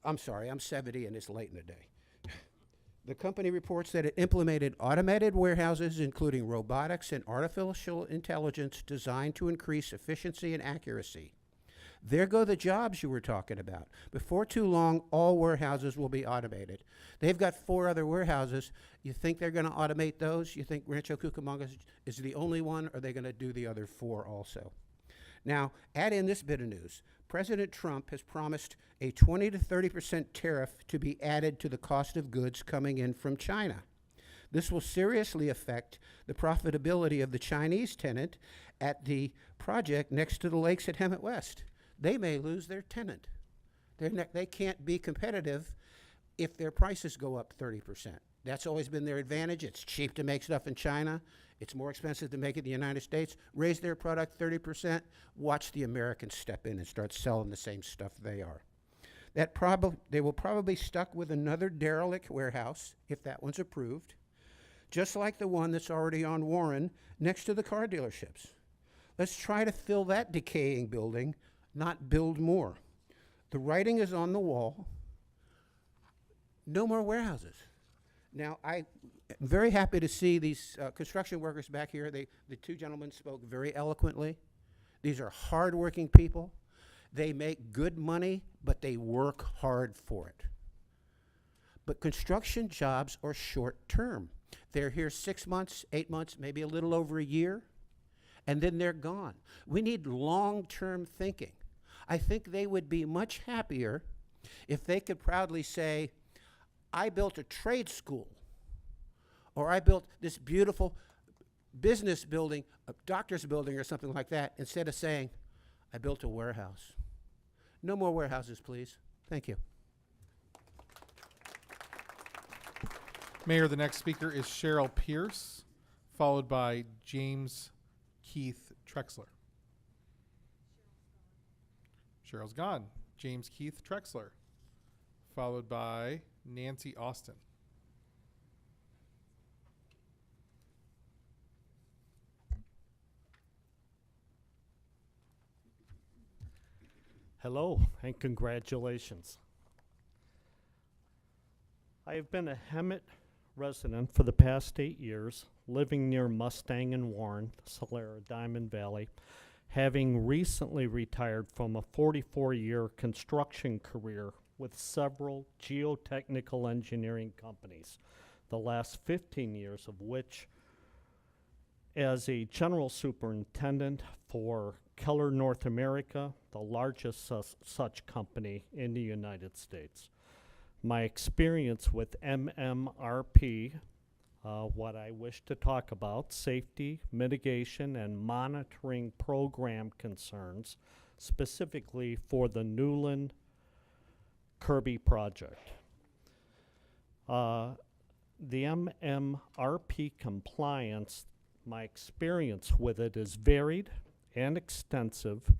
I'm sorry, I'm 70 and it's late in the day. The company reports that it implemented automated warehouses, including robotics and artificial intelligence designed to increase efficiency and accuracy. There go the jobs you were talking about. Before too long, all warehouses will be automated. They've got 4 other warehouses. You think they're going to automate those? You think Rancho Cucamonga is the only one, or are they going to do the other 4 also? Now, add in this bit of news. President Trump has promised a 20 to 30% tariff to be added to the cost of goods coming in from China. This will seriously affect the profitability of the Chinese tenant at the project next to the lakes at Hemet West. They may lose their tenant. They can't be competitive if their prices go up 30%. That's always been their advantage. It's cheap to make stuff in China. It's more expensive to make it in the United States. Raise their product 30%. Watch the Americans step in and start selling the same stuff they are. They will probably be stuck with another derelict warehouse if that one's approved, just like the one that's already on Warren next to the car dealerships. Let's try to fill that decaying building, not build more. The writing is on the wall. No more warehouses. Now, I'm very happy to see these construction workers back here. The 2 gentlemen spoke very eloquently. These are hardworking people. They make good money, but they work hard for it. But construction jobs are short term. They're here 6 months, 8 months, maybe a little over a year, and then they're gone. We need long-term thinking. I think they would be much happier if they could proudly say, I built a trade school, or I built this beautiful business building, a doctor's building or something like that, instead of saying, I built a warehouse. No more warehouses, please. Thank you. Mayor, the next speaker is Cheryl Pierce, followed by James Keith Trexler. Cheryl's gone. James Keith Trexler, followed by Nancy Austin. Hello and congratulations. I have been a Hemet resident for the past 8 years, living near Mustang and Warren, Solera, Diamond Valley, having recently retired from a 44-year construction career with several geotechnical engineering companies, the last 15 years of which as a general superintendent for Keller North America, the largest such company in the United States. My experience with MMRP, what I wish to talk about, safety, mitigation, and monitoring program concerns, specifically for the Newland Kirby project. The MMRP compliance, my experience with it is varied and extensive,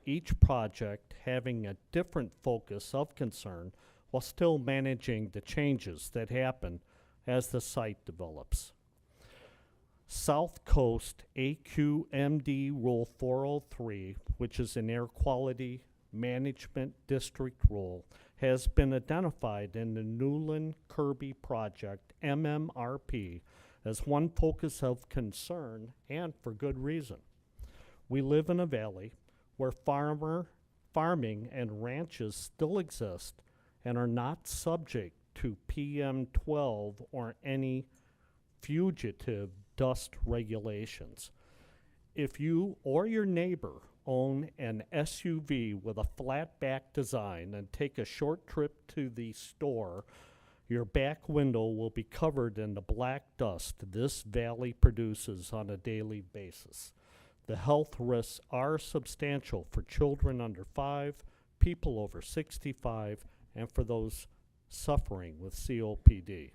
each project having a different focus of concern while still managing the changes that happen as the site develops. South Coast AQMD Rule 403, which is an air quality management district rule, has been identified in the Newland Kirby project, MMRP, as one focus of concern, and for good reason. We live in a valley where farming and ranches still exist and are not subject to PM12 or any fugitive dust regulations. If you or your neighbor own an SUV with a flat back design and take a short trip to the store, your back window will be covered in the black dust this valley produces on a daily basis. The health risks are substantial for children under 5, people over 65, and for those suffering with COPD.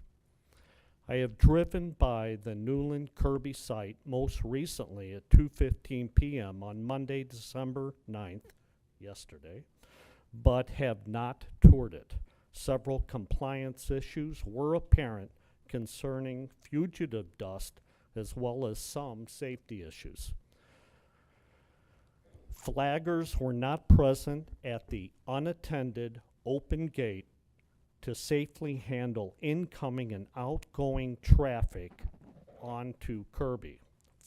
I have driven by the Newland Kirby site most recently at 2:15 p.m. on Monday, December 9th, yesterday, but have not toured it. Several compliance issues were apparent concerning fugitive dust as well as some safety issues. Flaggers were not present at the unattended open gate to safely handle incoming and outgoing traffic onto Kirby.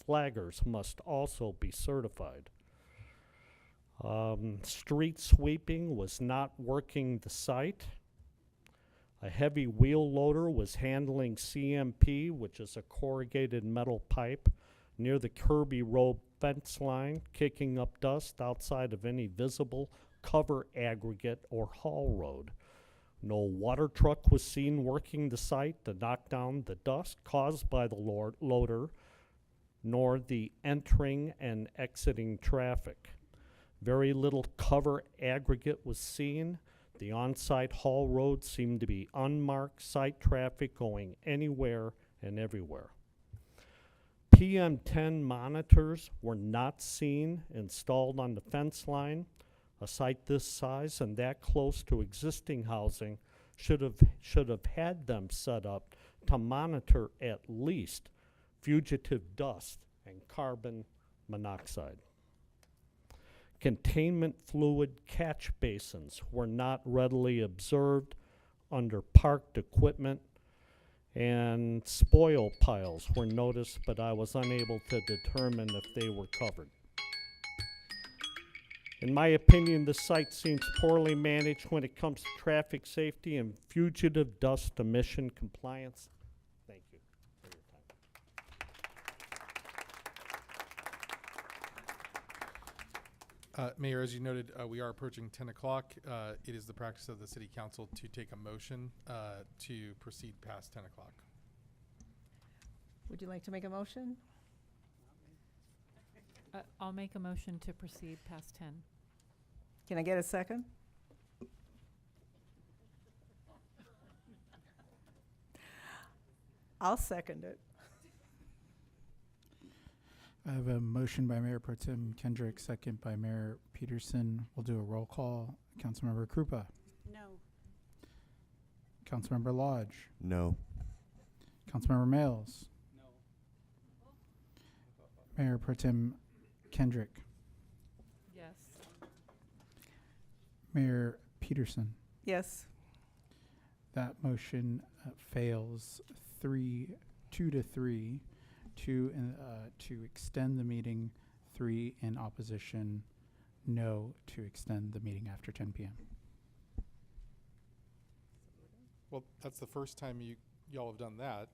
Flaggers must also be certified. Street sweeping was not working the site. A heavy wheel loader was handling CMP, which is a corrugated metal pipe, near the Kirby Road fence line, kicking up dust outside of any visible cover aggregate or haul road. No water truck was seen working the site to knock down the dust caused by the loader, nor the entering and exiting traffic. Very little cover aggregate was seen. The on-site haul road seemed to be unmarked site traffic going anywhere and everywhere. PM10 monitors were not seen installed on the fence line. A site this size and that close to existing housing should have had them set up to monitor at least fugitive dust and carbon monoxide. Containment fluid catch basins were not readily observed under parked equipment, and spoil piles were noticed, but I was unable to determine if they were covered. In my opinion, the site seems poorly managed when it comes to traffic safety and fugitive dust emission compliance. Thank you for your time. Mayor, as you noted, we are approaching 10 o'clock. It is the practice of the City Council to take a motion to proceed past 10 o'clock. Would you like to make a motion? I'll make a motion to proceed past 10. Can I get a second? I'll second it. I have a motion by Mayor Pro Tem Kendrick, second by Mayor Peterson. We'll do a roll call. Councilmember Krupa. No. Councilmember Lodge. No. Councilmember Males. No. Mayor Pro Tem Kendrick. Yes. Mayor Peterson. Yes. That motion fails 2 to 3 to extend the meeting, 3 in opposition, no to extend the meeting after 10 p.m. Well, that's the first time y'all have done that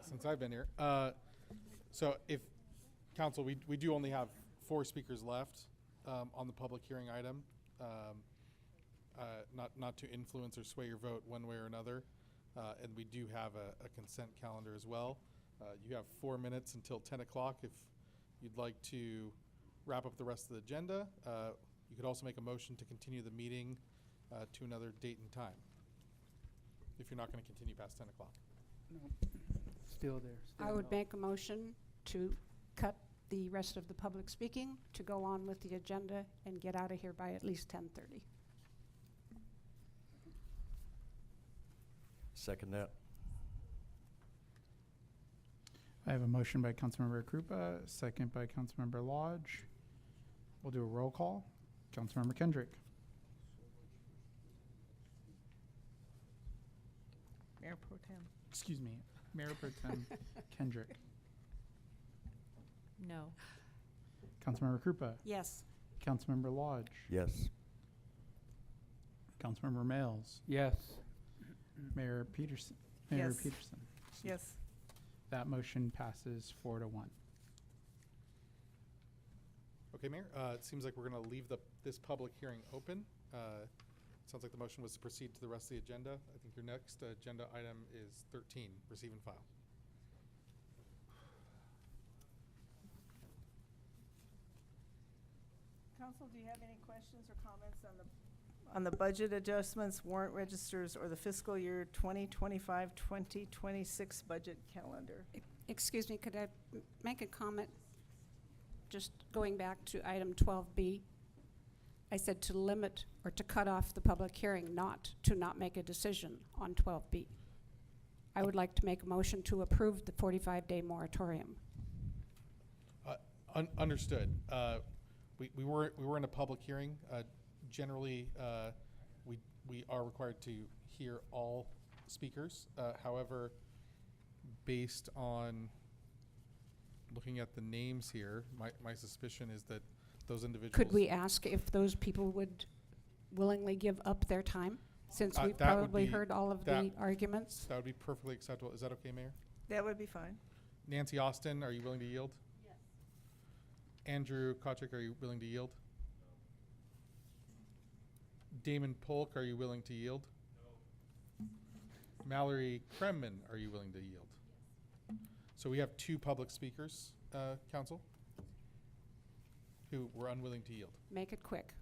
since I've been here. So if council, we do only have 4 speakers left on the public hearing item. Not to influence or sway your vote one way or another. And we do have a consent calendar as well. You have 4 minutes until 10 o'clock if you'd like to wrap up the rest of the agenda. You could also make a motion to continue the meeting to another date and time if you're not going to continue past 10 o'clock. No. Still there. I would make a motion to cut the rest of the public speaking, to go on with the agenda and get out of here by at least 10:30. Second that. I have a motion by Councilmember Krupa, second by Councilmember Lodge. We'll do a roll call. Councilmember Kendrick. Mayor Pro Tem. Excuse me, Mayor Pro Tem Kendrick. No. Councilmember Krupa. Yes. Councilmember Lodge. Yes. Councilmember Males. Yes. Mayor Peterson. Mayor Yes. Peterson. Yes. That motion passes 4 to 1. Okay, Mayor. It seems like we're going to leave this public hearing open. Sounds like the motion was to proceed to the rest of the agenda. I think your next agenda item is 13, receive and file. Council, do you have any questions or comments on the budget adjustments, warrant registers, or the fiscal year 2025-2026 budget calendar? Excuse me, could I make a comment? Just going back to item 12B. I said to limit or to cut off the public hearing, not to not make a decision on 12B. I would like to make a motion to approve the 45-day moratorium. Understood. We were in a public hearing. Generally, we are required to hear all speakers. However, based on looking at the names here, my suspicion is that those individuals. Could we ask if those people would willingly give up their time, since we've probably heard all of the arguments? That would be perfectly acceptable. Is that okay, Mayor? That would be fine. Nancy Austin, are you willing to yield? Yes. Andrew Kochik, are you willing to yield? No. Damon Polk, are you willing to yield? No. Mallory Kremman, are you willing to yield? Yes. So we have 2 public speakers, Council, who were unwilling to yield. Make it quick.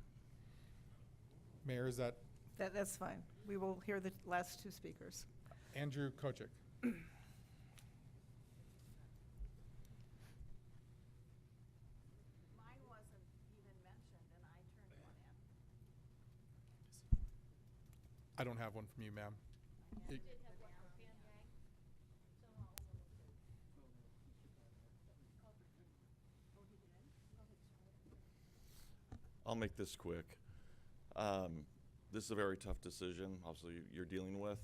Mayor, is that? That's fine. We will hear the last 2 speakers. Andrew Kochik. Mine wasn't even mentioned, and I turned one in. I don't have one from you, ma'am. I did have one from Pan Yang. I'll make this quick. This is a very tough decision, obviously, you're dealing with.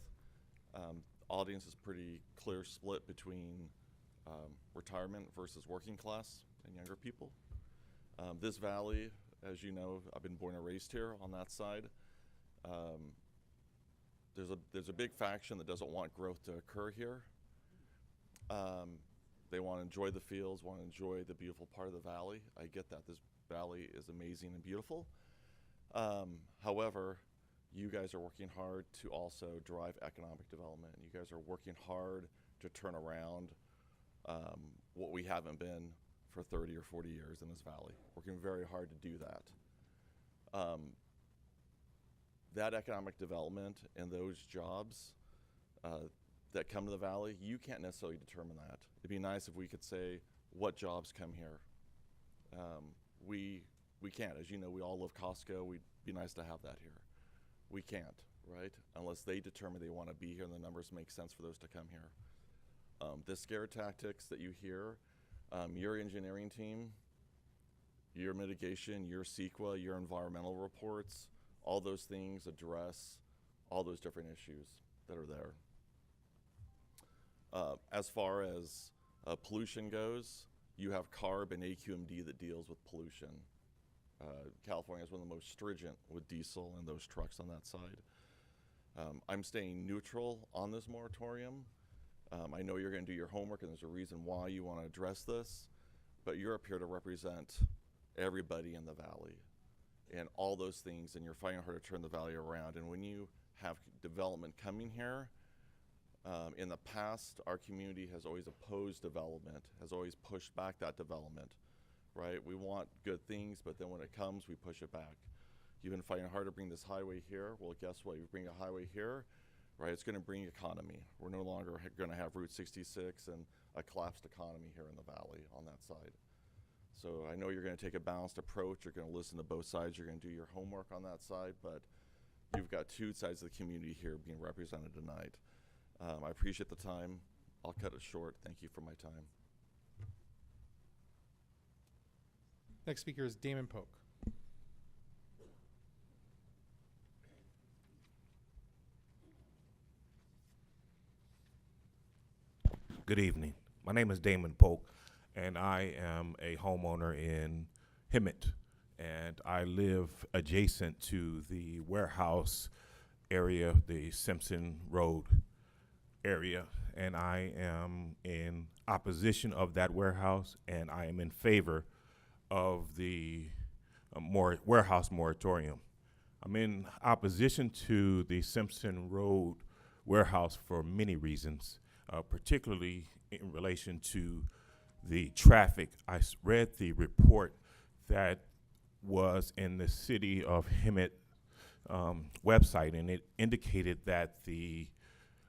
Audience is pretty clear split between retirement versus working class and younger people. This valley, as you know, I've been born and raised here on that side. There's a big faction that doesn't want growth to occur here. They want to enjoy the fields, want to enjoy the beautiful part of the valley. I get that. This valley is amazing and beautiful. However, you guys are working hard to also drive economic development. You guys are working hard to turn around what we haven't been for 30 or 40 years in this valley. Working very hard to do that. That economic development and those jobs that come to the valley, you can't necessarily determine that. It'd be nice if we could say what jobs come here. We can't. As you know, we all love Costco. We'd be nice to have that here. We can't, right? Unless they determine they want to be here and the numbers make sense for those to come here. The scare tactics that you hear, your engineering team, your mitigation, your CEQA, your environmental reports, all those things address all those different issues that are there. As far as pollution goes, you have CARB and AQMD that deals with pollution. California is one of the most stringent with diesel and those trucks on that side. I'm staying neutral on this moratorium. I know you're going to do your homework and there's a reason why you want to address this, but you're up here to represent everybody in the valley and all those things, and you're fighting hard to turn the valley around. And when you have development coming here, in the past, our community has always opposed development, has always pushed back that development, right? We want good things, but then when it comes, we push it back. You've been fighting hard to bring this highway here. Well, guess what? You bring a highway here, right? It's going to bring economy. We're no longer going to have Route 66 and a collapsed economy here in the valley on that side. So I know you're going to take a balanced approach. You're going to listen to both sides. You're going to do your homework on that side, but you've got two sides of the community here being represented tonight. I appreciate the time. I'll cut it short. Thank you for my time. Next speaker is Damon Polk. Good evening. My name is Damon Polk, and I am a homeowner in Hemet, and I live adjacent to the warehouse area, the Simpson Road area, and I am in opposition of that warehouse, and I am in favor of the warehouse moratorium. I'm in opposition to the Simpson Road warehouse for many reasons, particularly in relation to the traffic. I read the report that was in the City of Hemet website, and it indicated that the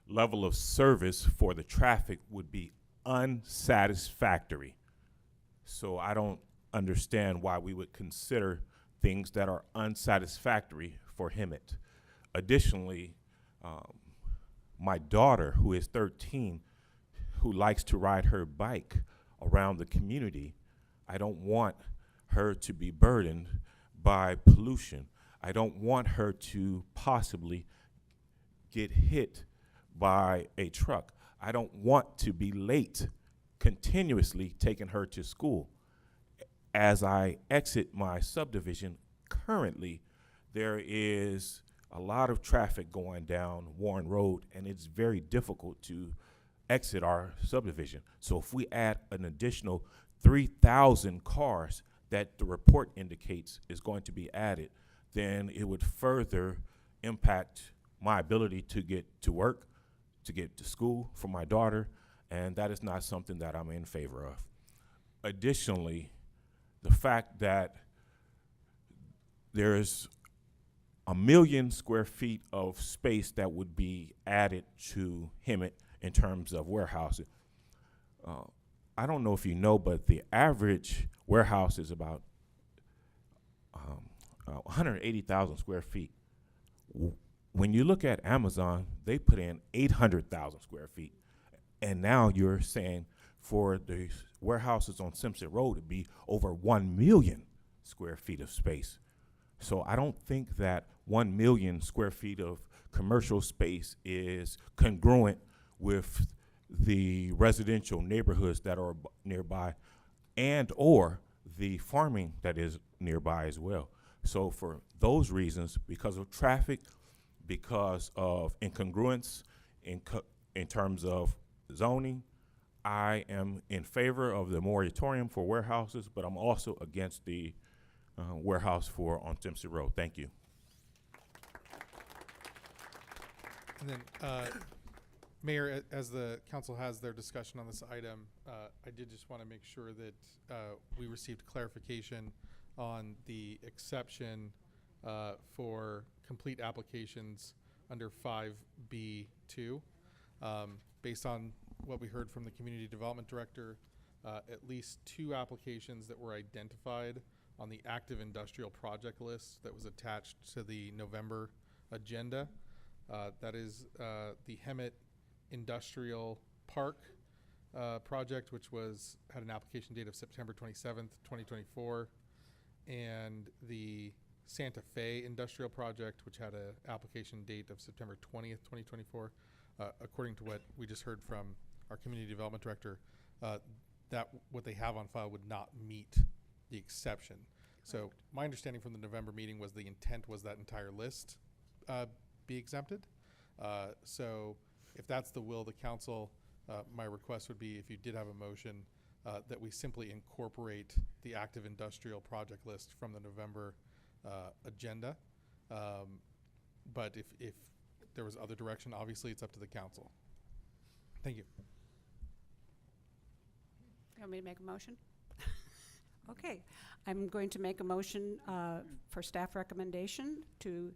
level of service for the traffic would be unsatisfactory. So I don't understand why we would consider things that are unsatisfactory for Hemet. Additionally, my daughter, who is 13, who likes to ride her bike around the community, I don't want her to be burdened by pollution. I don't want her to possibly get hit by a truck. I don't want to be late continuously taking her to school. As I exit my subdivision, currently there is a lot of traffic going down Warren Road, and it's very difficult to exit our subdivision. So if we add an additional 3,000 cars that the report indicates is going to be added, then it would further impact my ability to get to work, to get to school for my daughter, and that is not something that I'm in favor of. Additionally, the fact that there's 1 million square feet of space that would be added to Hemet in terms of warehousing. I don't know if you know, but the average warehouse is about 180,000 square feet. When you look at Amazon, they put in 800,000 square feet. And now you're saying for the warehouses on Simpson Road to be over 1 million square feet of space. So I don't think that 1 million square feet of commercial space is congruent with the residential neighborhoods that are nearby and or the farming that is nearby as well. So for those reasons, because of traffic, because of incongruence in terms of zoning, I am in favor of the moratorium for warehouses, but I'm also against the warehouse on Dempsey Road. Thank you. And then, Mayor, as the council has their discussion on this item, I did just want to make sure that we received clarification on the exception for complete applications under 5B2. Based on what we heard from the Community Development Director, at least 2 applications that were identified on the active industrial project list that was attached to the November agenda. That is the Hemet Industrial Park project, which had an application date of September 27th, 2024, and the Santa Fe Industrial Project, which had an application date of September 20th, 2024. According to what we just heard from our Community Development Director, that what they have on file would not meet the exception. So my understanding from the November meeting was the intent was that entire list be exempted. So if that's the will of the council, my request would be, if you did have a motion, that we simply incorporate the active industrial project list from the November agenda. But if there was other direction, obviously it's up to the council. Thank you. You want me to make a motion? Okay, I'm going to make a motion for staff recommendation to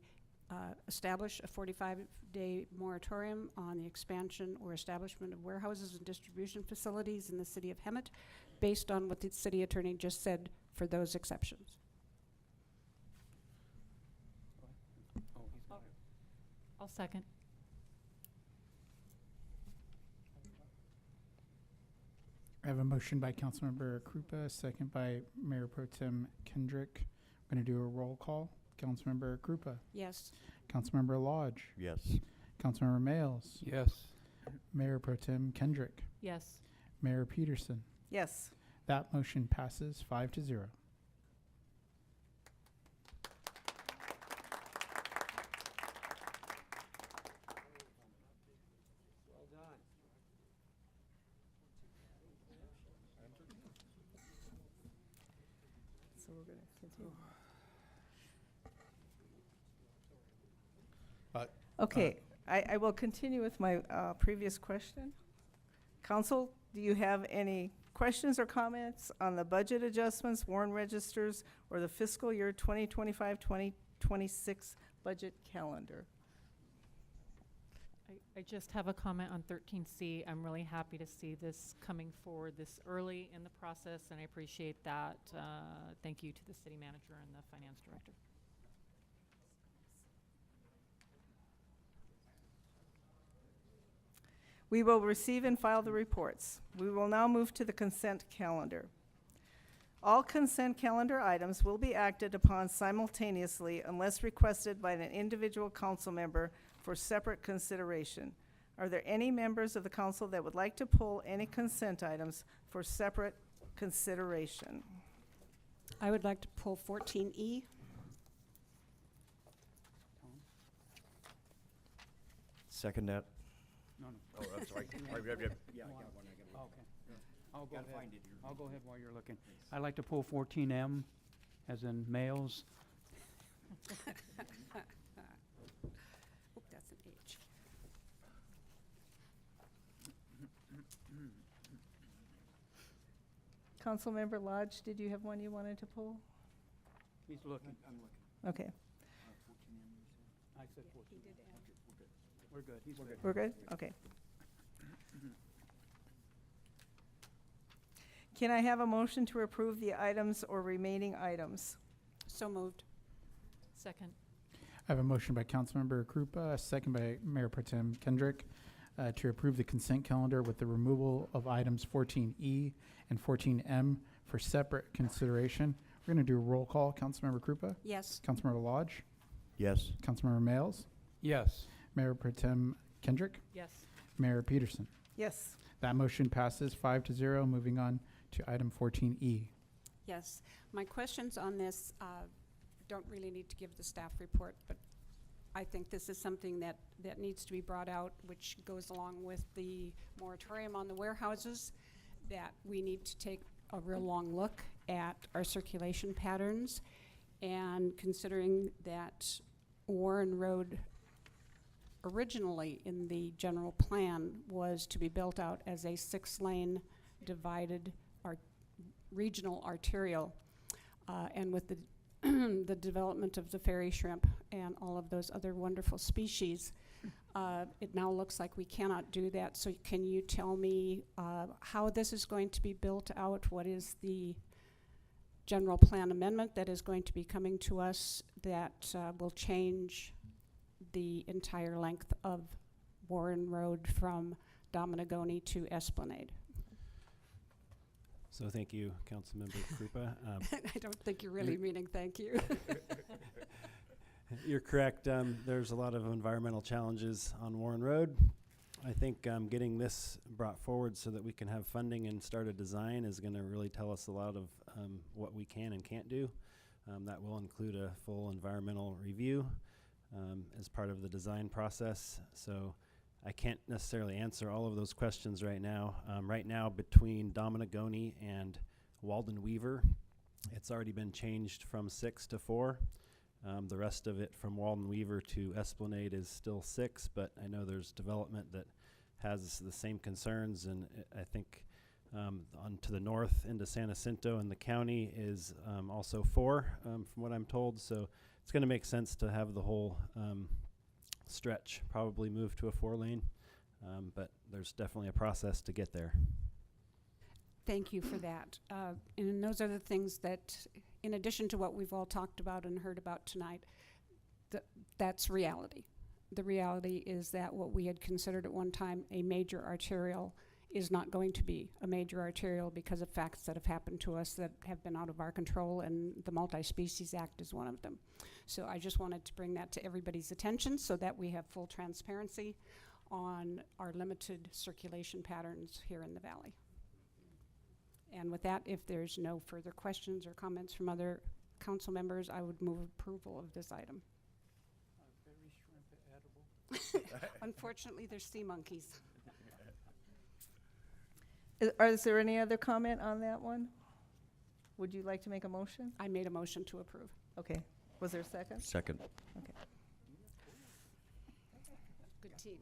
establish a 45-day moratorium on the expansion or establishment of warehouses and distribution facilities in the city of Hemet, based on what the city attorney just said for those exceptions. I'll second. I have a motion by Councilmember Krupa, second by Mayor Pro Tem Kendrick. We're going to do a roll call. Councilmember Krupa. Yes. Councilmember Lodge. Yes. Councilmember Males. Yes. Mayor Pro Tem Kendrick. Yes. Mayor Peterson. Yes. That motion passes 5-0. So we're going to continue. Okay, I will continue with my previous question. Council, do you have any questions or comments on the budget adjustments, warrant registers, or the fiscal year 2025-2026 budget calendar? I just have a comment on 13C. I'm really happy to see this coming forward this early in the process, and I appreciate that. Thank you to the city manager and the finance director. We will receive and file the reports. We will now move to the consent calendar. All consent calendar items will be acted upon simultaneously unless requested by an individual council member for separate consideration. Are there any members of the council that would like to pull any consent items for separate consideration? I would like to pull 14E. Second that. No, no. Oh, I'm sorry. Yeah, I got one. Okay. I'll go ahead. I'll go ahead while you're looking. I'd like to pull 14M, as in males. Oop, that's an H. Councilmember Lodge, did you have one you wanted to pull? He's looking. I'm looking. Okay. I said 14. We're good. He's good. We're good? Okay. Can I have a motion to approve the items or remaining items? So moved. Second. I have a motion by Councilmember Krupa, a second by Mayor Pro Tem Kendrick, to approve the consent calendar with the removal of items 14E and 14M for separate consideration. We're going to do a roll call. Councilmember Krupa? Yes. Councilmember Lodge? Yes. Councilmember Males? Yes. Mayor Pro Tem Kendrick? Yes. Mayor Peterson? Yes. That motion passes 5-0. Moving on to item 14E. Yes, my questions on this don't really need to give the staff report, but I think this is something that needs to be brought out, which goes along with the moratorium on the warehouses, that we need to take a real long look at our circulation patterns, and considering that Warren Road originally in the general plan was to be built out as a 6-lane divided regional arterial, and with the the development of the fairy shrimp and all of those other wonderful species, it now looks like we cannot do that. So can you tell me how this is going to be built out? What is the general plan amendment that is going to be coming to us that will change the entire length of Warren Road from Dominagoni to Esplanade? So thank you, Councilmember Krupa. I don't think you're really meaning thank you. You're correct. There's a lot of environmental challenges on Warren Road. I think getting this brought forward so that we can have funding and start a design is going to really tell us a lot of what we can and can't do. That will include a full environmental review as part of the design process. So I can't necessarily answer all of those questions right now. Right now, between Dominagoni and Walden Weaver, it's already been changed from 6 to 4. The rest of it from Walden Weaver to Esplanade is still 6, but I know there's development that has the same concerns, and I think on to the north into San Jacinto and the county is also 4, from what I'm told. So it's going to make sense to have the whole stretch probably move to a 4-lane, but there's definitely a process to get there. Thank you for that. And those are the things that, in addition to what we've all talked about and heard about tonight, that's reality. The reality is that what we had considered at one time a major arterial is not going to be a major arterial because of facts that have happened to us that have been out of our control, and the Multi-Species Act is one of them. So I just wanted to bring that to everybody's attention so that we have full transparency on our limited circulation patterns here in the valley. And with that, if there's no further questions or comments from other council members, I would move approval of this item. Unfortunately, there's sea monkeys. Is there any other comment on that one? Would you like to make a motion? I made a motion to approve. Okay. Was there a second? Second. Okay. Good team.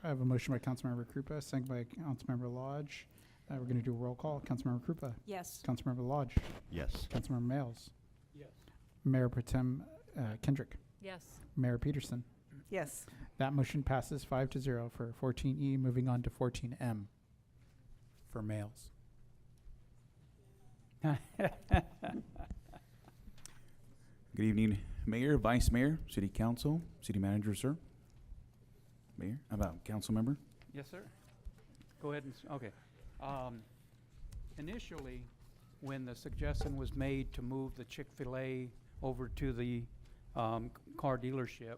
I have a motion by Councilmember Krupa, second by Councilmember Lodge. We're going to do a roll call. Councilmember Krupa. Yes. Councilmember Lodge. Yes. Councilmember Males. Yes. Mayor Pro Tem Kendrick. Yes. Mayor Peterson. Yes. That motion passes 5-0 for 14E. Moving on to 14M for males. Good evening, Mayor, Vice Mayor, City Council, City Manager, sir. Mayor, how about Council Member? Yes, sir. Go ahead and, okay. Initially, when the suggestion was made to move the Chick-fil-A over to the car dealership,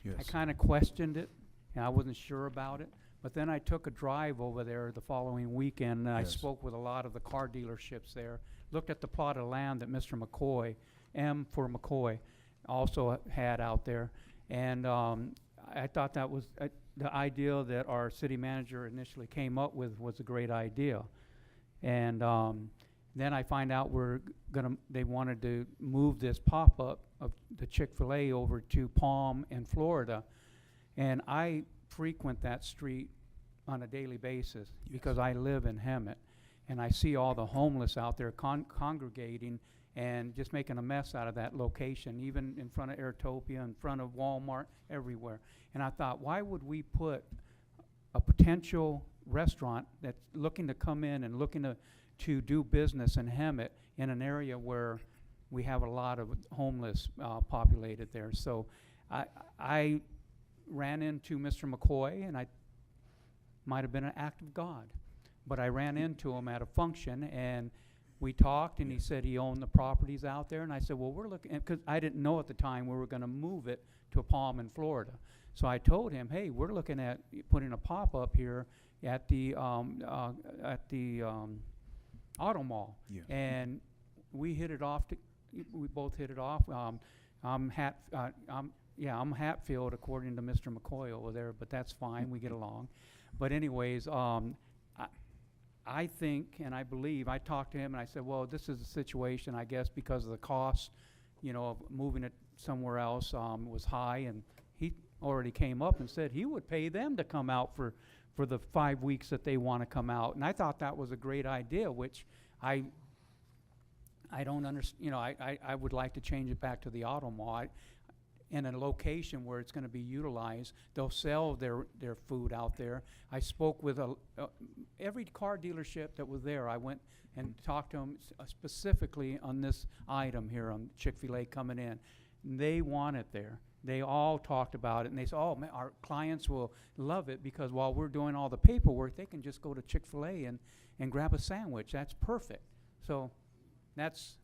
I Yes. kind of questioned it, and I wasn't sure about it. But then I took a drive over there the following weekend, and I Yes. spoke with a lot of the car dealerships there, looked at the plot of land that Mr. McCoy, M for McCoy, also had out there. And I thought that was the idea that our city manager initially came up with was a great idea. And then I find out they wanted to move this pop-up of the Chick-fil-A over to Palm in Florida. And I frequent that street on a daily basis because I live in Hemet. And I see all the homeless out there congregating and just making a mess out of that location, even in front of Airtopia, in front of Walmart, everywhere. And I thought, why would we put a potential restaurant that's looking to come in and looking to do business in Hemet in an area where we have a lot of homeless populated there? So I ran into Mr. McCoy, and I might have been an act of God, but I ran into him at a function, and we talked, and he said he owned the properties out there. And I said, well, we're looking, because I didn't know at the time we were going to move it to a Palm in Florida. So I told him, hey, we're looking at putting a pop-up here at the auto mall. Yes. And we hit it off. We both hit it off. I'm Hatfield, according to Mr. McCoy over there, but that's fine. We get along. But anyways, I think and I believe, I talked to him and I said, well, this is a situation, I guess, because of the cost, of moving it somewhere else was high. And he already came up and said he would pay them to come out for the 5 weeks that they want to come out. And I thought that was a great idea, which I don't understand. I would like to change it back to the auto mall. In a location where it's going to be utilized, they'll sell their food out there. I spoke with every car dealership that was there. I went and talked to them specifically on this item here on Chick-fil-A coming in. They want it there. They all talked about it, and they said, oh, man, our clients will love it because while we're doing all the paperwork, they can just go to Chick-fil-A and grab a sandwich. That's perfect. So that's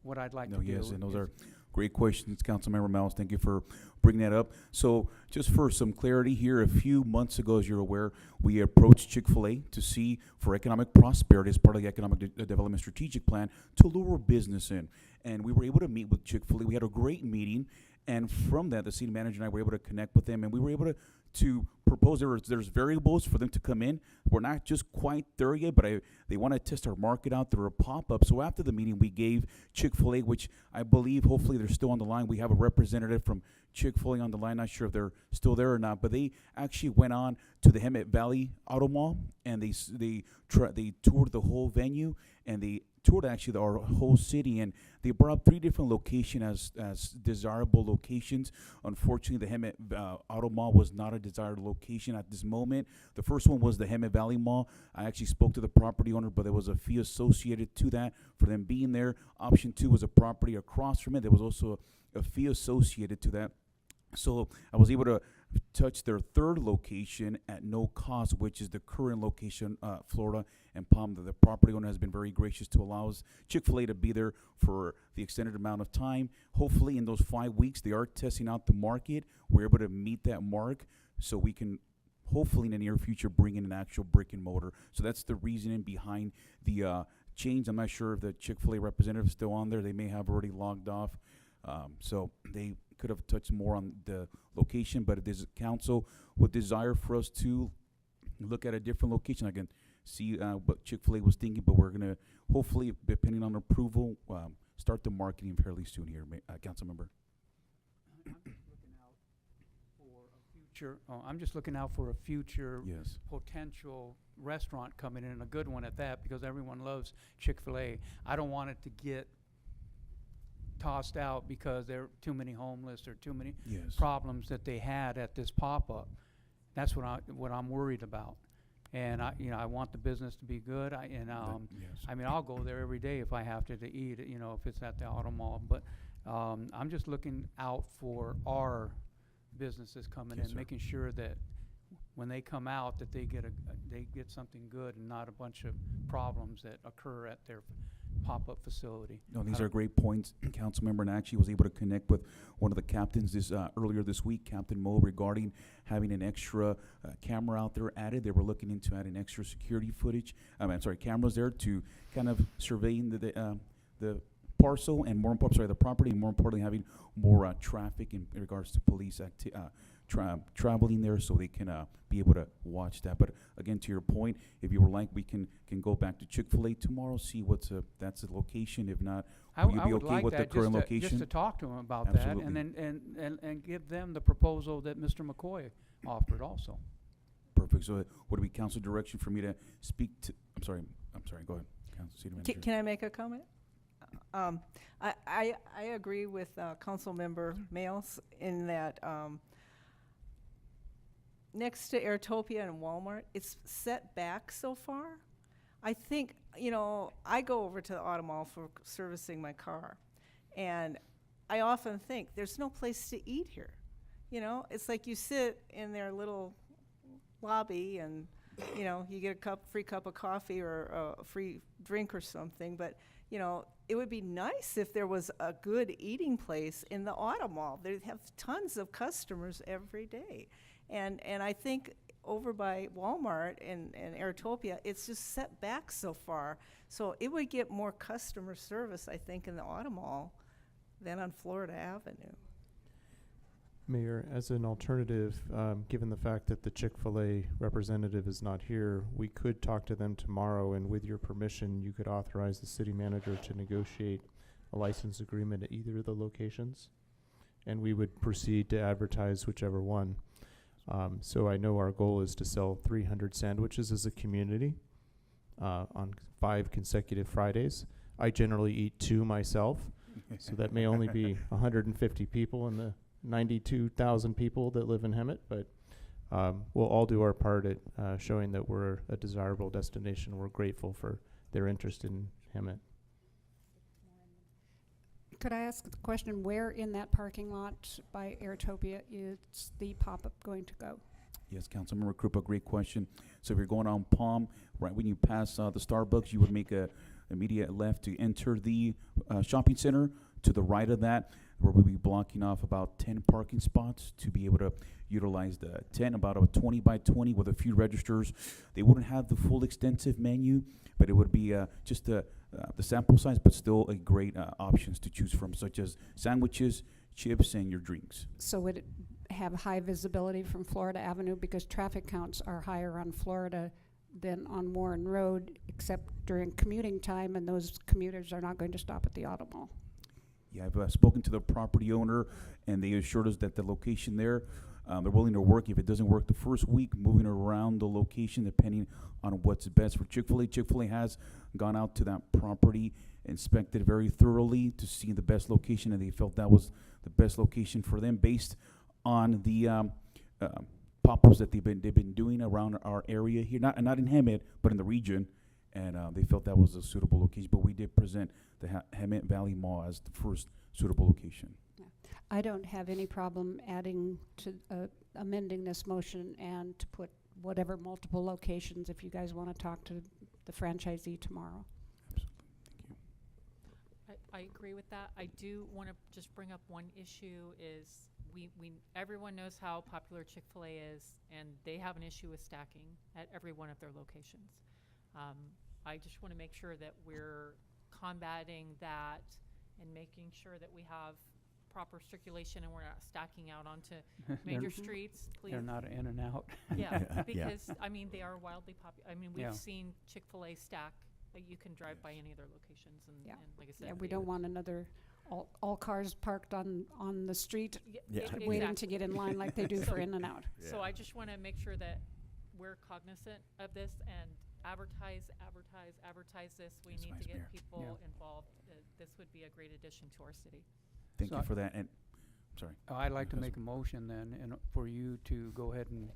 what I'd like to do. Yes, and those are great questions, Councilmember Miles. Thank you for bringing that up. So just for some clarity here, a few months ago, as you're aware, we approached Chick-fil-A to see for economic prosperity as part of the Economic Development Strategic Plan to lure business in. And we were able to meet with Chick-fil-A. We had a great meeting. And from that, the city manager and I were able to connect with them, and we were able to propose there's variables for them to come in. We're not just quite there yet, but they want to test our market out through a pop-up. So after the meeting, we gave Chick-fil-A, which I believe, hopefully they're still on the line. We have a representative from Chick-fil-A on the line. Not sure if they're still there or not, but they actually went on to the Hemet Valley Auto Mall, and they toured the whole venue, and they toured actually our whole city, and they brought up 3 different locations as desirable locations. Unfortunately, the Hemet Auto Mall was not a desired location at this moment. The first one was the Hemet Valley Mall. I actually spoke to the property owner, but there was a fee associated to that for them being there. Option 2 was a property across from it. There was also a fee associated to that. So I was able to touch their 3rd location at no cost, which is the current location, Florida and Palm. The property owner has been very gracious to allow us Chick-fil-A to be there for the extended amount of time. Hopefully in those 5 weeks, they are testing out the market. We're able to meet that mark so we can hopefully in the near future bring in an actual brick and mortar. So that's the reasoning behind the change. I'm not sure if the Chick-fil-A representative is still on there. They may have already logged off. So they could have touched more on the location, but if there's council with desire for us to look at a different location, I can see what Chick-fil-A was thinking, but we're going to hopefully, depending on approval, start the marketing fairly soon here, council member. I'm just looking out for a future Yes. potential restaurant coming in, a good one at that, because everyone loves Chick-fil-A. I don't want it to get tossed out because there are too many homeless or too many Yes. problems that they had at this pop-up. That's what I'm worried about. And I want the business to be good. Yes. I mean, I'll go there every day if I have to eat, if it's at the auto mall. But I'm just looking out for our businesses coming Yes, in, sir. making sure that when they come out that they get something good and not a bunch of problems that occur at their pop-up facility. No, these are great points, council member, and I actually was able to connect with one of the captains earlier this week, Captain Mo, regarding having an extra camera out there added. They were looking into adding extra security footage. Cameras there to kind of surveying the parcel and the property, and more importantly, having more traffic in regards to police traveling there, so they can be able to watch that. But again, to your point, if you were like, we can go back to Chick-fil-A tomorrow, see that's the location. If not, will you I be would okay like with the that current just location? to talk to them about Absolutely. that, and give them the proposal that Mr. McCoy offered also. Perfect. So would it be council direction for me to speak to? I'm sorry. Go ahead, council city manager. Can I make a comment? I agree with Council Member Males in that next to Airtopia and Walmart, it's set back so far. I think, I go over to the auto mall for servicing my car, and I often think there's no place to eat here. It's like you sit in their little lobby and, you get a free cup of coffee or a free drink or something, but it would be nice if there was a good eating place in the auto mall. They have tons of customers every day. And I think over by Walmart and Airtopia, it's just set back so far. So it would get more customer service, I think, in the auto mall than on Florida Avenue. Mayor, as an alternative, given the fact that the Chick-fil-A representative is not here, we could talk to them tomorrow, and with your permission, you could authorize the city manager to negotiate a license agreement at either of the locations, and we would proceed to advertise whichever one. So I know our goal is to sell 300 sandwiches as a community on 5 consecutive Fridays. I generally eat 2 myself, so that may only be 150 people in the 92,000 people that live in Hemet, but we'll all do our part at showing that we're a desirable destination. We're grateful for their interest in Hemet. Could I ask the question, where in that parking lot by Airtopia is the pop-up going to go? Yes, Councilmember Krupa, great question. So if you're going on Palm, right when you pass the Starbucks, you would make a immediate left to enter the shopping center. To the right of that, where we'll be blocking off about 10 parking spots to be able to utilize the tent, about a 20 by 20 with a few registers. They wouldn't have the full extensive menu, but it would be just the sample size, but still a great options to choose from, such as sandwiches, chips, and your drinks. So would it have high visibility from Florida Avenue, because traffic counts are higher on Florida than on Warren Road, except during commuting time, and those commuters are not going to stop at the auto mall? Yeah, I've spoken to the property owner, and they assured us that the location there, they're willing to work. If it doesn't work the first week, moving around the location depending on what's best for Chick-fil-A. Chick-fil-A has gone out to that property, inspected very thoroughly to see the best location, and they felt that was the best location for them based on the pop-ups that they've been doing around our area here, not in Hemet, but in the region, and they felt that was a suitable location. But we did present the Hemet Valley Mall as the first suitable location. Yeah. I don't have any problem adding to amending this motion and to put whatever multiple locations if you guys want to talk to the franchisee tomorrow. I agree with that. I do want to just bring up one issue is everyone knows how popular Chick-fil-A is, and they have an issue with stacking at every one of their locations. I just want to make sure that we're combating that and making sure that we have proper circulation and we're not stacking out onto major streets. Please. They're not in and out. Yeah, because I mean they are wildly popular. I mean we've seen Chick-fil-A stack. You can drive by any of their locations, and like I said, Yeah, we don't want another all cars parked on the street waiting to get in line like they do for In and Out. So I just want to make sure that we're cognizant of this and advertise this. We Yes, need Vice to get Mayor. people involved. This would be a great addition to our city. Thank So you for that. And sorry. I'd like to make a motion then, and for you to go ahead and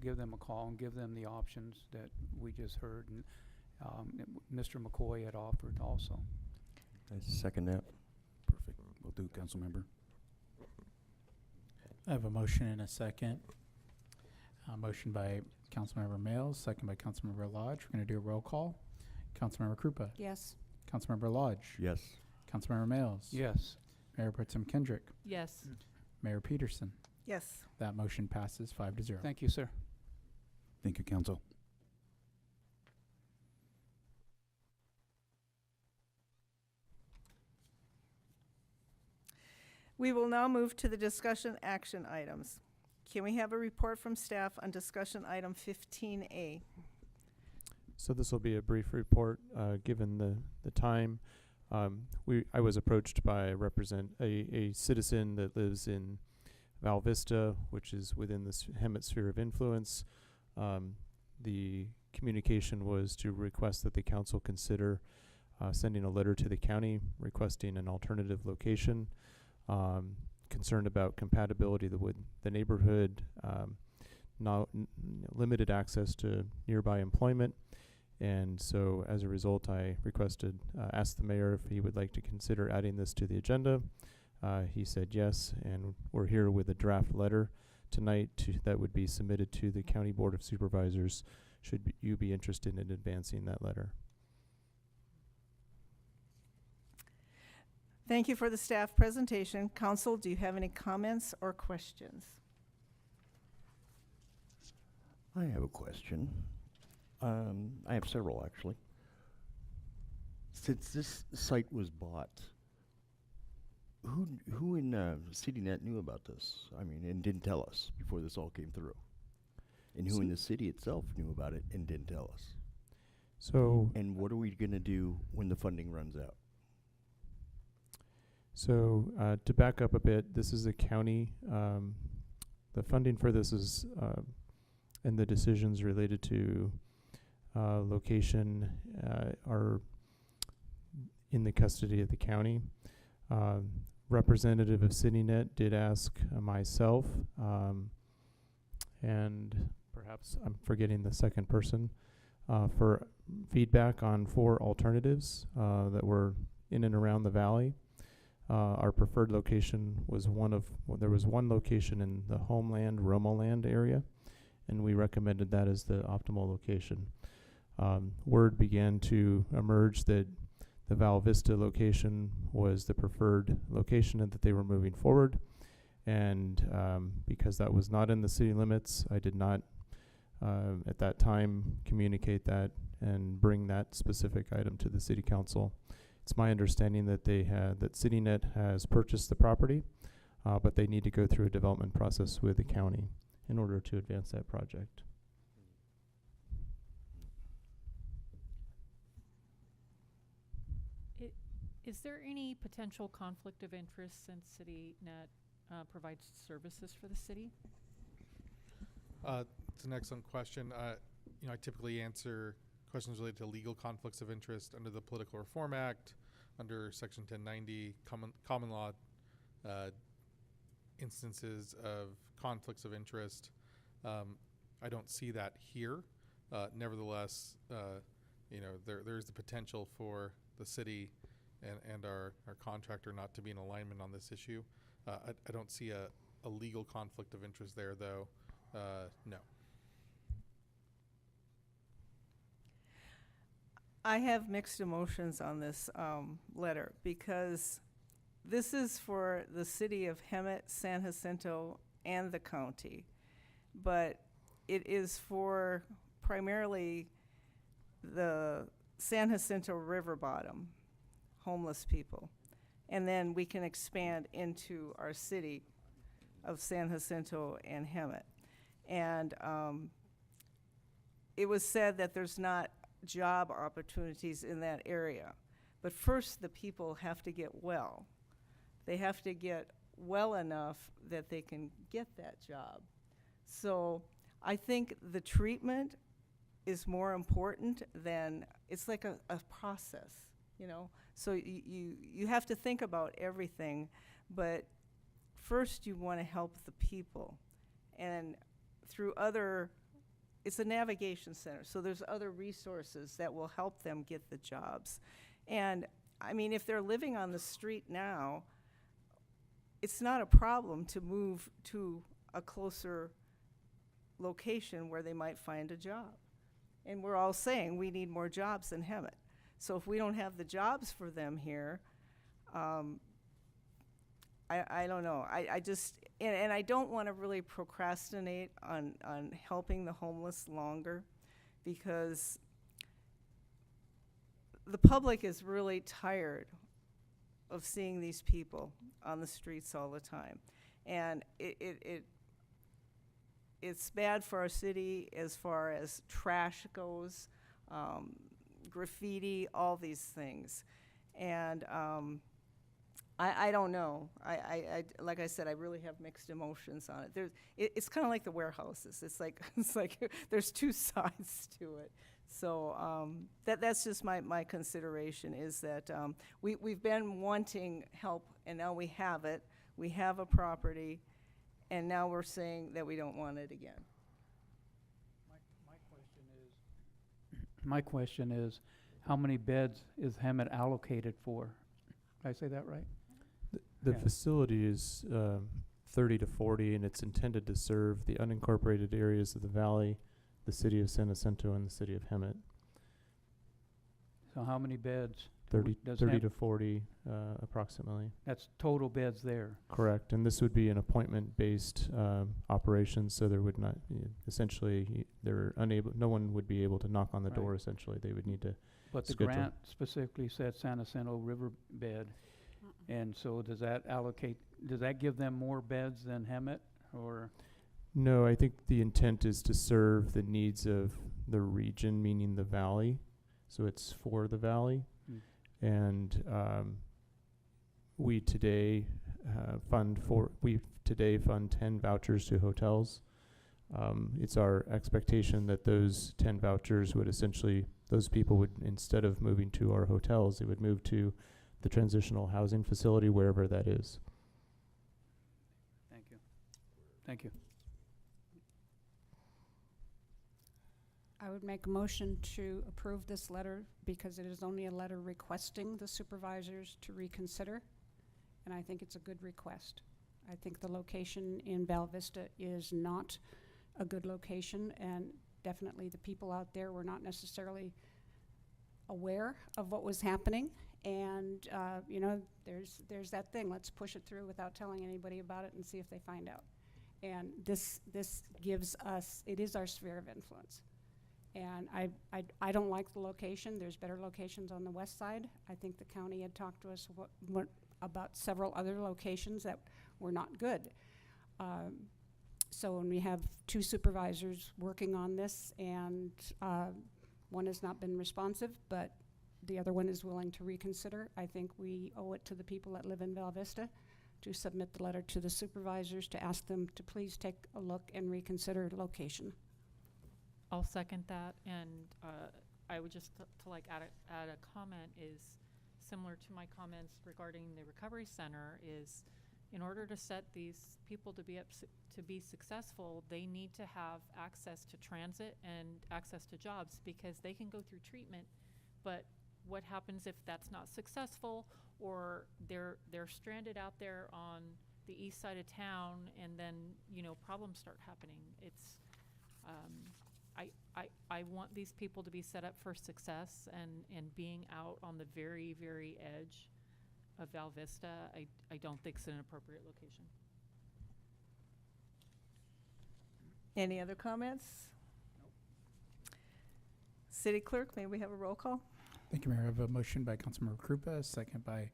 give them a call and give them the options that we just heard, and Mr. McCoy had offered also. I second that. Perfect. Will do, council member. I have a motion and a second. Motion by Councilmember Males, second by Councilmember Lodge. We're going to do a roll call. Councilmember Krupa. Yes. Councilmember Lodge. Yes. Councilmember Males. Yes. Mayor Pro Tem Kendrick. Yes. Mayor Peterson. Yes. That motion passes 5-0. Thank you, sir. Thank you, council. We will now move to the discussion action items. Can we have a report from staff on discussion item 15A? So this will be a brief report, given the time. I was approached by a citizen that lives in Val Vista, which is within the Hemet sphere of influence. The communication was to request that the council consider sending a letter to the county requesting an alternative location. Concerned about compatibility with the neighborhood, limited access to nearby employment, and so as a result I asked the mayor if he would like to consider adding this to the agenda. He said yes, and we're here with a draft letter tonight that would be submitted to the County Board of Supervisors should you be interested in advancing that letter. Thank you for the staff presentation. Council, do you have any comments or questions? I have a question. I have several, actually. Since this site was bought, who in CityNet knew about this? I mean, and didn't tell us before this all came through? And who in the city itself knew about it and didn't tell us? So, And what are we going to do when the funding runs out? so to back up a bit, this is a county. The funding for this is, and the decisions related to location are in the custody of the county. Representative of CityNet did ask myself, and perhaps I'm forgetting the second person, for feedback on 4 alternatives that were in and around the valley. Our preferred location was there was one location in the Homeland, Romoland area, and we recommended that as the optimal location. Word began to emerge that the Val Vista location was the preferred location and that they were moving forward. And because that was not in the city limits, I did not at that time communicate that and bring that specific item to the city council. It's my understanding that that CityNet has purchased the property, but they need to go through a development process with the county in order to advance that project. Is there any potential conflict of interest since CityNet provides services for the city? It's an excellent question. I typically answer questions related to legal conflicts of interest under the Political Reform Act, under Section 1090, common law instances of conflicts of interest. I don't see that here. Nevertheless, there is the potential for the city and our contractor not to be in alignment on this issue. I don't see a legal conflict of interest there, though. No. I have mixed emotions on this letter because this is for the city of Hemet, San Jacinto, and the county. But it is for primarily the San Jacinto river bottom homeless people. And then we can expand into our city of San Jacinto and Hemet. And it was said that there's not job opportunities in that area. But first, the people have to get well. They have to get well enough that they can get that job. So I think the treatment is more important than, it's like a process, So you have to think about everything, but first you want to help the people. And through it's a navigation center, so there's other resources that will help them get the jobs. And I mean, if they're living on the street now, it's not a problem to move to a closer location where they might find a job. And we're all saying we need more jobs in Hemet. So if we don't have the jobs for them here, I don't know. I just, and I don't want to really procrastinate on helping the homeless longer, because the public is really tired of seeing these people on the streets all the time. And it's bad for our city as far as trash goes, graffiti, all these things. And I don't know. I like I said, I really have mixed emotions on it. It's kind of like the warehouses. It's like there's 2 sides to it. So that's just my consideration, is that we've been wanting help, and now we have it. We have a property, and now we're saying that we don't want it again. My question is, how many beds is Hemet allocated for? Did I say that right? The Yeah. facility is 30 to 40, and it's intended to serve the unincorporated areas of the valley, the city of San Jacinto, and the city of Hemet. So how many beds? Does 30 Hem- to 40 approximately. That's total beds there. Correct, and this would be an appointment-based operation, so there would not, essentially, they're unable, no one would be able to knock on the door, Right. essentially. They would need to But the schedule. grant specifically said San Jacinto River bed. And so does that give them more beds than Hemet, or? No, I think the intent is to serve the needs of the region, meaning the valley. So it's for the valley. Mm. And we today fund 10 vouchers to hotels. It's our expectation that those 10 vouchers would essentially, those people would, instead of moving to our hotels, they would move to the transitional housing facility, wherever that is. Thank you. Thank you. I would make a motion to approve this letter because it is only a letter requesting the supervisors to reconsider, and I think it's a good request. I think the location in Val Vista is not a good location, and definitely the people out there were not necessarily aware of what was happening. And you know, there's that thing, let's push it through without telling anybody about it and see if they find out. And this gives us, it is our sphere of influence. And I don't like the location. There's better locations on the west side. I think the county had talked to us about several other locations that were not good. So when we have two supervisors working on this, and one has not been responsive, but the other one is willing to reconsider, I think we owe it to the people that live in Val Vista to submit the letter to the supervisors to ask them to please take a look and reconsider location. I'll second that, and I would just to like add a comment is similar to my comments regarding the recovery center. Is in order to set these people to be successful, they need to have access to transit and access to jobs, because they can go through treatment, but what happens if that's not successful, or they're stranded out there on the east side of town, and then problems start happening. It's I want these people to be set up for success, and being out on the very, very edge of Val Vista, I don't think it's an appropriate location. Any other comments? City Clerk, may we have a roll call? Thank you, Mayor. I have a motion by Councilmember Krupa, second by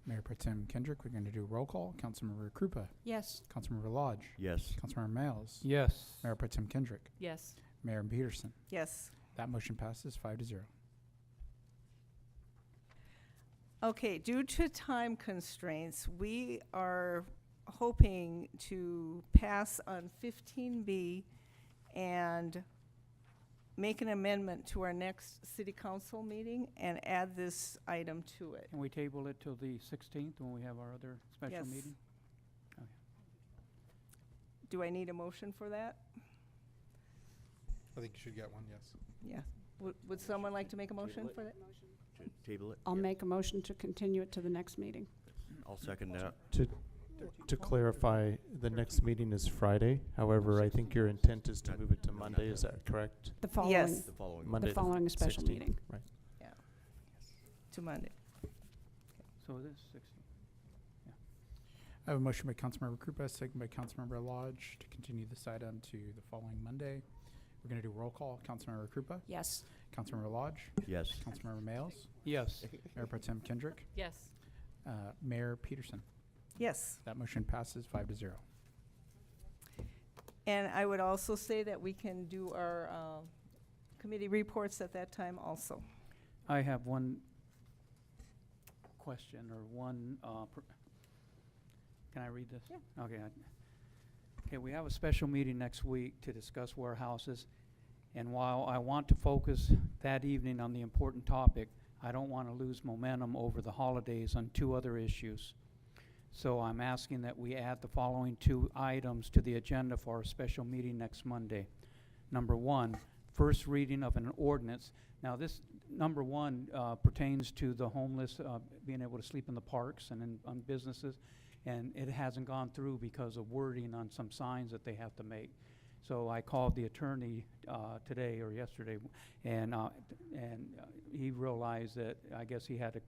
Mayor Pro Tem Kendrick. We're going to do roll call. Councilmember Krupa. Yes. Councilmember Lodge. Yes. Councilmember Males. Yes. Mayor Pro Tem Kendrick. Yes. Mayor Peterson. Yes. That motion passes 5-0. Okay, due to time constraints, we are hoping to pass on 15B and make an amendment to our next city council meeting and add this item to it. Can we table it till the 16th when we have our other special Yes. meeting? Okay. Do I need a motion for that? I think you should get one, yes. Yeah. Would someone like to make a motion for that? Table it? I'll Yeah. make a motion to continue it to the next meeting. I'll second that. To clarify, the next meeting is Friday. However, I think your intent is to move it to Monday. Is that correct? The following, Yes. The following Monday the following special 16th, meeting. Right. Yeah. To Monday. So it is 16th. I have a motion by Councilmember Krupa, second by Councilmember Lodge to continue this item to the following Monday. We're going to do roll call. Councilmember Krupa. Yes. Councilmember Lodge. Yes. Councilmember Males. Yes. Mayor Pro Tem Kendrick. Yes. Mayor Peterson. Yes. That motion passes 5-0. And I would also say that we can do our committee reports at that time also. I have one question or one, can I read this? Yeah. Okay. Okay, we have a special meeting next week to discuss warehouses. And while I want to focus that evening on the important topic, I don't want to lose momentum over the holidays on two other issues. So I'm asking that we add the following two items to the agenda for our special meeting next Monday. Number one, first reading of an ordinance. Now this, number one, pertains to the homeless being able to sleep in the parks and on businesses. And it hasn't gone through because of wording on some signs that they have to make. So I called the attorney today or yesterday, and he realized that I guess he had to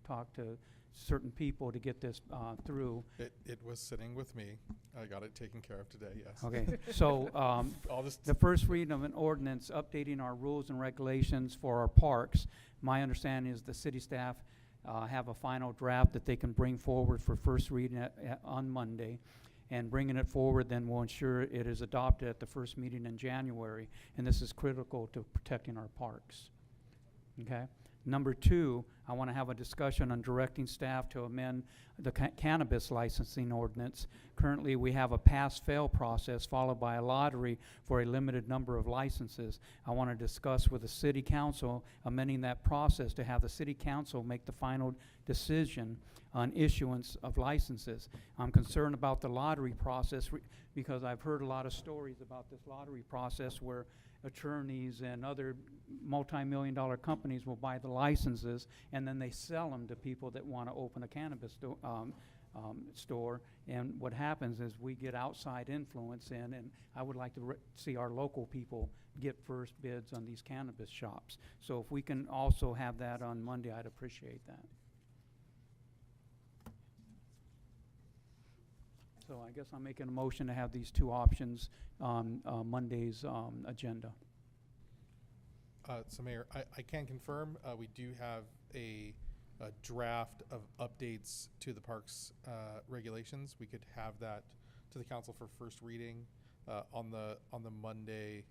talk to certain people to get this through. It was sitting with me. I got it taken care of today, yes. Okay, so I'll just the first reading of an ordinance updating our rules and regulations for our parks. My understanding is the city staff have a final draft that they can bring forward for first reading on Monday. And bringing it forward then will ensure it is adopted at the first meeting in January. And this is critical to protecting our parks. Okay? Number two, I want to have a discussion on directing staff to amend the cannabis licensing ordinance. Currently, we have a pass-fail process followed by a lottery for a limited number of licenses. I want to discuss with the city council amending that process to have the city council make the final decision on issuance of licenses. I'm concerned about the lottery process because I've heard a lot of stories about this lottery process where attorneys and other multi-million-dollar companies will buy the licenses and then they sell them to people that want to open a cannabis store. And what happens is we get outside influence in, and I would like to see our local people get first bids on these cannabis shops. So if we can also have that on Monday, I'd appreciate that. So I guess I'm making a motion to have these two options on Monday's agenda. So Mayor, I can confirm, we do have a draft of updates to the parks regulations. We could have that to the council for first reading on the Monday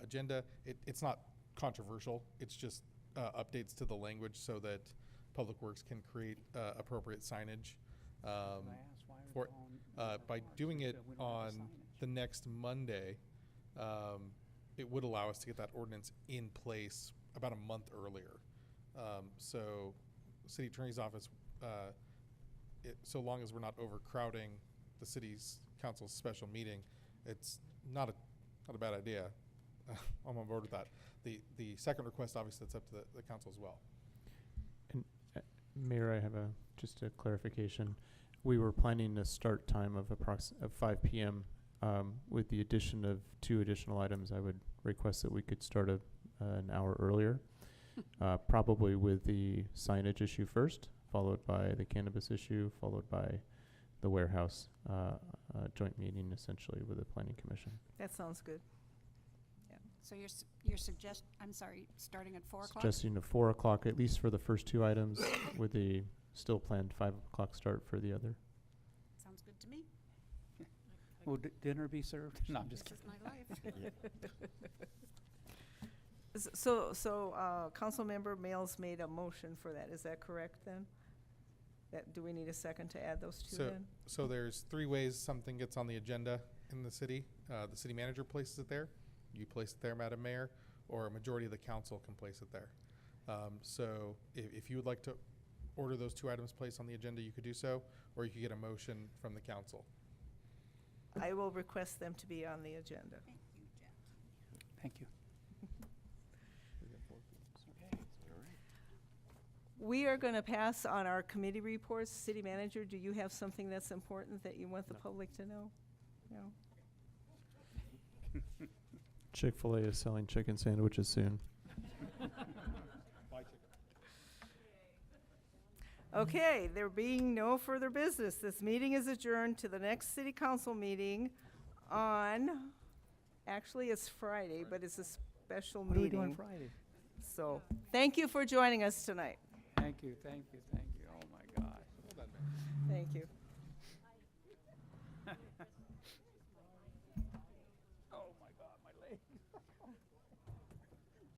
agenda. It's not controversial. It's just updates to the language so that Public Works can create appropriate signage. For by doing it on the next Monday, it would allow us to get that ordinance in place about a month earlier. So City Attorney's Office, so long as we're not overcrowding the city's council's special meeting, it's not a bad idea. I'm on board with that. The second request, obviously, that's up to the council as well. And Mayor, I have just a clarification. We were planning a start time of 5 p.m. With the addition of 2 additional items, I would request that we could start an hour earlier, probably with the signage issue first, followed by the cannabis issue, followed by the warehouse joint meeting, essentially, with the Planning Commission. That sounds good. Yeah. So you're I'm sorry, starting at 4 o'clock? Suggesting a 4 o'clock, at least for the first 2 items, with the still planned 5 o'clock start for the other. Sounds good to me. Will dinner be served? No, I'm just This kidding. is my life. So Councilmember Males made a motion for that. Is that correct then? Do we need a second to add those two then? So there's 3 ways something gets on the agenda in the city. The city manager places it there. You place it there, Madam Mayor, or a majority of the council can place it there. So if you would like to order those 2 items placed on the agenda, you could do so, or you could get a motion from the council. I will request them to be on the agenda. Thank you. We are going to pass on our committee reports. City Manager, do you have something that's important that you want the public to know? No? Chick-fil-A is selling chicken sandwiches soon. Okay, there being no further business, this meeting is adjourned to the next city council meeting on, actually it's Friday, but it's a special What are we meeting. doing Friday? So, thank you for joining us tonight. Thank you, thank you, thank you. Oh, my God. Thank you.